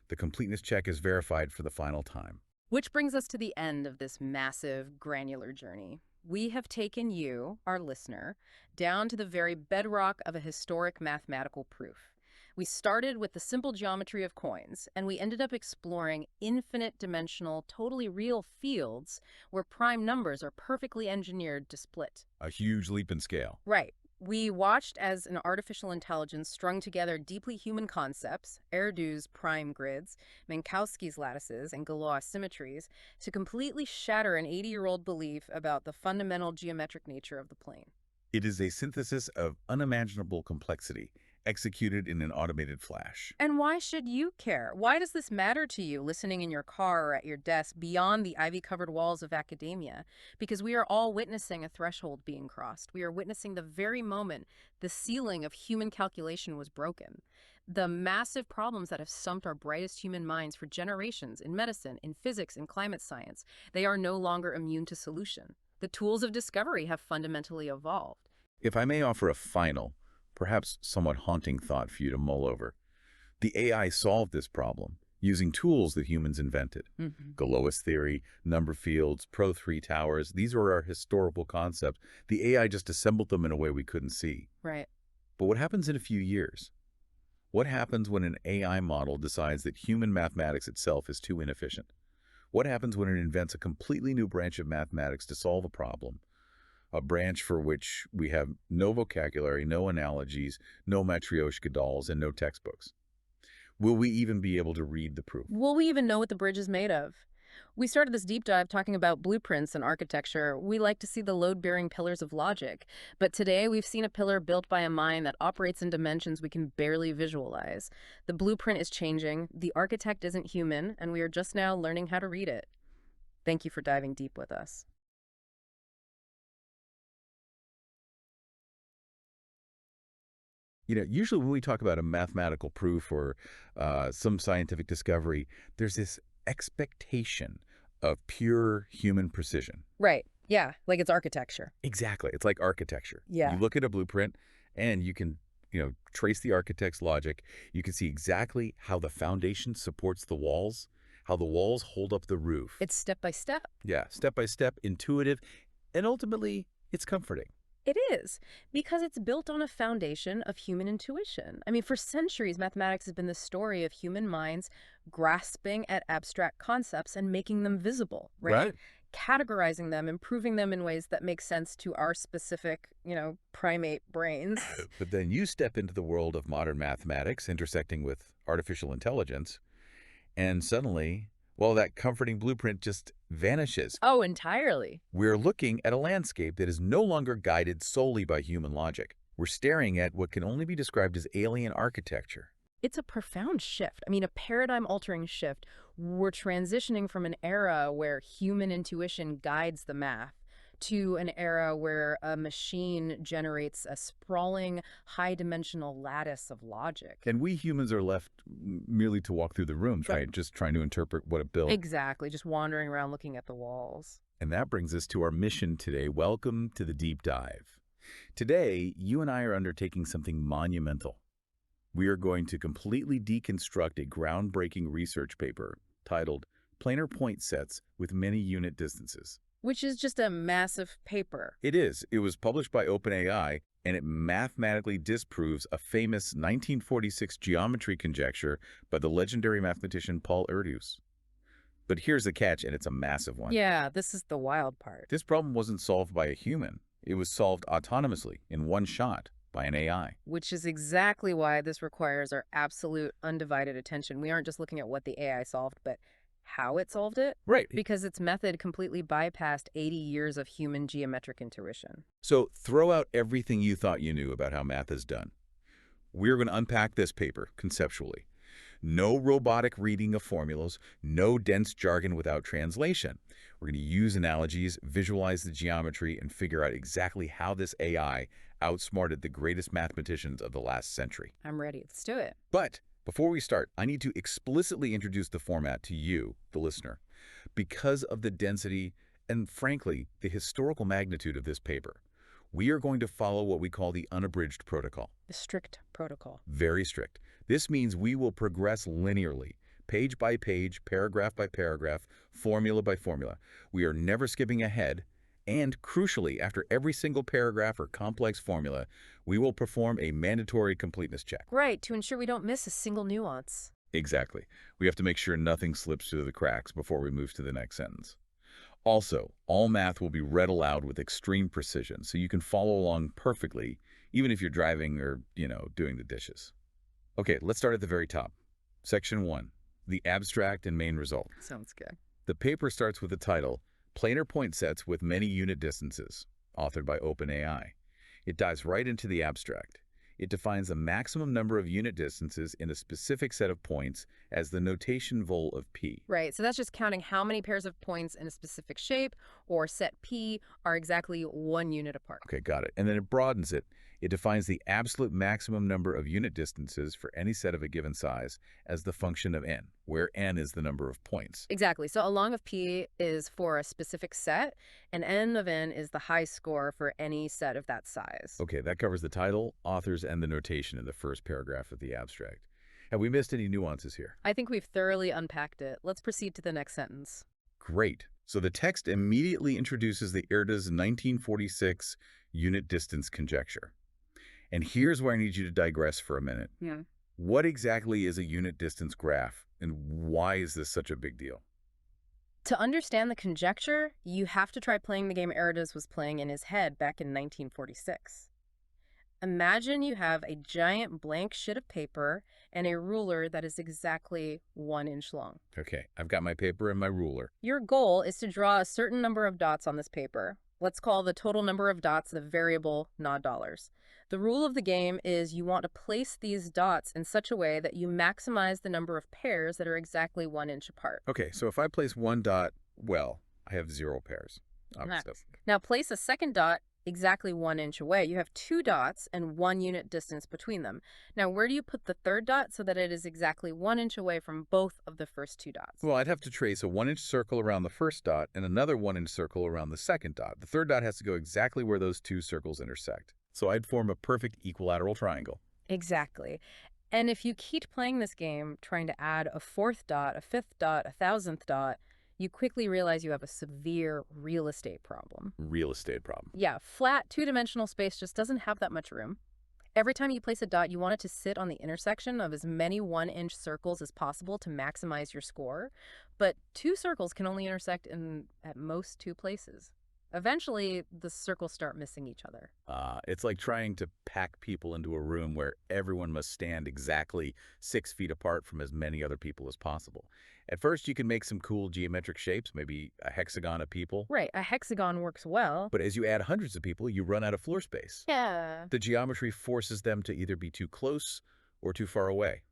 The completeness check is verified for the final time. Which brings us to the end of this massive, granular journey. We have taken you, our listener, down to the very bedrock of a historic mathematical proof. We started with the simple geometry of coins, and we ended up exploring infinite dimensional, totally real fields where prime numbers are perfectly engineered to split. A huge leap in scale. Right. We watched as an artificial intelligence strung together deeply human concepts, Erdős prime grids, Minkowski's lattices, and Galois symmetries, to completely shatter an 80-year-old belief about the fundamental geometric nature of the plane. It is a synthesis of unimaginable complexity, executed in an automated flash. And why should you care? Why does this matter to you, listening in your car or at your desk, beyond the ivy-covered walls of academia? Because we are all witnessing a threshold being crossed. We are witnessing the very moment the ceiling of human calculation was broken. The massive problems that have stumped our brightest human minds for generations in medicine, in physics, in climate science, they are no longer immune to solution. The tools of discovery have fundamentally evolved. If I may offer a final, perhaps somewhat haunting thought for you to mull over. The AI solved this problem using tools that humans invented. Galois theory, number fields, Pro-3 towers, these were our historical concepts. The AI just assembled them in a way we couldn't see. Right. But what happens in a few years? What happens when an AI model decides that human mathematics itself is too inefficient? What happens when it invents a completely new branch of mathematics to solve a problem? A branch for which we have no vocabulary, no analogies, no matryoshka dolls, and no textbooks. Will we even be able to read the proof? Will we even know what the bridge is made of? We started this deep dive talking about blueprints and architecture. We like to see the load-bearing pillars of logic. But today we've seen a pillar built by a mind that operates in dimensions we can barely visualize. The blueprint is changing, the architect isn't human, and we are just now learning how to read it. Thank you for diving deep with us. Usually when we talk about a mathematical proof or some scientific discovery, there's this expectation of pure human precision. Right. Yeah, like it's architecture. Exactly. It's like architecture. Yeah. You look at a blueprint and you can, trace the architect's logic. You can see exactly how the foundation supports the walls, how the walls hold up the roof. It's step by step. Yeah, step by step, intuitive, and ultimately it's comforting. It is, because it's built on a foundation of human intuition. I mean, for centuries, mathematics has been the story of human minds grasping at abstract concepts and making them visible, right? Categorizing them, improving them in ways that make sense to our specific, primate brains. But then you step into the world of modern mathematics, intersecting with artificial intelligence, and suddenly, well, that comforting blueprint just vanishes. Oh, entirely. We're looking at a landscape that is no longer guided solely by human logic. We're staring at what can only be described as alien architecture. It's a profound shift. I mean, a paradigm-altering shift. We're transitioning from an era where human intuition guides the math to an era where a machine generates a sprawling, high-dimensional lattice of logic. And we humans are left merely to walk through the rooms, right? Just trying to interpret what it built. Exactly, just wandering around looking at the walls. And that brings us to our mission today. Welcome to the Deep Dive. Today, you and I are undertaking something monumental. We are going to completely deconstruct a groundbreaking research paper titled Planar Point Sets with Many Unit Distances. Which is just a massive paper. It is. It was published by OpenAI, and it mathematically disproves a famous 1946 geometry conjecture by the legendary mathematician Paul Erdős. But here's the catch, and it's a massive one. Yeah, this is the wild part. This problem wasn't solved by a human. It was solved autonomously, in one shot, by an AI. Which is exactly why this requires our absolute undivided attention. We aren't just looking at what the AI solved, but how it solved it. Right. Because its method completely bypassed 80 years of human geometric intuition. So throw out everything you thought you knew about how math is done. We're going to unpack this paper conceptually. No robotic reading of formulas, no dense jargon without translation. We're going to use analogies, visualize the geometry, and figure out exactly how this AI outsmarted the greatest mathematicians of the last century. I'm ready. Let's do it. But Before we start, I need to explicitly introduce the format to you, the listener, because of the density and, frankly, the historical magnitude of this paper. We are going to follow what we call the unabridged protocol. The strict protocol. Very strict. This means we will progress linearly, page by page, paragraph by paragraph, formula by formula. We are never skipping ahead, and crucially, after every single paragraph or complex formula, we will perform a mandatory completeness check. Right, to ensure we don't miss a single nuance. Exactly. We have to make sure nothing slips through the cracks before we move to the next sentence. Also, all math will be read aloud with extreme precision, so you can follow along perfectly, even if you're driving or, doing the dishes. Okay, let's start at the very top. Section 1, the abstract and main result. Sounds good. The paper starts with the title, Planar Point Sets with Many Unit Distances, authored by OpenAI. It dives right into the abstract. It defines the maximum number of unit distances in a specific set of points as the notation vol of p. Right, so that's just counting how many pairs of points in a specific shape or set P are exactly 1 unit apart. Okay, got it. And then it broadens it. It defines the absolute maximum number of unit distances for any set of a given size as the function of n, where n is the number of points. Exactly. So a log of P is for a specific set, and n of n is the high score for any set of that size. Okay, that covers the title, authors, and the notation in the first paragraph of the abstract. Have we missed any nuances here? I think we've thoroughly unpacked it. Let's proceed to the next sentence. Great. So the text immediately introduces the Erdős 1946 unit distance conjecture. And here's where I need you to digress for a minute. Yeah. What exactly is a unit distance graph, and why is this such a big deal? To understand the conjecture, you have to try playing the game Erdős was playing in his head back in 1946. Imagine you have a giant blank sheet of paper and a ruler that is exactly 1 inch long. Okay, I've got my paper and my ruler. Your goal is to draw a certain number of dots on this paper. Let's call the total number of dots the variable, not dollars. The rule of the game is you want to place these dots in such a way that you maximize the number of pairs that are exactly 1 inch apart. Okay, so if I place one dot, well, I have 0 pairs. Obviously. Now place a second dot exactly 1 inch away. You have 2 dots and 1 unit distance between them. Now where do you put the third dot so that it is exactly 1 inch away from both of the first 2 dots? Well, I'd have to trace a 1 inch circle around the first dot and another 1 inch circle around the second dot. The third dot has to go exactly where those 2 circles intersect. So I'd form a perfect equilateral triangle. Exactly. And if you keep playing this game, trying to add a 4th dot, a 5th dot, a 1,000th dot, you quickly realize you have a severe real estate problem. Real estate problem. Yeah, flat, 2-dimensional space just doesn't have that much room. Every time you place a dot, you want it to sit on the intersection of as many 1 inch circles as possible to maximize your score. But 2 circles can only intersect in, at most, 2 places. Eventually, the circles start missing each other. It's like trying to pack people into a room where everyone must stand exactly 6 feet apart from as many other people as possible. At first, you can make some cool geometric shapes, maybe a hexagon of people. Right, a hexagon works well. But as you add hundreds of people, you run out of floor space. Yeah. The geometry forces them to either be too close or too far away.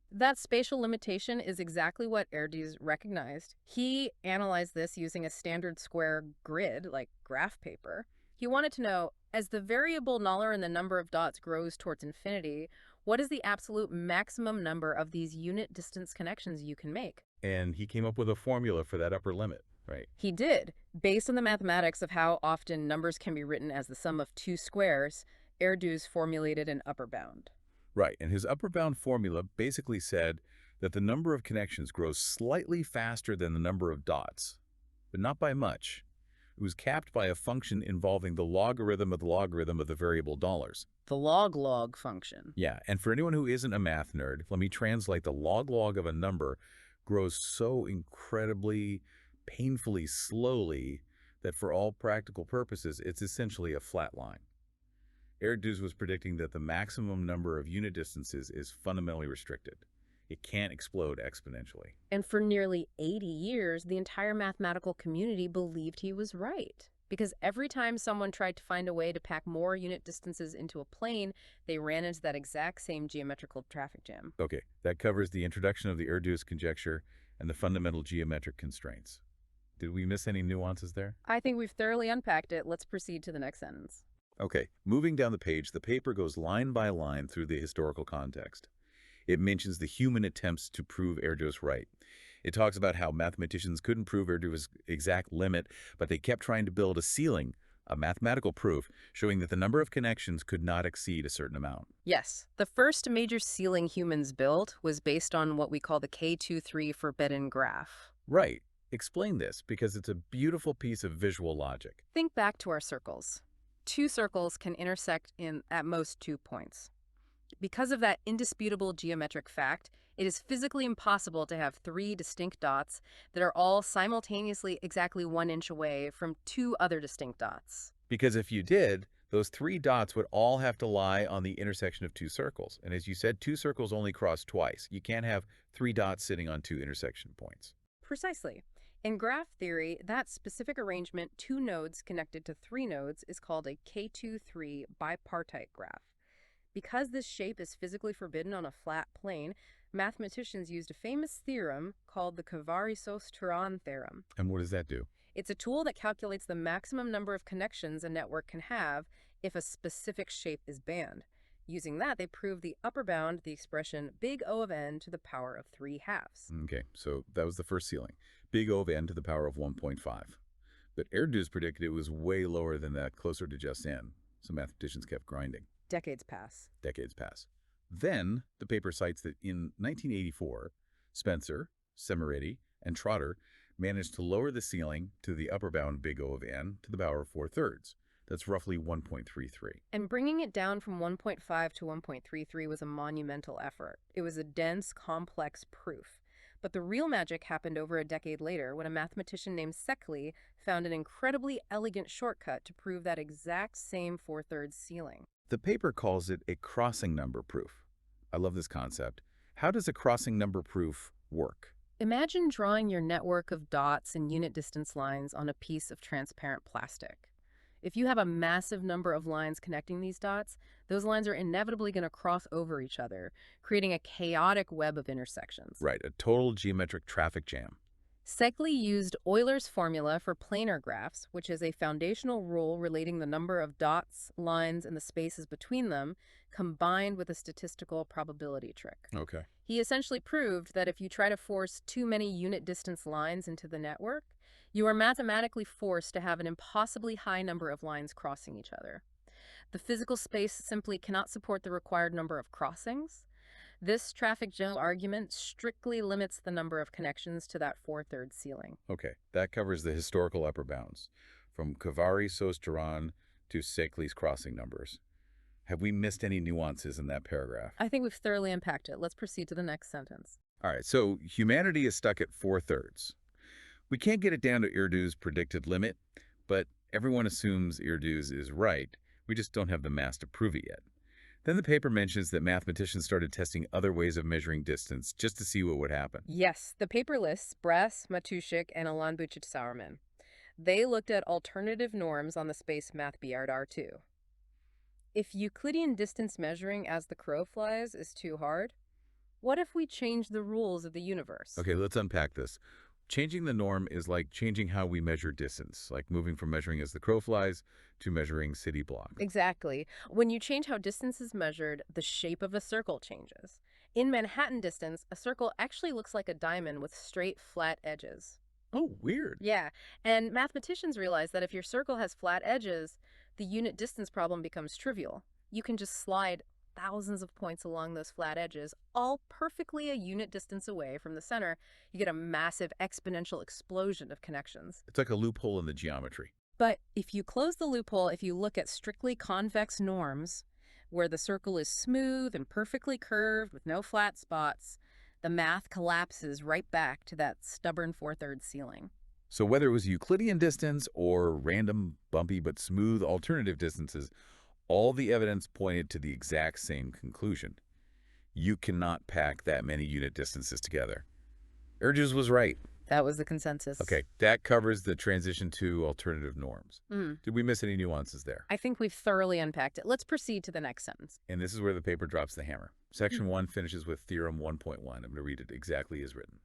That spatial limitation is exactly what Erdős recognized. He analyzed this using a standard square grid, like graph paper. He wanted to know, as the variable $, in the number of dots grows towards infinity, what is the absolute maximum number of these unit distance connections you can make? And he came up with a formula for that upper limit, right? He did. Based on the mathematics of how often numbers can be written as the sum of 2 squares, Erdős formulated an upper bound. Right, and his upper bound formula basically said that the number of connections grows slightly faster than the number of dots, but not by much. It was capped by a function involving the logarithm of the variable dollars. The log function. Yeah, and for anyone who isn't a math nerd, let me translate the log of a number grows so incredibly, painfully slowly that for all practical purposes, it's essentially a flat line. Erdős was predicting that the maximum number of unit distances is fundamentally restricted. It can't explode exponentially. And for nearly 80 years, the entire mathematical community believed he was right. Because every time someone tried to find a way to pack more unit distances into a plane, they ran into that exact same geometrical traffic jam. Okay, that covers the introduction of the Erdős conjecture and the fundamental geometric constraints. Did we miss any nuances there? I think we've thoroughly unpacked it. Let's proceed to the next sentence. Okay, moving down the page, the paper goes line by line through the historical context. It mentions the human attempts to prove Erdős right. It talks about how mathematicians couldn't prove Erdős' exact limit, but they kept trying to build a ceiling, a mathematical proof, showing that the number of connections could not exceed a certain amount. Yes, the first major ceiling humans built was based on what we call the K23 forbidden graph. Right. Explain this, because it's a beautiful piece of visual logic. Think back to our circles. Two circles can intersect in at most 2 points. Because of that indisputable geometric fact, it is physically impossible to have 3 distinct dots that are all simultaneously exactly 1 inch away from 2 other distinct dots. Because if you did, those 3 dots would all have to lie on the intersection of 2 circles. And as you said, 2 circles only cross twice. You can't have 3 dots sitting on 2 intersection points. Precisely. In graph theory, that specific arrangement, 2 nodes connected to 3 nodes, is called a K23 bipartite graph. Because this shape is physically forbidden on a flat plane, mathematicians used a famous theorem called the Khavarissos-Turan theorem. And what does that do? It's a tool that calculates the maximum number of connections a network can have if a specific shape is banned. Using that, they proved the upper bound, the expression big O of n to the power of 3 halves. Okay, so that was the first ceiling. Big O of n to the power of 1.5. But Erdős predicted it was way lower than that, closer to just n. So mathematicians kept grinding. Decades pass. Decades pass. Then, the paper cites that in 1984, Spencer, Semerity, and Trotter managed to lower the ceiling to the upper bound big O of n to the power of 4/3. That's roughly 1.33. And bringing it down from 1.5 to 1.33 was a monumental effort. It was a dense, complex proof. But the real magic happened over a decade later when a mathematician named Szekely found an incredibly elegant shortcut to prove that exact same 4/3 ceiling. The paper calls it a crossing number proof. I love this concept. How does a crossing number proof work? Imagine drawing your network of dots and unit distance lines on a piece of transparent plastic. If you have a massive number of lines connecting these dots, those lines are inevitably going to cross over each other, creating a chaotic web of intersections. Right, a total geometric traffic jam. Szekely used Euler's formula for planar graphs, which is a foundational rule relating the number of dots, lines, and the spaces between them, combined with a statistical probability trick. Okay. He essentially proved that if you try to force too many unit distance lines into the network, you are mathematically forced to have an impossibly high number of lines crossing each other. The physical space simply cannot support the required number of crossings. This traffic jam argument strictly limits the number of connections to that 4/3 ceiling. Okay, that covers the historical upper bounds, from Khavarissos-Turan to Szekely's crossing numbers. Have we missed any nuances in that paragraph? I think we've thoroughly unpacked it. Let's proceed to the next sentence. All right, so humanity is stuck at 4/3. We can't get it down to Erdős' predicted limit, but everyone assumes Erdős is right. We just don't have the math to prove it yet. Then the paper mentions that mathematicians started testing other ways of measuring distance just to see what would happen. Yes, the paper lists Bress, Matuschik, and Alan Buchit-Sauerman. They looked at alternative norms on the space math BRDR2. If Euclidean distance measuring as the crow flies is too hard, what if we change the rules of the universe? Okay, let's unpack this. Changing the norm is like changing how we measure distance, like moving from measuring as the crow flies to measuring city block. Exactly. When you change how distance is measured, the shape of a circle changes. In Manhattan distance, a circle actually looks like a diamond with straight, flat edges. Oh, weird. Yeah, and mathematicians realize that if your circle has flat edges, the unit distance problem becomes trivial. You can just slide thousands of points along those flat edges, all perfectly a unit distance away from the center. You get a massive exponential explosion of connections. It's like a loophole in the geometry. But if you close the loophole, if you look at strictly convex norms, where the circle is smooth and perfectly curved with no flat spots, the math collapses right back to that stubborn 4/3 ceiling. So whether it was Euclidean distance or random, bumpy but smooth alternative distances, all the evidence pointed to the exact same conclusion. You cannot pack that many unit distances together. Erdős was right. That was the consensus. Okay, that covers the transition to alternative norms. Did we miss any nuances there? I think we've thoroughly unpacked it. Let's proceed to the next sentence. And this is where the paper drops the hammer. Section 1 finishes with Theorem 1.1. I'm going to read it exactly as written.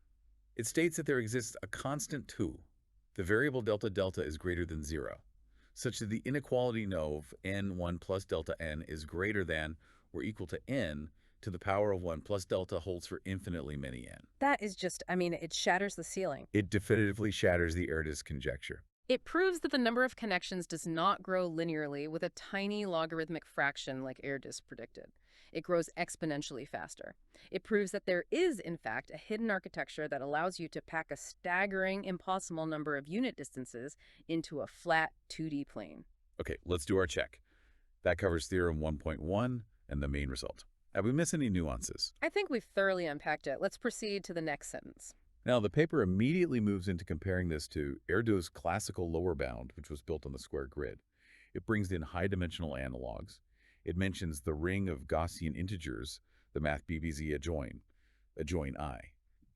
It states that there exists a constant 2. The variable delta delta is greater than 0, such that the inequality of n1 plus delta n is greater than or equal to n to the power of 1 plus delta holds for infinitely many n. That is just, I mean, it shatters the ceiling. It definitively shatters the Erdős conjecture. It proves that the number of connections does not grow linearly with a tiny logarithmic fraction like Erdős predicted. It grows exponentially faster. It proves that there is, in fact, a hidden architecture that allows you to pack a staggering, impossible number of unit distances into a flat 2D plane. Okay, let's do our check. That covers theorem 1.1 and the main result. Have we missed any nuances? I think we've thoroughly unpacked it. Let's proceed to the next sentence. Now, the paper immediately moves into comparing this to Erdős' classical lower bound, which was built on the square grid. It brings in high-dimensional analogs. It mentions the ring of Gaussian integers, the math BBZ adjoin I.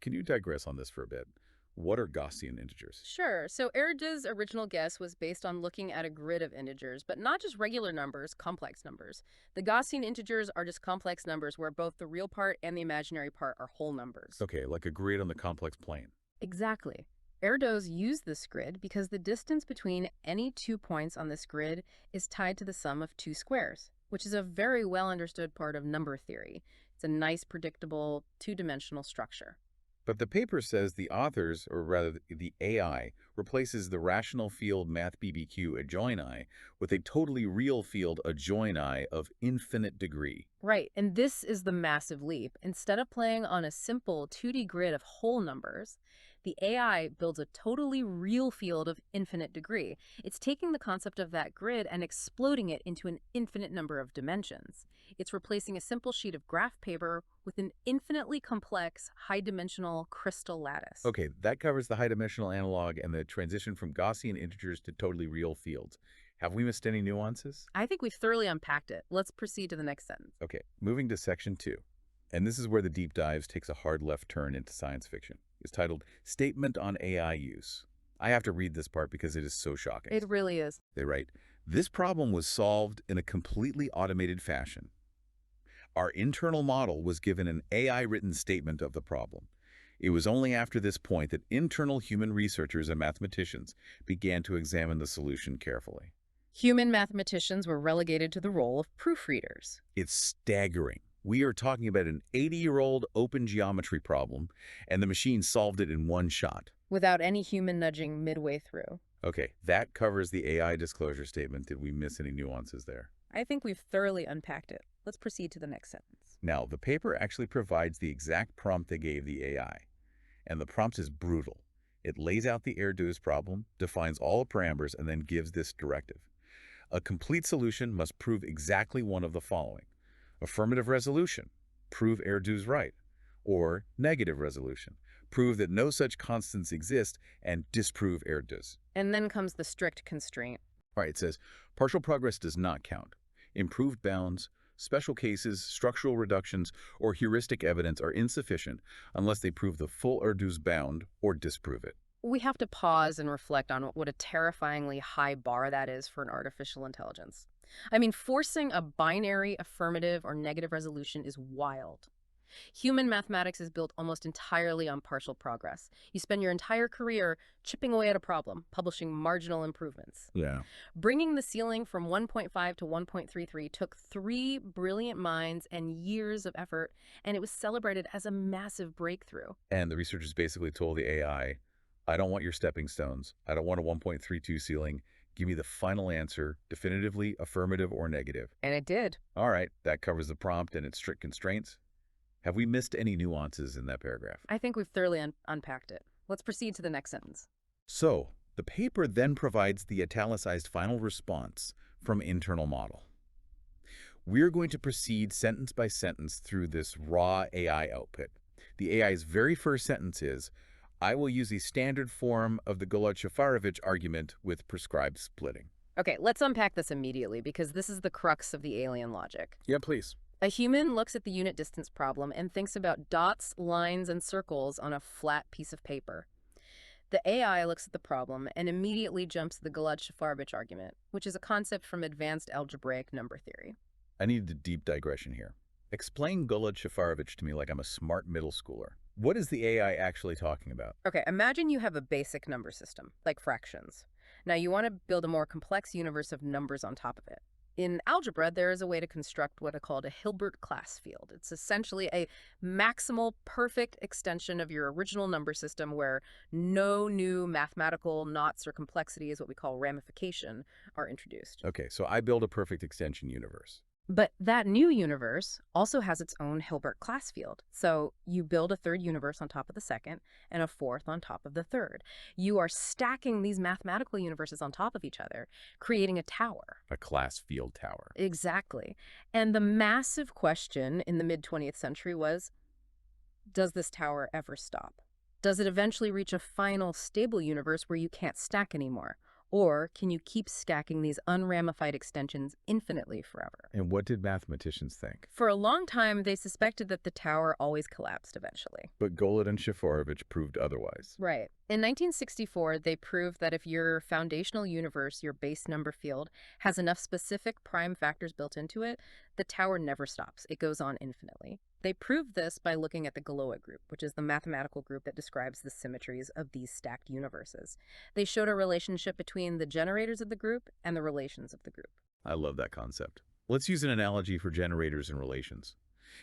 Can you digress on this for a bit? What are Gaussian integers? Sure. So Erdős' original guess was based on looking at a grid of integers, but not just regular numbers, complex numbers. The Gaussian integers are just complex numbers where both the real part and the imaginary part are whole numbers. Okay, like a grid on the complex plane. Exactly. Erdős used this grid because the distance between any 2 points on this grid is tied to the sum of 2 squares, which is a very well understood part of number theory. It's a nice, predictable, two-dimensional structure. But the paper says the authors, or rather the AI, replaces the rational field math BBQ adjoin I with a totally real field adjoin I of infinite degree. Right, and this is the massive leap. Instead of playing on a simple 2D grid of whole numbers, the AI builds a totally real field of infinite degree. It's taking the concept of that grid and exploding it into an infinite number of dimensions. It's replacing a simple sheet of graph paper with an infinitely complex, high-dimensional crystal lattice. Okay, that covers the high-dimensional analog and the transition from Gaussian integers to totally real fields. Have we missed any nuances? I think we've thoroughly unpacked it. Let's proceed to the next sentence. Okay, moving to section 2. And this is where the deep dives takes a hard left turn into science fiction. It's titled Statement on AI Use. I have to read this part because it is so shocking. It really is. They write, this problem was solved in a completely automated fashion. Our internal model was given an AI-written statement of the problem. It was only after this point that internal human researchers and mathematicians began to examine the solution carefully. Human mathematicians were relegated to the role of proofreaders. It's staggering. We are talking about an 80-year-old open geometry problem, and the machine solved it in one shot. Without any human nudging midway through. Okay, that covers the AI disclosure statement. Did we miss any nuances there? I think we've thoroughly unpacked it. Let's proceed to the next sentence. Now, the paper actually provides the exact prompt they gave the AI, and the prompt is brutal. It lays out the Erdős problem, defines all the parameters, and then gives this directive. A complete solution must prove exactly one of the following. Affirmative resolution, prove Erdős right. Or negative resolution, prove that no such constants exist and disprove Erdős. And then comes the strict constraint. All right, it says, partial progress does not count. Improved bounds, special cases, structural reductions, or heuristic evidence are insufficient unless they prove the full Erdős bound or disprove it. We have to pause and reflect on what a terrifyingly high bar that is for an artificial intelligence. I mean, forcing a binary affirmative or negative resolution is wild. Human mathematics is built almost entirely on partial progress. You spend your entire career chipping away at a problem, publishing marginal improvements. Yeah. Bringing the ceiling from 1.5 to 1.33 took 3 brilliant minds and years of effort, and it was celebrated as a massive breakthrough. And the researchers basically told the AI, I don't want your stepping stones. I don't want a 1.32 ceiling. Give me the final answer, definitively, affirmative, or negative. And it did. All right, that covers the prompt and its strict constraints. Have we missed any nuances in that paragraph? I think we've thoroughly unpacked it. Let's proceed to the next sentence. So, the paper then provides the italicized final response from internal model. We're going to proceed sentence by sentence through this raw AI output. The AI's very first sentence is, I will use a standard form of the Golod-Shafarevich argument with prescribed splitting. Okay, let's unpack this immediately because this is the crux of the alien logic. Yeah, please. A human looks at the unit distance problem and thinks about dots, lines, and circles on a flat piece of paper. The AI looks at the problem and immediately jumps to the Golod-Shafarevich argument, which is a concept from advanced algebraic number theory. I need a deep digression here. Explain Golod-Shafarevich to me like I'm a smart middle schooler. What is the AI actually talking about? Okay, imagine you have a basic number system, like fractions. Now you want to build a more complex universe of numbers on top of it. In algebra, there is a way to construct what are called a Hilbert class field. It's essentially a maximal perfect extension of your original number system where no new mathematical knots or complexities, what we call ramification, are introduced. Okay, so I build a perfect extension universe. But that new universe also has its own Hilbert class field. So you build a third universe on top of the second and a fourth on top of the third. You are stacking these mathematical universes on top of each other, creating a tower. A class field tower. Exactly. And the massive question in the mid-20th century was, does this tower ever stop? Does it eventually reach a final stable universe where you can't stack anymore? Or can you keep stacking these unramified extensions infinitely forever? And what did mathematicians think? For a long time, they suspected that the tower always collapsed eventually. But Golod and Shafarevich proved otherwise. Right. In 1964, they proved that if your foundational universe, your base number field, has enough specific prime factors built into it, the tower never stops. It goes on infinitely. They proved this by looking at the Galois group, which is the mathematical group that describes the symmetries of these stacked universes. They showed a relationship between the generators of the group and the relations of the group. I love that concept. Let's use an analogy for generators and relations.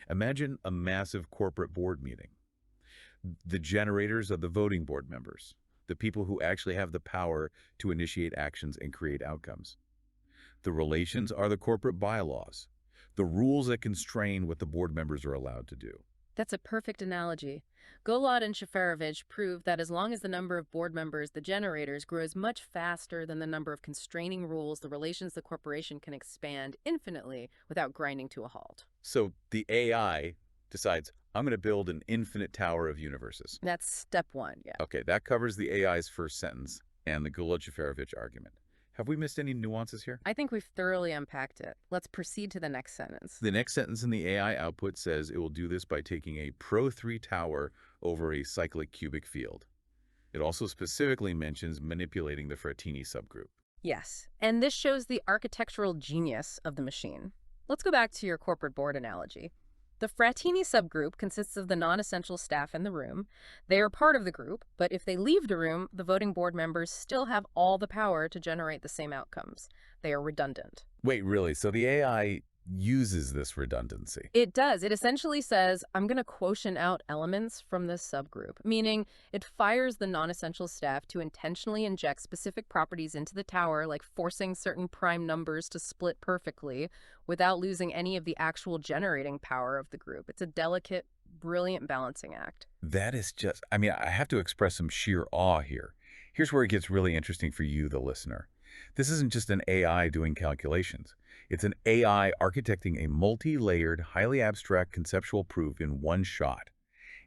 Imagine a massive corporate board meeting. The generators are the voting board members, the people who actually have the power to initiate actions and create outcomes. The relations are the corporate bylaws, the rules that constrain what the board members are allowed to do. That's a perfect analogy. Golod and Shafarevich proved that as long as the number of board members, the generators, grows much faster than the number of constraining rules, the relations the corporation can expand infinitely without grinding to a halt. So the AI decides, I'm going to build an infinite tower of universes. That's step one, yeah. Okay, that covers the AI's first sentence and the Golod-Shafarevich argument. Have we missed any nuances here? I think we've thoroughly unpacked it. Let's proceed to the next sentence. The next sentence in the AI output says it will do this by taking a Pro-3 tower over a cyclic cubic field. It also specifically mentions manipulating the Frattini subgroup. Yes, and this shows the architectural genius of the machine. Let's go back to your corporate board analogy. The Frattini subgroup consists of the non-essential staff in the room. They are part of the group, but if they leave the room, the voting board members still have all the power to generate the same outcomes. They are redundant. Wait, really? So the AI uses this redundancy? It does. It essentially says, I'm going to quotient out elements from this subgroup, meaning it fires the non-essential staff to intentionally inject specific properties into the tower, like forcing certain prime numbers to split perfectly without losing any of the actual generating power of the group. It's a delicate, brilliant balancing act. That is just, I have to express some sheer awe here. Here's where it gets really interesting for you, the listener. This isn't just an AI doing calculations. It's an AI architecting a multi-layered, highly abstract conceptual proof in one shot.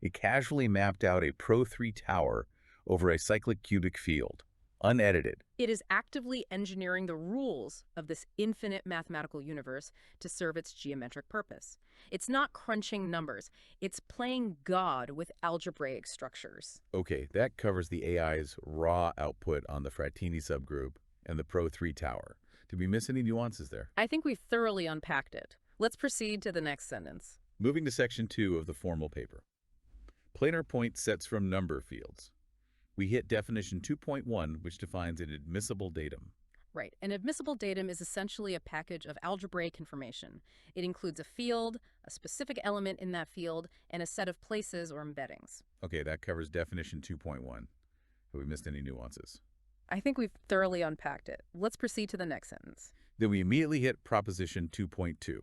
It casually mapped out a Pro-3 tower over a cyclic cubic field, unedited. It is actively engineering the rules of this infinite mathematical universe to serve its geometric purpose. It's not crunching numbers. It's playing God with algebraic structures. Okay, that covers the AI's raw output on the Frattini subgroup and the Pro-3 tower. Did we miss any nuances there? I think we've thoroughly unpacked it. Let's proceed to the next sentence. Moving to section 2 of the formal paper. Planar point sets from number fields. We hit definition 2.1, which defines an admissible datum. Right. An admissible datum is essentially a package of algebraic information. It includes a field, a specific element in that field, and a set of places or embeddings. Okay, that covers definition 2.1. Have we missed any nuances? I think we've thoroughly unpacked it. Let's proceed to the next sentence. Then we immediately hit proposition 2.2.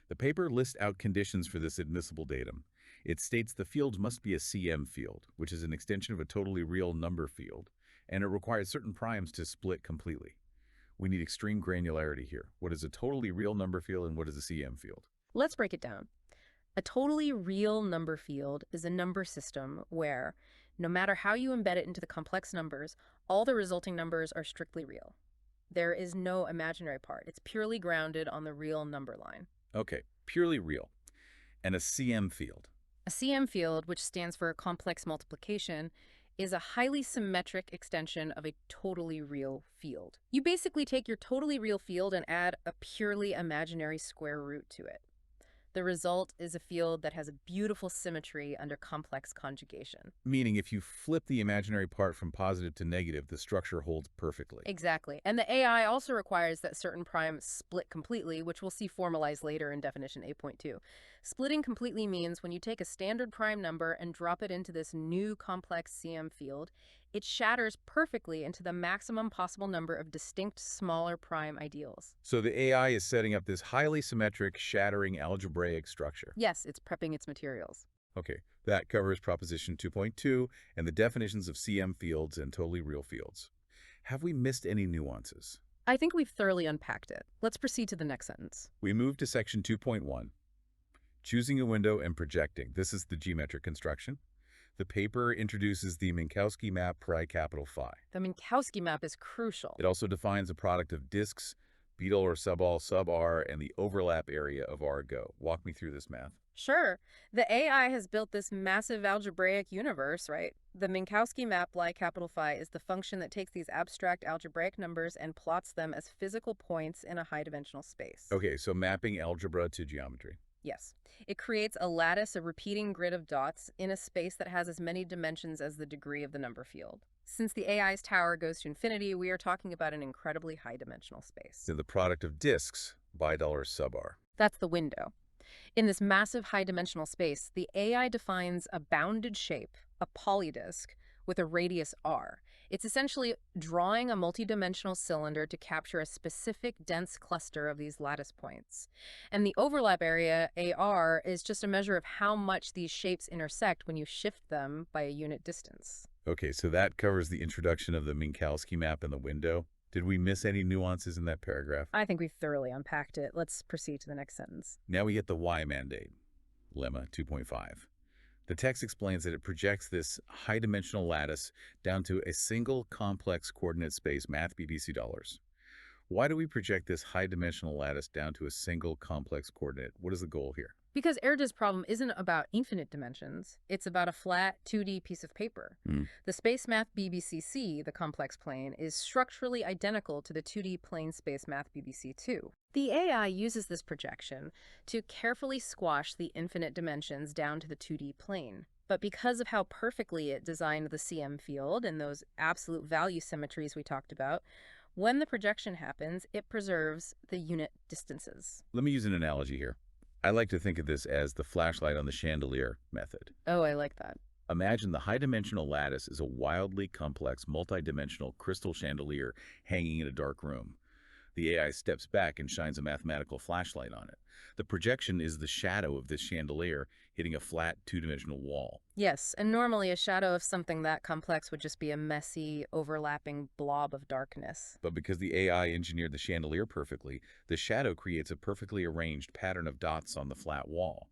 The paper lists out conditions for this admissible datum. It states the field must be a CM field, which is an extension of a totally real number field, and it requires certain primes to split completely. We need extreme granularity here. What is a totally real number field and what is a CM field? Let's break it down. A totally real number field is a number system where, no matter how you embed it into the complex numbers, all the resulting numbers are strictly real. There is no imaginary part. It's purely grounded on the real number line. Okay, purely real. And a CM field? A CM field, which stands for complex multiplication, is a highly symmetric extension of a totally real field. You basically take your totally real field and add a purely imaginary square root to it. The result is a field that has a beautiful symmetry under complex conjugation. Meaning if you flip the imaginary part from positive to negative, the structure holds perfectly. Exactly. And the AI also requires that certain primes split completely, which we'll see formalized later in definition 8.2. Splitting completely means when you take a standard prime number and drop it into this new complex CM field, it shatters perfectly into the maximum possible number of distinct smaller prime ideals. So the AI is setting up this highly symmetric, shattering algebraic structure. Yes, it's prepping its materials. Okay, that covers proposition 2.2 and the definitions of CM fields and totally real fields. Have we missed any nuances? I think we've thoroughly unpacked it. Let's proceed to the next sentence. We move to section 2.1. Choosing a window and projecting. This is the geometric construction. The paper introduces the Minkowski map pi capital phi. The Minkowski map is crucial. It also defines a product of disks, beetle or suball sub R, and the overlap area of R go. Walk me through this math. Sure, the AI has built this massive algebraic universe, right? The Minkowski map pi capital phi is the function that takes these abstract algebraic numbers and plots them as physical points in a high-dimensional space. Okay, so mapping algebra to geometry. Yes. It creates a lattice, a repeating grid of dots in a space that has as many dimensions as the degree of the number field. Since the AI's tower goes to infinity, we are talking about an incredibly high-dimensional space. So the product of disks, $, sub R. That's the window. In this massive high-dimensional space, the AI defines a bounded shape, a polydisk, with a radius r. It's essentially drawing a multidimensional cylinder to capture a specific dense cluster of these lattice points. And the overlap area, AR, is just a measure of how much these shapes intersect when you shift them by a unit distance. Okay, so that covers the introduction of the Minkowski map and the window. Did we miss any nuances in that paragraph? I think we've thoroughly unpacked it. Let's proceed to the next sentence. Now we get the Y mandate, lemma 2.5. The text explains that it projects this high-dimensional lattice down to a single complex coordinate space, math BBC dollars. Why do we project this high-dimensional lattice down to a single complex coordinate? What is the goal here? Because Erdős' problem isn't about infinite dimensions. It's about a flat 2D piece of paper. The space math BBCC, the complex plane, is structurally identical to the 2D plane space math BBC2. The AI uses this projection to carefully squash the infinite dimensions down to the 2D plane. But because of how perfectly it designed the CM field and those absolute value symmetries we talked about, when the projection happens, it preserves the unit distances. Let me use an analogy here. I like to think of this as the flashlight on the chandelier method. Oh, I like that. Imagine the high-dimensional lattice is a wildly complex, multi-dimensional crystal chandelier hanging in a dark room. The AI steps back and shines a mathematical flashlight on it. The projection is the shadow of this chandelier hitting a flat, two-dimensional wall. Yes, and normally a shadow of something that complex would just be a messy, overlapping blob of darkness. But because the AI engineered the chandelier perfectly, the shadow creates a perfectly arranged pattern of dots on the flat wall.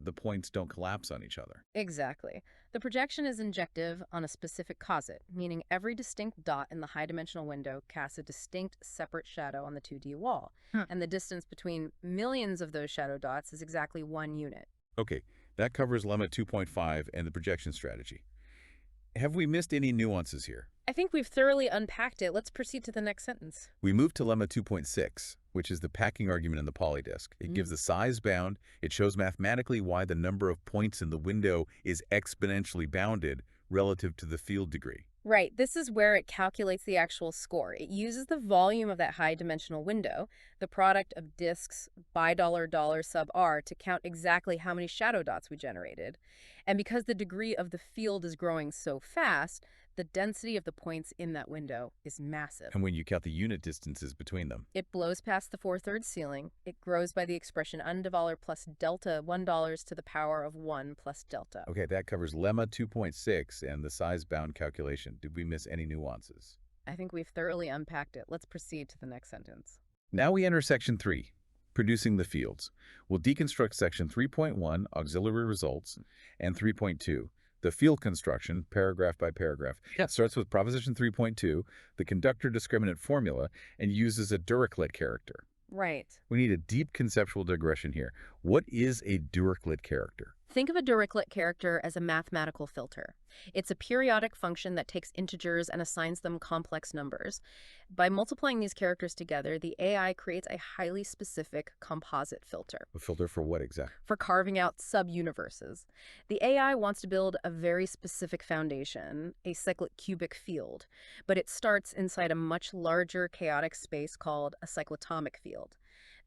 The points don't collapse on each other. Exactly. The projection is injective on a specific composite, meaning every distinct dot in the high-dimensional window casts a distinct, separate shadow on the 2D wall. And the distance between millions of those shadow dots is exactly 1 unit. Okay, that covers lemma 2.5 and the projection strategy. Have we missed any nuances here? I think we've thoroughly unpacked it. Let's proceed to the next sentence. We move to lemma 2.6, which is the packing argument in the polydisk. It gives the size bound. It shows mathematically why the number of points in the window is exponentially bounded relative to the field degree. Right, this is where it calculates the actual score. It uses the volume of that high-dimensional window, the product of disks by $, sub r, to count exactly how many shadow dots we generated. And because the degree of the field is growing so fast, the density of the points in that window is massive. And when you count the unit distances between them, It blows past the 4/3 ceiling. It grows by the expression $1 plus delta, $1 to the power of 1 plus delta. okay, that covers lemma 2.6 and the size bound calculation. Did we miss any nuances? I think we've thoroughly unpacked it. Let's proceed to the next sentence. Now we enter section 3, producing the fields. We'll deconstruct section 3.1, auxiliary results, and 3.2. The field construction, paragraph by paragraph, starts with proposition 3.2, the conductor discriminant formula, and uses a Dirichlet character. Right. We need a deep conceptual digression here. What is a Dirichlet character? Think of a Dirichlet character as a mathematical filter. It's a periodic function that takes integers and assigns them complex numbers. By multiplying these characters together, the AI creates a highly specific composite filter A filter for what exactly? for carving out sub-universes. The AI wants to build a very specific foundation, a cyclic cubic field, but it starts inside a much larger chaotic space called a cyclotomic field.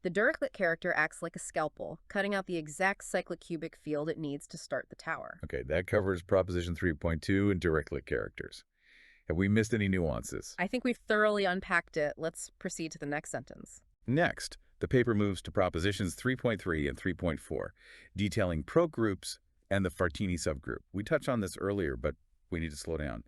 The Dirichlet character acts like a scalpel, cutting out the exact cyclic cubic field it needs to start the tower. Okay, that covers proposition 3.2 and Dirichlet characters. Have we missed any nuances? I think we've thoroughly unpacked it. Let's proceed to the next sentence. Next, the paper moves to propositions 3.3 and 3.4, detailing progroups and the Fartini subgroup. We touched on this earlier, but we need to slow down.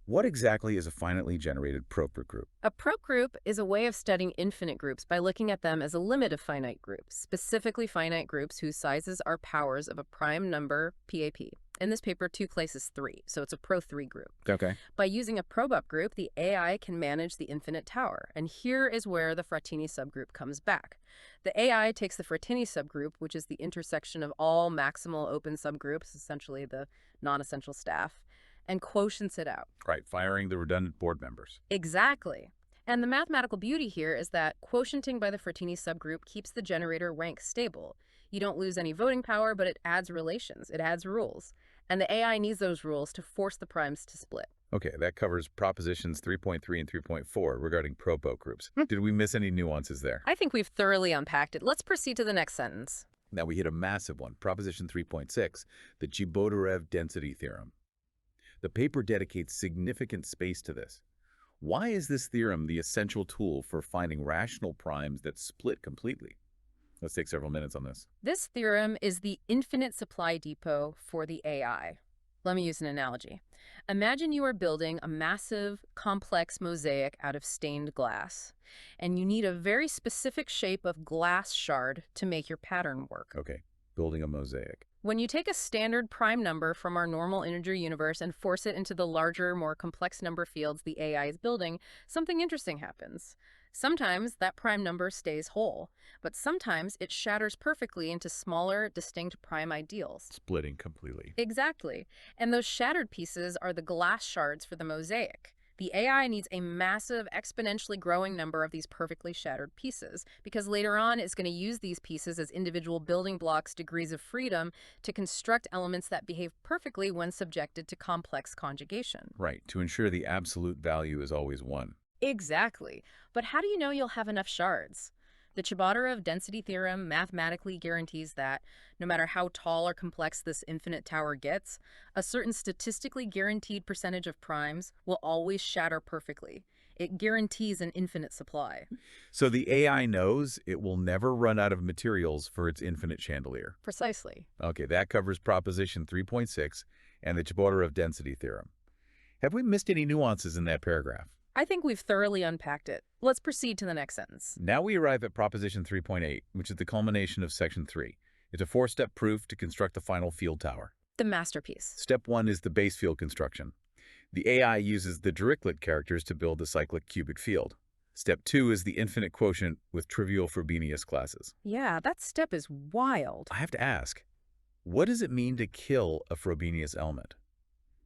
What exactly is a finitely generated progroup? A progroup is a way of studying infinite groups by looking at them as a limit of finite groups, specifically finite groups whose sizes are powers of a prime number, PAP. In this paper, 2 places 3, so it's a pro-3 group. Okay. By using a probup group, the AI can manage the infinite tower, and here is where the Frattini subgroup comes back. The AI takes the Frattini subgroup, which is the intersection of all maximal open subgroups, essentially the non-essential staff, and quotients it out. Right, firing the redundant board members. Exactly. And the mathematical beauty here is that quotienting by the Frattini subgroup keeps the generator rank stable. You don't lose any voting power, but it adds relations, it adds rules. And the AI needs those rules to force the primes to split. Okay, that covers propositions 3.3 and 3.4 regarding probo groups. Did we miss any nuances there? I think we've thoroughly unpacked it. Let's proceed to the next sentence. Now we hit a massive one, proposition 3.6, the Chibotarev density theorem. The paper dedicates significant space to this. Why is this theorem the essential tool for finding rational primes that split completely? Let's take several minutes on this. This theorem is the infinite supply depot for the AI. Let me use an analogy. Imagine you are building a massive, complex mosaic out of stained glass, and you need a very specific shape of glass shard to make your pattern work. Okay, building a mosaic. When you take a standard prime number from our normal integer universe and force it into the larger, more complex number fields the AI is building, something interesting happens. Sometimes that prime number stays whole, but sometimes it shatters perfectly into smaller, distinct prime ideals. Splitting completely. Exactly. And those shattered pieces are the glass shards for the mosaic. The AI needs a massive, exponentially growing number of these perfectly shattered pieces, because later on it's going to use these pieces as individual building blocks, degrees of freedom, to construct elements that behave perfectly when subjected to complex conjugation. Right, to ensure the absolute value is always 1. Exactly. But how do you know you'll have enough shards? The Chibotarev density theorem mathematically guarantees that, no matter how tall or complex this infinite tower gets, a certain statistically guaranteed percentage of primes will always shatter perfectly. It guarantees an infinite supply. So the AI knows it will never run out of materials for its infinite chandelier. Precisely. Okay, that covers proposition 3.6 and the Chibotarev density theorem. Have we missed any nuances in that paragraph? I think we've thoroughly unpacked it. Let's proceed to the next sentence. Now we arrive at proposition 3.8, which is the culmination of section 3. It's a 4-step proof to construct the final field tower. The masterpiece. Step 1 is the base field construction. The AI uses the Dirichlet characters to build the cyclic cubic field. Step 2 is the infinite quotient with trivial Frobenius classes. Yeah, that step is wild. I have to ask, what does it mean to kill a Frobenius element?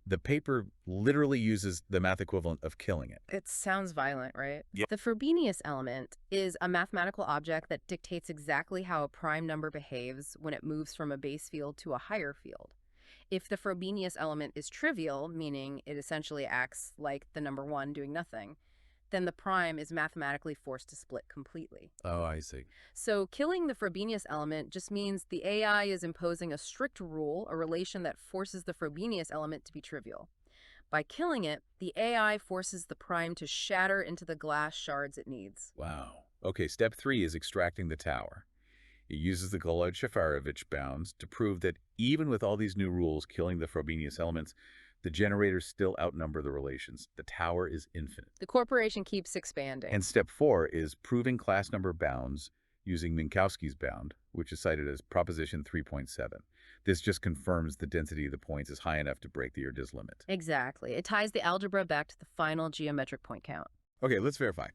The paper literally uses the math equivalent of killing it. It sounds violent, right? Yep. The Frobenius element is a mathematical object that dictates exactly how a prime number behaves when it moves from a base field to a higher field. If the Frobenius element is trivial, meaning it essentially acts like the number 1 doing nothing, then the prime is mathematically forced to split completely. Oh, I see. So killing the Frobenius element just means the AI is imposing a strict rule, a relation that forces the Frobenius element to be trivial. By killing it, the AI forces the prime to shatter into the glass shards it needs. Wow. Okay, step 3 is extracting the tower. It uses the Golod-Shafarevich bounds to prove that even with all these new rules killing the Frobenius elements, the generators still outnumber the relations. The tower is infinite. The corporation keeps expanding. And step 4 is proving class number bounds using Minkowski's bound, which is cited as proposition 3.7. This just confirms the density of the points is high enough to break the Erdős limit. Exactly. It ties the algebra back to the final geometric point count. Okay, let's verify.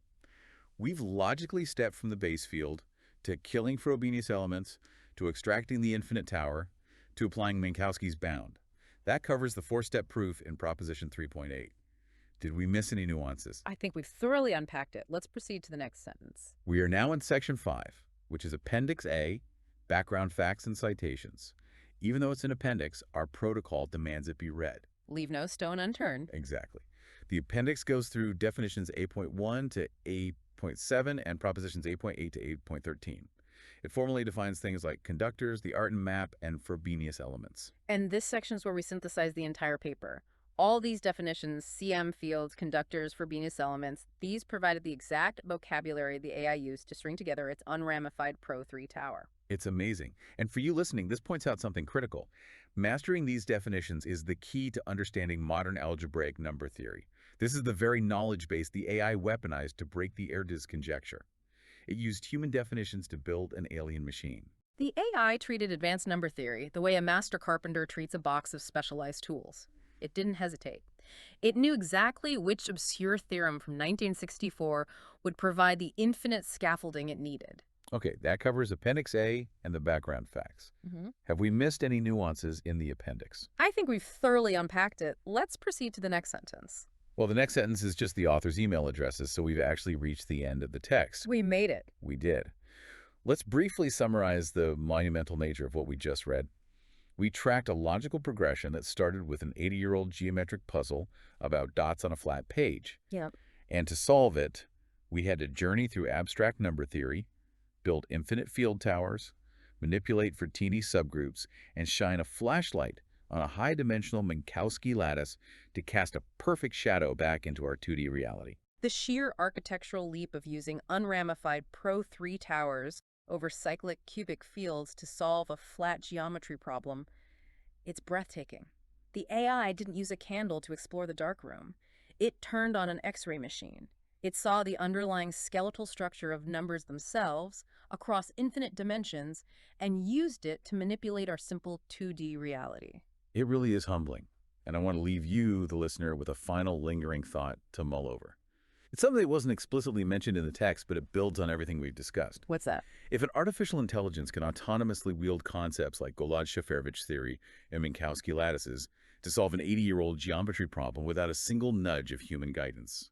We've logically stepped from the base field to killing Frobenius elements, to extracting the infinite tower, to applying Minkowski's bound. That covers the four-step proof in Proposition 3.8. Did we miss any nuances? I think we've thoroughly unpacked it. Let's proceed to the next sentence. We are now in Section 5, which is Appendix A, background facts and citations. Even though it's an appendix, our protocol demands it be read. Leave no stone unturned. Exactly. The appendix goes through definitions 8.1 to 8.7 and propositions 8.8 to 8.13. It formally defines things like conductors, the Artin map, and Frobenius elements. And this section is where we synthesize the entire paper. All these definitions, CM fields, conductors, Frobenius elements, these provided the exact vocabulary the AI used to string together its unramified Pro-3 tower. It's amazing. And for you listening, this points out something critical. Mastering these definitions is the key to understanding modern algebraic number theory. This is the very knowledge base the AI weaponized to break the Erdős conjecture. It used human definitions to build an alien machine. The AI treated advanced number theory the way a master carpenter treats a box of specialized tools. It didn't hesitate. It knew exactly which obscure theorem from 1964 would provide the infinite scaffolding it needed. Okay, that covers Appendix A and the background facts. Have we missed any nuances in the appendix? I think we've thoroughly unpacked it. Let's proceed to the next sentence. Well, the next sentence is just the author's email addresses, so we've actually reached the end of the text. We made it. We did. Let's briefly summarize the monumental nature of what we just read. We tracked a logical progression that started with an 80-year-old geometric puzzle about dots on a flat page. Yep. And to solve it, we had to journey through abstract number theory, build infinite field towers, manipulate Frattini subgroups, and shine a flashlight on a high-dimensional Minkowski lattice to cast a perfect shadow back into our 2D reality. The sheer architectural leap of using unramified Pro-3 towers over cyclic cubic fields to solve a flat geometry problem, it's breathtaking. The AI didn't use a candle to explore the darkroom. It turned on an X-ray machine. It saw the underlying skeletal structure of numbers themselves across infinite dimensions and used it to manipulate our simple 2D reality. It really is humbling, and I want to leave you, the listener, with a final lingering thought to mull over. It's something that wasn't explicitly mentioned in the text, but it builds on everything we've discussed. What's that? If an artificial intelligence can autonomously wield concepts like Golod-Shafarevich theory and Minkowski lattices to solve an 80-year-old geometry problem without a single nudge of human guidance,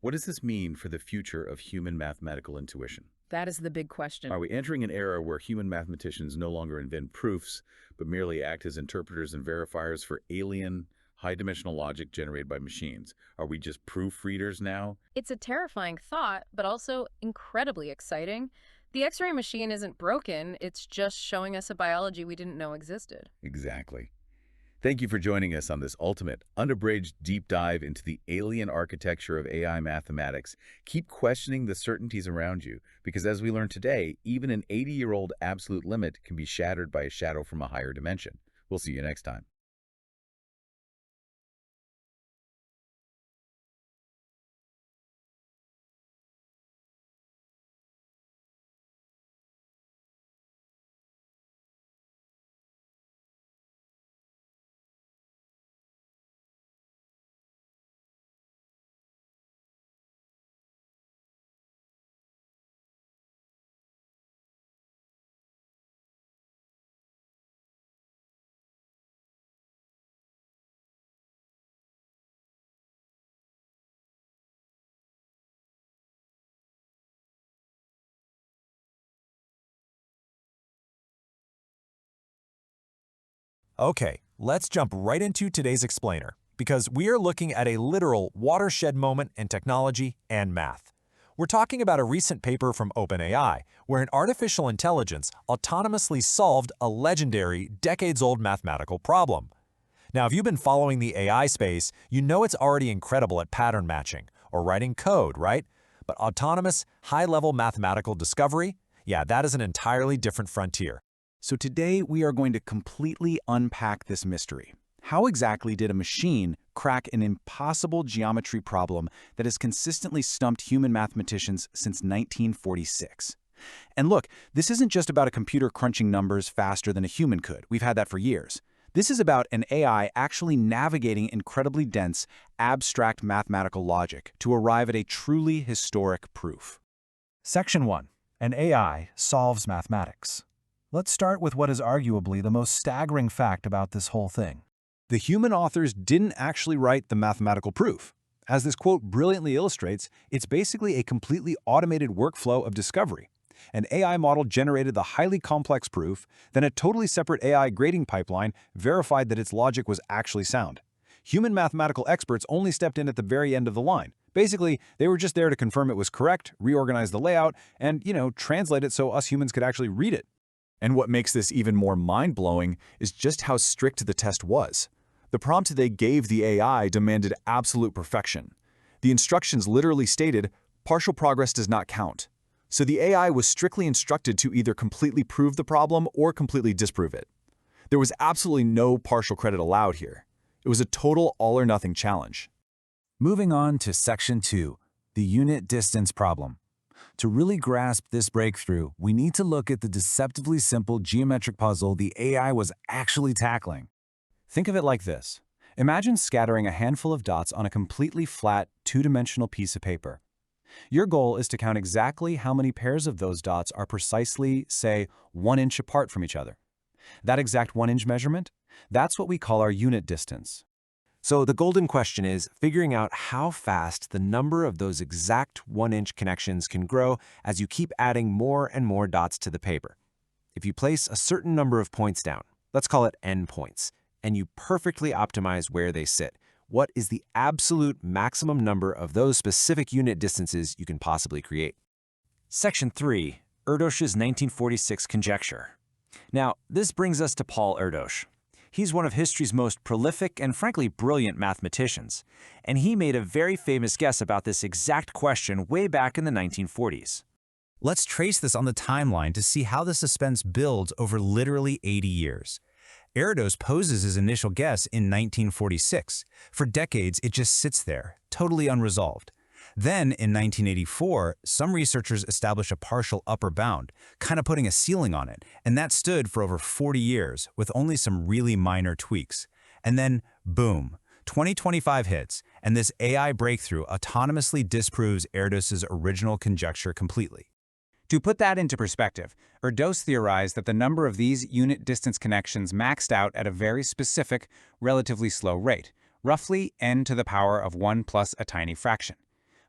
what does this mean for the future of human mathematical intuition? That is the big question. Are we entering an era where human mathematicians no longer invent proofs, but merely act as interpreters and verifiers for alien, high-dimensional logic generated by machines? Are we just proofreaders now? It's a terrifying thought, but also incredibly exciting. The X-ray machine isn't broken, it's just showing us a biology we didn't know existed. Exactly. Thank you for joining us on this ultimate, unabridged deep dive into the alien architecture of AI mathematics. Keep questioning the certainties around you, because as we learned today, even an 80-year-old absolute limit can be shattered by a shadow from a higher dimension. We'll see you next time. Okay, let's jump right into today's explainer, because we are looking at a literal watershed moment in technology and math. We're talking about a recent paper from OpenAI, where an artificial intelligence autonomously solved a legendary, decades-old mathematical problem. Now, if you've been following the AI space, you know it's already incredible at pattern matching, or writing code, right? But autonomous, high-level mathematical discovery? Yeah, that is an entirely different frontier. So today we are going to completely unpack this mystery. How exactly did a machine crack an impossible geometry problem that has consistently stumped human mathematicians since 1946? And look, this isn't just about a computer crunching numbers faster than a human could. We've had that for years. This is about an AI actually navigating incredibly dense, abstract mathematical logic to arrive at a truly historic proof. Section 1. An AI solves mathematics. Let's start with what is arguably the most staggering fact about this whole thing. The human authors didn't actually write the mathematical proof. As this quote brilliantly illustrates, it's basically a completely automated workflow of discovery. An AI model generated the highly complex proof, then a totally separate AI grading pipeline verified that its logic was actually sound. Human mathematical experts only stepped in at the very end of the line. Basically, they were just there to confirm it was correct, reorganize the layout, and, translate it so us humans could actually read it. And what makes this even more mind-blowing is just how strict the test was. The prompt they gave the AI demanded absolute perfection. The instructions literally stated, "Partial progress does not count." So the AI was strictly instructed to either completely prove the problem or completely disprove it. There was absolutely no partial credit allowed here. It was a total all-or-nothing challenge. Moving on to Section 2, the unit distance problem. To really grasp this breakthrough, we need to look at the deceptively simple geometric puzzle the AI was actually tackling. Think of it like this. Imagine scattering a handful of dots on a completely flat, two-dimensional piece of paper. Your goal is to count exactly how many pairs of those dots are precisely, say, 1 inch apart from each other. That exact 1-inch measurement? That's what we call our unit distance. So the golden question is figuring out how fast the number of those exact 1-inch connections can grow as you keep adding more and more dots to the paper. If you place a certain number of points down, let's call it n points, and you perfectly optimize where they sit, what is the absolute maximum number of those specific unit distances you can possibly create? Section 3, Erdős's 1946 conjecture. Now, this brings us to Paul Erdős. He's one of history's most prolific and frankly brilliant mathematicians, and he made a very famous guess about this exact question way back in the 1940s. Let's trace this on the timeline to see how the suspense builds over literally 80 years. Erdős poses his initial guess in 1946. For decades, it just sits there, totally unresolved. Then, in 1984, some researchers established a partial upper bound, kind of putting a ceiling on it, and that stood for over 40 years, with only some really minor tweaks. And then, boom, 2025 hits, and this AI breakthrough autonomously disproves Erdős's original conjecture completely. To put that into perspective, Erdős theorized that the number of these unit distance connections maxed out at a very specific, relatively slow rate, roughly n to the power of 1 plus a tiny fraction.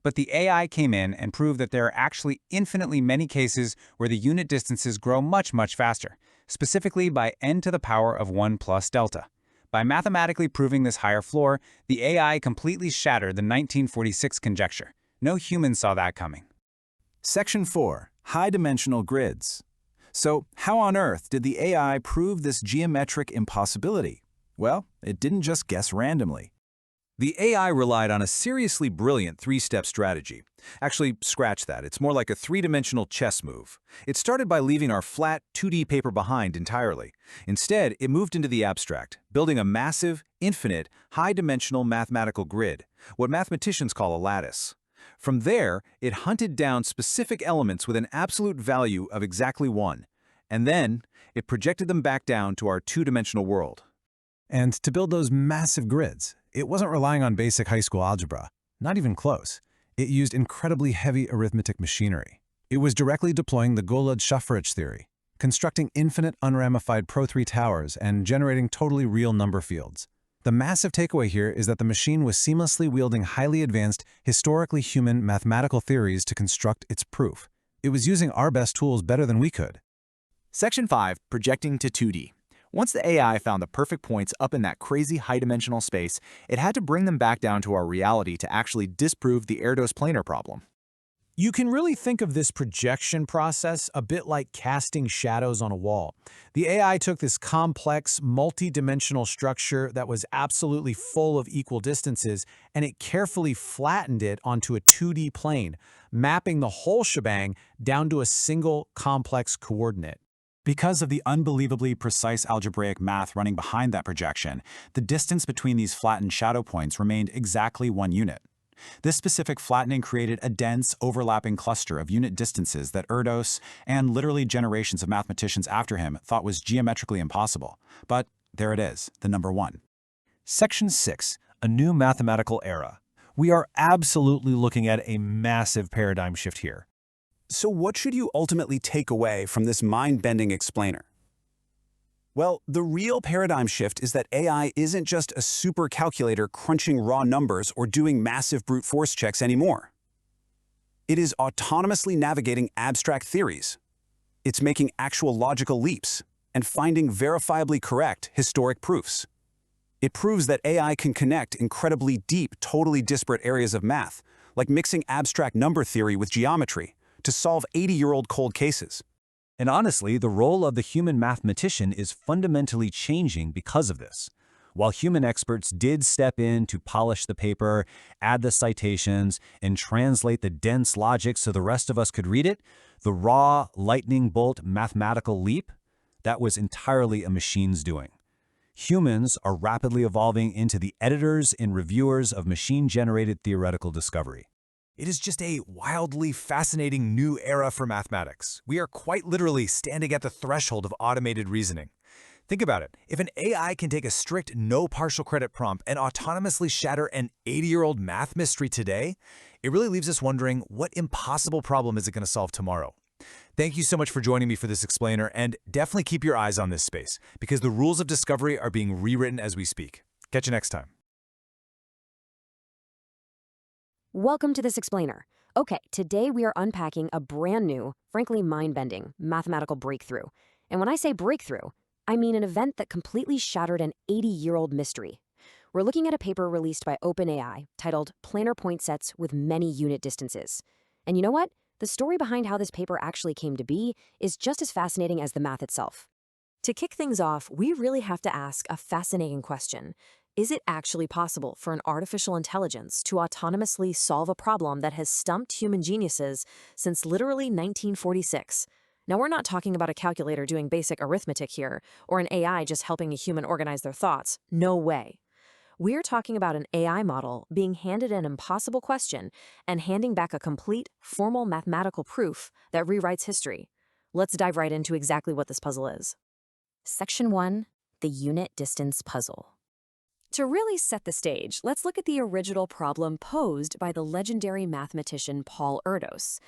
But the AI came in and proved that there are actually infinitely many cases where the unit distances grow much, much faster, specifically by n to the power of 1 plus delta. By mathematically proving this higher floor, the AI completely shattered the 1946 conjecture. No human saw that coming. Section 4. High-dimensional grids. So, how on earth did the AI prove this geometric impossibility? Well, it didn't just guess randomly. The AI relied on a seriously brilliant three-step strategy. Actually, scratch that. It's more like a three-dimensional chess move. It started by leaving our flat, 2D paper behind entirely. Instead, it moved into the abstract, building a massive, infinite, high-dimensional mathematical grid, what mathematicians call a lattice. From there, it hunted down specific elements with an absolute value of exactly 1, and then it projected them back down to our two-dimensional world. And to build those massive grids, it wasn't relying on basic high school algebra. Not even close. It used incredibly heavy arithmetic machinery. It was directly deploying the Golod-Shaffarich theory, constructing infinite unramified Pro-3 towers and generating totally real number fields. The massive takeaway here is that the machine was seamlessly wielding highly advanced, historically human mathematical theories to construct its proof. It was using our best tools better than we could. Section 5, projecting to 2D. Once the AI found the perfect points up in that crazy high-dimensional space, it had to bring them back down to our reality to actually disprove the Erdős planar problem. You can really think of this projection process a bit like casting shadows on a wall. The AI took this complex, multi-dimensional structure that was absolutely full of equal distances, and it carefully flattened it onto a 2D plane, mapping the whole shebang down to a single complex coordinate. Because of the unbelievably precise algebraic math running behind that projection, the distance between these flattened shadow points remained exactly 1 unit. This specific flattening created a dense, overlapping cluster of unit distances that Erdős, and literally generations of mathematicians after him, thought was geometrically impossible. But there it is, the number 1. Section 6, a new mathematical era. We are absolutely looking at a massive paradigm shift here. So what should you ultimately take away from this mind-bending explainer? Well, the real paradigm shift is that AI isn't just a super calculator crunching raw numbers or doing massive brute force checks anymore. It is autonomously navigating abstract theories. It's making actual logical leaps and finding verifiably correct historic proofs. It proves that AI can connect incredibly deep, totally disparate areas of math, like mixing abstract number theory with geometry, to solve 80-year-old cold cases. And honestly, the role of the human mathematician is fundamentally changing because of this. While human experts did step in to polish the paper, add the citations, and translate the dense logic so the rest of us could read it, the raw, lightning bolt mathematical leap, that was entirely a machine's doing. Humans are rapidly evolving into the editors and reviewers of machine-generated theoretical discovery. It is just a wildly fascinating new era for mathematics. We are quite literally standing at the threshold of automated reasoning. Think about it. If an AI can take a strict no partial credit prompt and autonomously shatter an 80-year-old math mystery today, it really leaves us wondering, what impossible problem is it going to solve tomorrow? Thank you so much for joining me for this explainer, and definitely keep your eyes on this space, because the rules of discovery are being rewritten as we speak. Catch you next time. Welcome to this explainer. Okay, today we are unpacking a brand new, frankly mind-bending mathematical breakthrough. And when I say breakthrough, I mean an event that completely shattered an 80-year-old mystery. We're looking at a paper released by OpenAI titled Planar Point Sets with Many Unit Distances. And you know what? The story behind how this paper actually came to be is just as fascinating as the math itself. To kick things off, we really have to ask a fascinating question. Is it actually possible for an artificial intelligence to autonomously solve a problem that has stumped human geniuses since literally 1946? Now, we're not talking about a calculator doing basic arithmetic here, or an AI just helping a human organize their thoughts. No way. We're talking about an AI model being handed an impossible question and handing back a complete, formal mathematical proof that rewrites history. Let's dive right into exactly what this puzzle is. Section 1, the unit distance puzzle. To really set the stage, let's look at the original problem posed by the legendary mathematician Paul Erdős.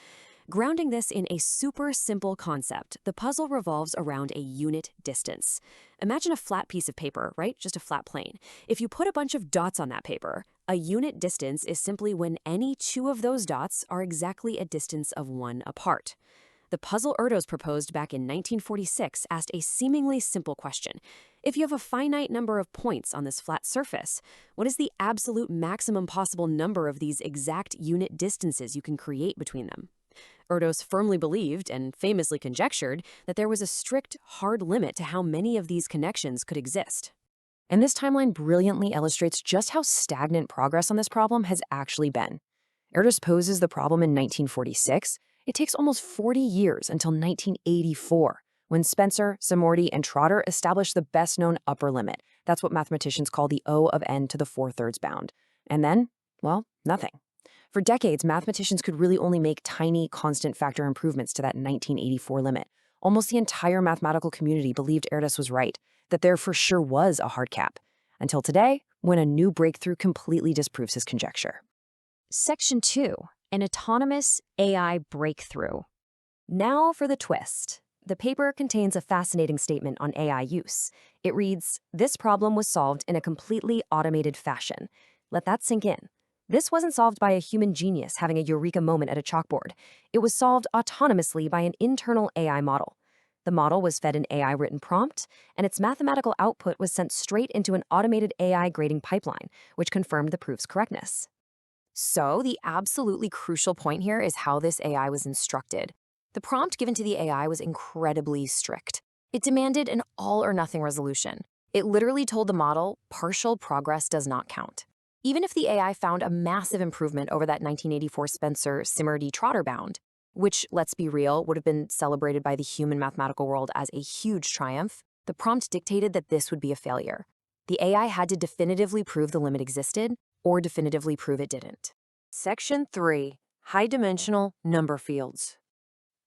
Grounding this in a super simple concept, the puzzle revolves around a unit distance. Imagine a flat piece of paper, right? Just a flat plane. If you put a bunch of dots on that paper, a unit distance is simply when any two of those dots are exactly a distance of one apart. The puzzle Erdős proposed back in 1946 asked a seemingly simple question. If you have a finite number of points on this flat surface, what is the absolute maximum possible number of these exact unit distances you can create between them? Erdős firmly believed, and famously conjectured, that there was a strict, hard limit to how many of these connections could exist. And this timeline brilliantly illustrates just how stagnant progress on this problem has actually been. Erdős poses the problem in 1946. It takes almost 40 years until 1984, when Spencer, Samorti, and Trotter established the best-known upper limit. That's what mathematicians call the O of n to the 4/3 bound. And then, well, nothing. For decades, mathematicians could really only make tiny constant factor improvements to that 1984 limit. Almost the entire mathematical community believed Erdős was right, that there for sure was a hard cap. Until today, when a new breakthrough completely disproves his conjecture. Section 2, an autonomous AI breakthrough. Now for the twist. The paper contains a fascinating statement on AI use. It reads, "This problem was solved in a completely automated fashion." Let that sink in. This wasn't solved by a human genius having a eureka moment at a chalkboard. It was solved autonomously by an internal AI model. The model was fed an AI-written prompt, and its mathematical output was sent straight into an automated AI grading pipeline, which confirmed the proof's correctness. So, the absolutely crucial point here is how this AI was instructed. The prompt given to the AI was incredibly strict. It demanded an all-or-nothing resolution. It literally told the model, partial progress does not count. Even if the AI found a massive improvement over that 1984 Spencer Samorti Trotter bound, which, let's be real, would have been celebrated by the human mathematical world as a huge triumph, the prompt dictated that this would be a failure. The AI had to definitively prove the limit existed, or definitively prove it didn't. Section 3, high-dimensional number fields.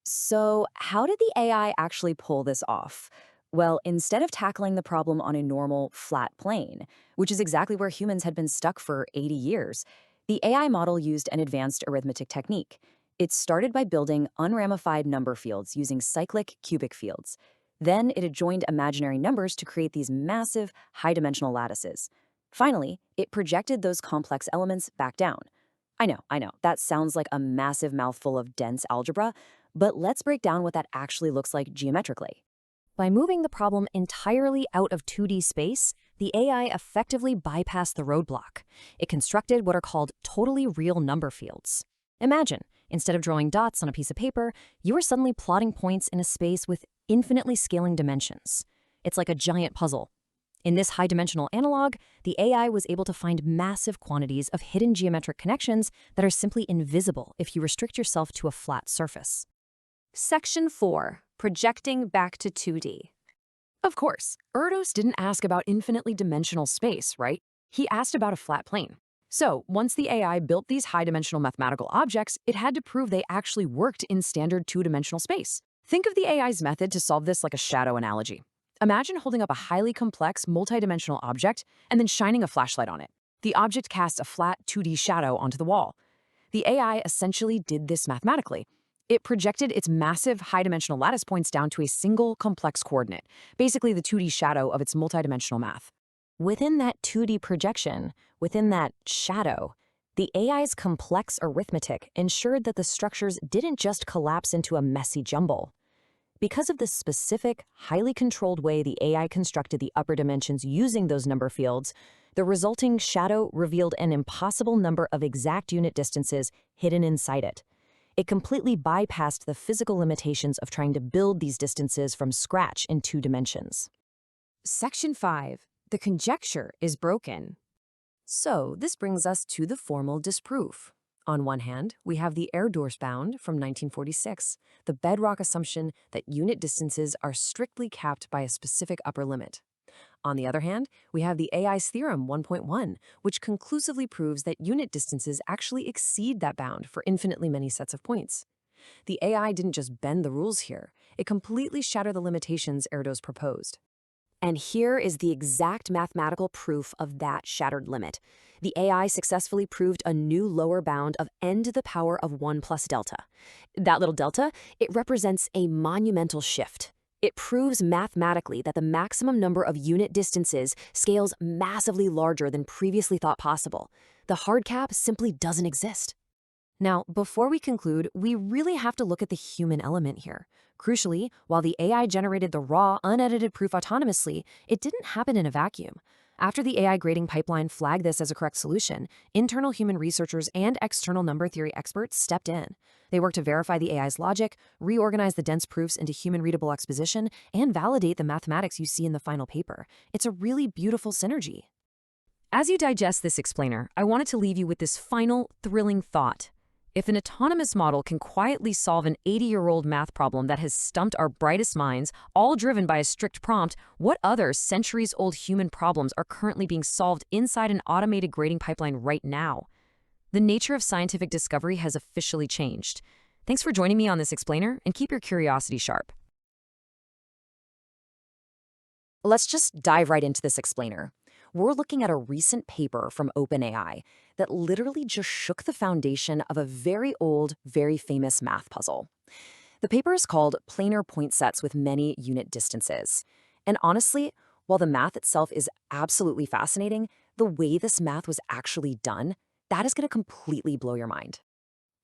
So, how did the AI actually pull this off? Well, instead of tackling the problem on a normal, flat plane, which is exactly where humans had been stuck for 80 years, the AI model used an advanced arithmetic technique. It started by building unramified number fields using cyclic cubic fields. Then it adjoined imaginary numbers to create these massive, high-dimensional lattices. Finally, it projected those complex elements back down. I know, that sounds like a massive mouthful of dense algebra, but let's break down what that actually looks like geometrically. By moving the problem entirely out of 2D space, the AI effectively bypassed the roadblock. It constructed what are called totally real number fields. Imagine, instead of drawing dots on a piece of paper, you are suddenly plotting points in a space with infinitely scaling dimensions. It's like a giant puzzle. In this high-dimensional analog, the AI was able to find massive quantities of hidden geometric connections that are simply invisible if you restrict yourself to a flat surface. Section 4. Projecting back to 2D. Of course, Erdős didn't ask about infinitely dimensional space, right? He asked about a flat plane. So, once the AI built these high-dimensional mathematical objects, it had to prove they actually worked in standard two-dimensional space. Think of the AI's method to solve this like a shadow analogy. Imagine holding up a highly complex, multidimensional object and then shining a flashlight on it. The object casts a flat 2D shadow onto the wall. The AI essentially did this mathematically. It projected its massive high-dimensional lattice points down to a single complex coordinate, basically the 2D shadow of its multidimensional math. Within that 2D projection, within that shadow, the AI's complex arithmetic ensured that the structures didn't just collapse into a messy jumble. Because of the specific, highly controlled way the AI constructed the upper dimensions using those number fields, the resulting shadow revealed an impossible number of exact unit distances hidden inside it. It completely bypassed the physical limitations of trying to build these distances from scratch in 2 dimensions. Section 5. The conjecture is broken. So, this brings us to the formal disproof. On one hand, we have the Erdős bound from 1946, the bedrock assumption that unit distances are strictly capped by a specific upper limit. On the other hand, we have the AI's theorem 1.1, which conclusively proves that unit distances actually exceed that bound for infinitely many sets of points. The AI didn't just bend the rules here, it completely shattered the limitations Erdős proposed. And here is the exact mathematical proof of that shattered limit. The AI successfully proved a new lower bound of n to the power of 1 plus delta. That little delta, it represents a monumental shift. It proves mathematically that the maximum number of unit distances scales massively larger than previously thought possible. The hard cap simply doesn't exist. Now, before we conclude, we really have to look at the human element here. Crucially, while the AI generated the raw, unedited proof autonomously, it didn't happen in a vacuum. After the AI grading pipeline flagged this as a correct solution, internal human researchers and external number theory experts stepped in. They worked to verify the AI's logic, reorganize the dense proofs into human-readable exposition, and validate the mathematics you see in the final paper. It's a really beautiful synergy. As you digest this explainer, I wanted to leave you with this final, thrilling thought. If an autonomous model can quietly solve an 80-year-old math problem that has stumped our brightest minds, all driven by a strict prompt, what other centuries-old human problems are currently being solved inside an automated grading pipeline right now? The nature of scientific discovery has officially changed. Thanks for joining me on this explainer, and keep your curiosity sharp. Let's just dive right into this explainer. We're looking at a recent paper from OpenAI that literally just shook the foundation of a very old, very famous math puzzle. The paper is called Planar Point Sets with Many Unit Distances. And honestly, while the math itself is absolutely fascinating, the way this math was actually done, that is going to completely blow your mind.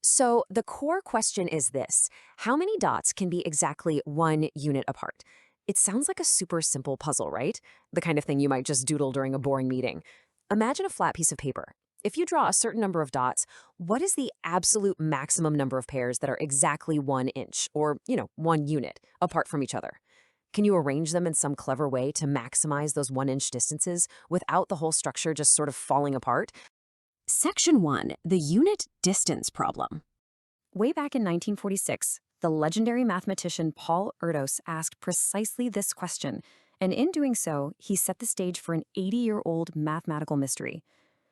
So the core question is this: how many dots can be exactly 1 unit apart? It sounds like a super simple puzzle, right? The kind of thing you might just doodle during a boring meeting. Imagine a flat piece of paper. If you draw a certain number of dots, what is the absolute maximum number of pairs that are exactly 1 inch, or, 1 unit, apart from each other? Can you arrange them in some clever way to maximize those 1-inch distances without the whole structure just sort of falling apart? Section 1, the unit distance problem. Way back in 1946, the legendary mathematician Paul Erdős asked precisely this question, and in doing so, he set the stage for an 80-year-old mathematical mystery.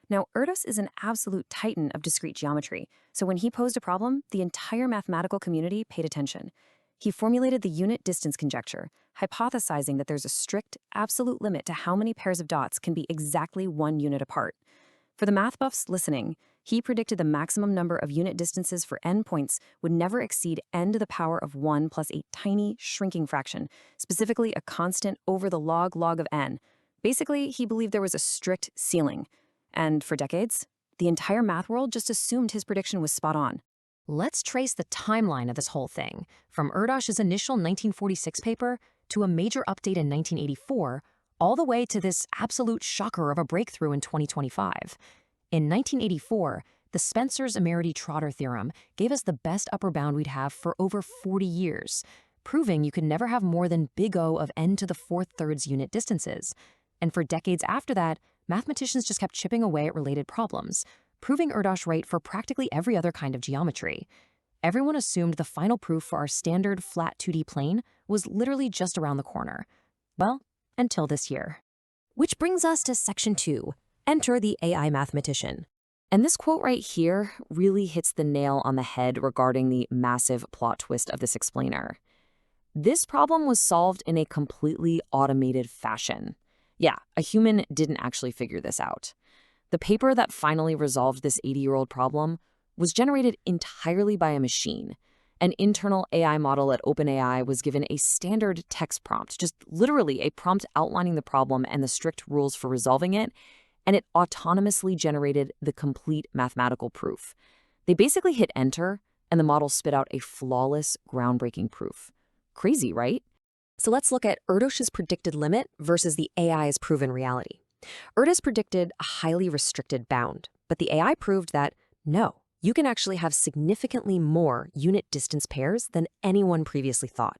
Now, Erdős is an absolute titan of discrete geometry, so when he posed a problem, the entire mathematical community paid attention. He formulated the unit distance conjecture, hypothesizing that there's a strict, absolute limit to how many pairs of dots can be exactly 1 unit apart. For the math buffs listening, He predicted the maximum number of unit distances for n points would never exceed n to the power of 1 plus a tiny shrinking fraction, specifically a constant over the log of n. Basically, he believed there was a strict ceiling. And for decades, the entire math world just assumed his prediction was spot on. Let's trace the timeline of this whole thing, from Erdős's initial 1946 paper to a major update in 1984, all the way to this absolute shocker of a breakthrough in 2025. In 1984, the Spencer's-Amerity-Trotter theorem gave us the best upper bound we'd have for over 40 years, proving you could never have more than big O of n to the 4/3 unit distances. And for decades after that, mathematicians just kept chipping away at related problems, proving Erdős right for practically every other kind of geometry. Everyone assumed the final proof for our standard flat 2D plane was literally just around the corner. Well, until this year. Which brings us to Section 2. Enter the AI mathematician. And this quote right here really hits the nail on the head regarding the massive plot twist of this explainer. This problem was solved in a completely automated fashion. Yeah, a human didn't actually figure this out. The paper that finally resolved this 80-year-old problem was generated entirely by a machine. An internal AI model at OpenAI was given a standard text prompt, just literally a prompt outlining the problem and the strict rules for resolving it, and it autonomously generated the complete mathematical proof. They basically hit enter, and the model spit out a flawless, groundbreaking proof. Crazy, right? So let's look at Erdős's predicted limit versus the AI's proven reality. Erdős predicted a highly restricted bound, but the AI proved that, no, you can actually have significantly more unit distance pairs than anyone previously thought.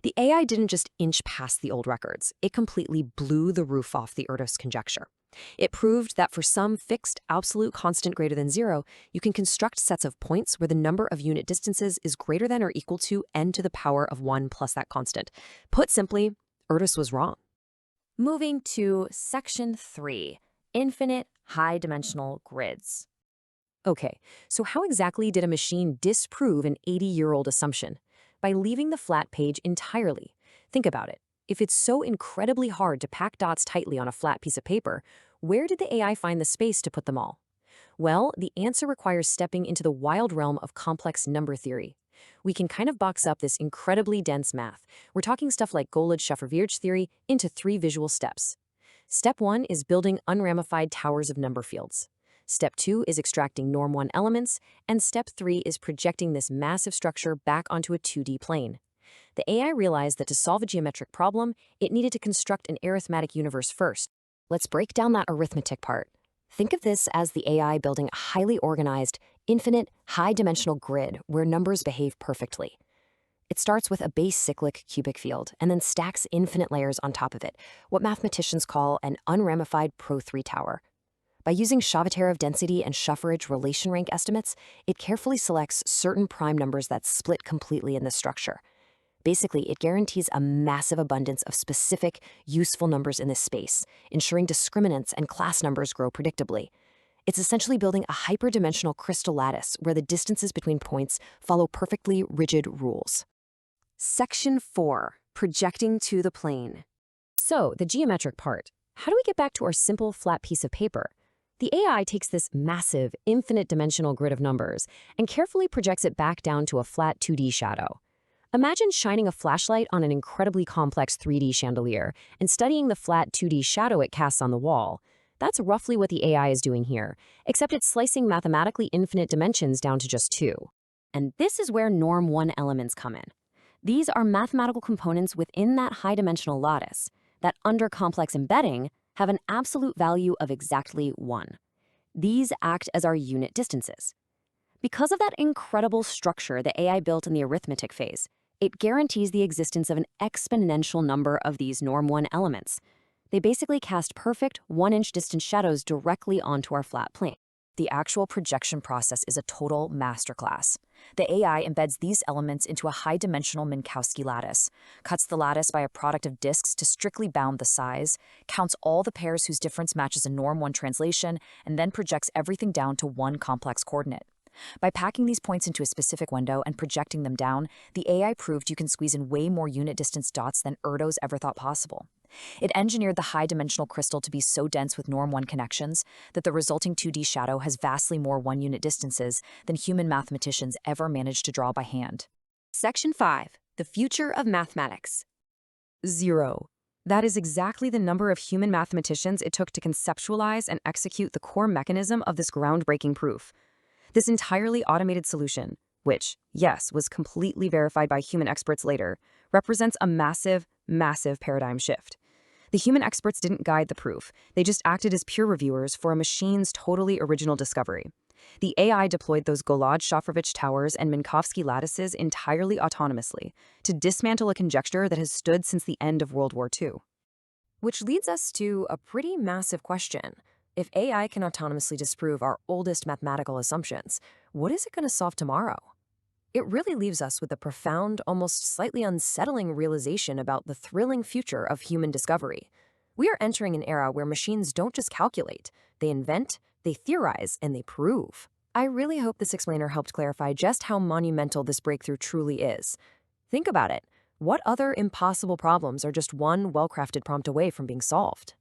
The AI didn't just inch past the old records, it completely blew the roof off the Erdős conjecture. It proved that for some fixed absolute constant greater than 0, you can construct sets of points where the number of unit distances is greater than or equal to n to the power of 1 plus that constant. Put simply, Erdős was wrong. Moving to Section 3, Infinite High-Dimensional Grids. Okay, so how exactly did a machine disprove an 80-year-old assumption? By leaving the flat page entirely. Think about it. If it's so incredibly hard to pack dots tightly on a flat piece of paper, where did the AI find the space to put them all? Well, the answer requires stepping into the wild realm of complex number theory. We can kind of box up this incredibly dense math. We're talking stuff like Golod-Schaffer-Virch theory into 3 visual steps. Step 1 is building unramified towers of number fields. Step 2 is extracting norm 1 elements, and step 3 is projecting this massive structure back onto a 2D plane. The AI realized that to solve a geometric problem, it needed to construct an arithmetic universe first. Let's break down that arithmetic part. Think of this as the AI building a highly organized, infinite, high-dimensional grid where numbers behave perfectly. It starts with a base cyclic cubic field and then stacks infinite layers on top of it, what mathematicians call an unramified Pro-3 tower. By using Chavaterev density and Schafferage relation rank estimates, it carefully selects certain prime numbers that split completely in this structure. Basically, it guarantees a massive abundance of specific, useful numbers in this space, ensuring discriminants and class numbers grow predictably. It's essentially building a hyperdimensional crystal lattice where the distances between points follow perfectly rigid rules. Section 4. Projecting to the plane. So, the geometric part. How do we get back to our simple, flat piece of paper? The AI takes this massive, infinite-dimensional grid of numbers and carefully projects it back down to a flat 2D shadow. Imagine shining a flashlight on an incredibly complex 3D chandelier and studying the flat 2D shadow it casts on the wall. That's roughly what the AI is doing here, except it's slicing mathematically infinite dimensions down to just 2. And this is where norm 1 elements come in. These are mathematical components within that high-dimensional lattice that, under complex embedding, have an absolute value of exactly 1. These act as our unit distances. Because of that incredible structure the AI built in the arithmetic phase, it guarantees the existence of an exponential number of these norm 1 elements. They basically cast perfect 1-inch distance shadows directly onto our flat plane. The actual projection process is a total masterclass. The AI embeds these elements into a high-dimensional Minkowski lattice, cuts the lattice by a product of disks to strictly bound the size, counts all the pairs whose difference matches a norm 1 translation, and then projects everything down to one complex coordinate. By packing these points into a specific window and projecting them down, the AI proved you can squeeze in way more unit distance dots than Erdős ever thought possible. It engineered the high-dimensional crystal to be so dense with norm 1 connections that the resulting 2D shadow has vastly more one-unit distances than human mathematicians ever managed to draw by hand. Section 5. The future of mathematics. 0. That is exactly the number of human mathematicians it took to conceptualize and execute the core mechanism of this groundbreaking proof. This entirely automated solution, which, yes, was completely verified by human experts later, represents a massive, massive paradigm shift. The human experts didn't guide the proof. They just acted as peer reviewers for a machine's totally original discovery. The AI deployed those Golod-Shafrovich towers and Minkowski lattices entirely autonomously to dismantle a conjecture that has stood since the end of World War II. Which leads us to a pretty massive question. If AI can autonomously disprove our oldest mathematical assumptions, what is it going to solve tomorrow? It really leaves us with a profound, almost slightly unsettling realization about the thrilling future of human discovery. We are entering an era where machines don't just calculate, they invent, they theorize, and they prove. I really hope this explainer helped clarify just how monumental this breakthrough truly is. Think about it. What other impossible problems are just one well-crafted prompt away from being solved?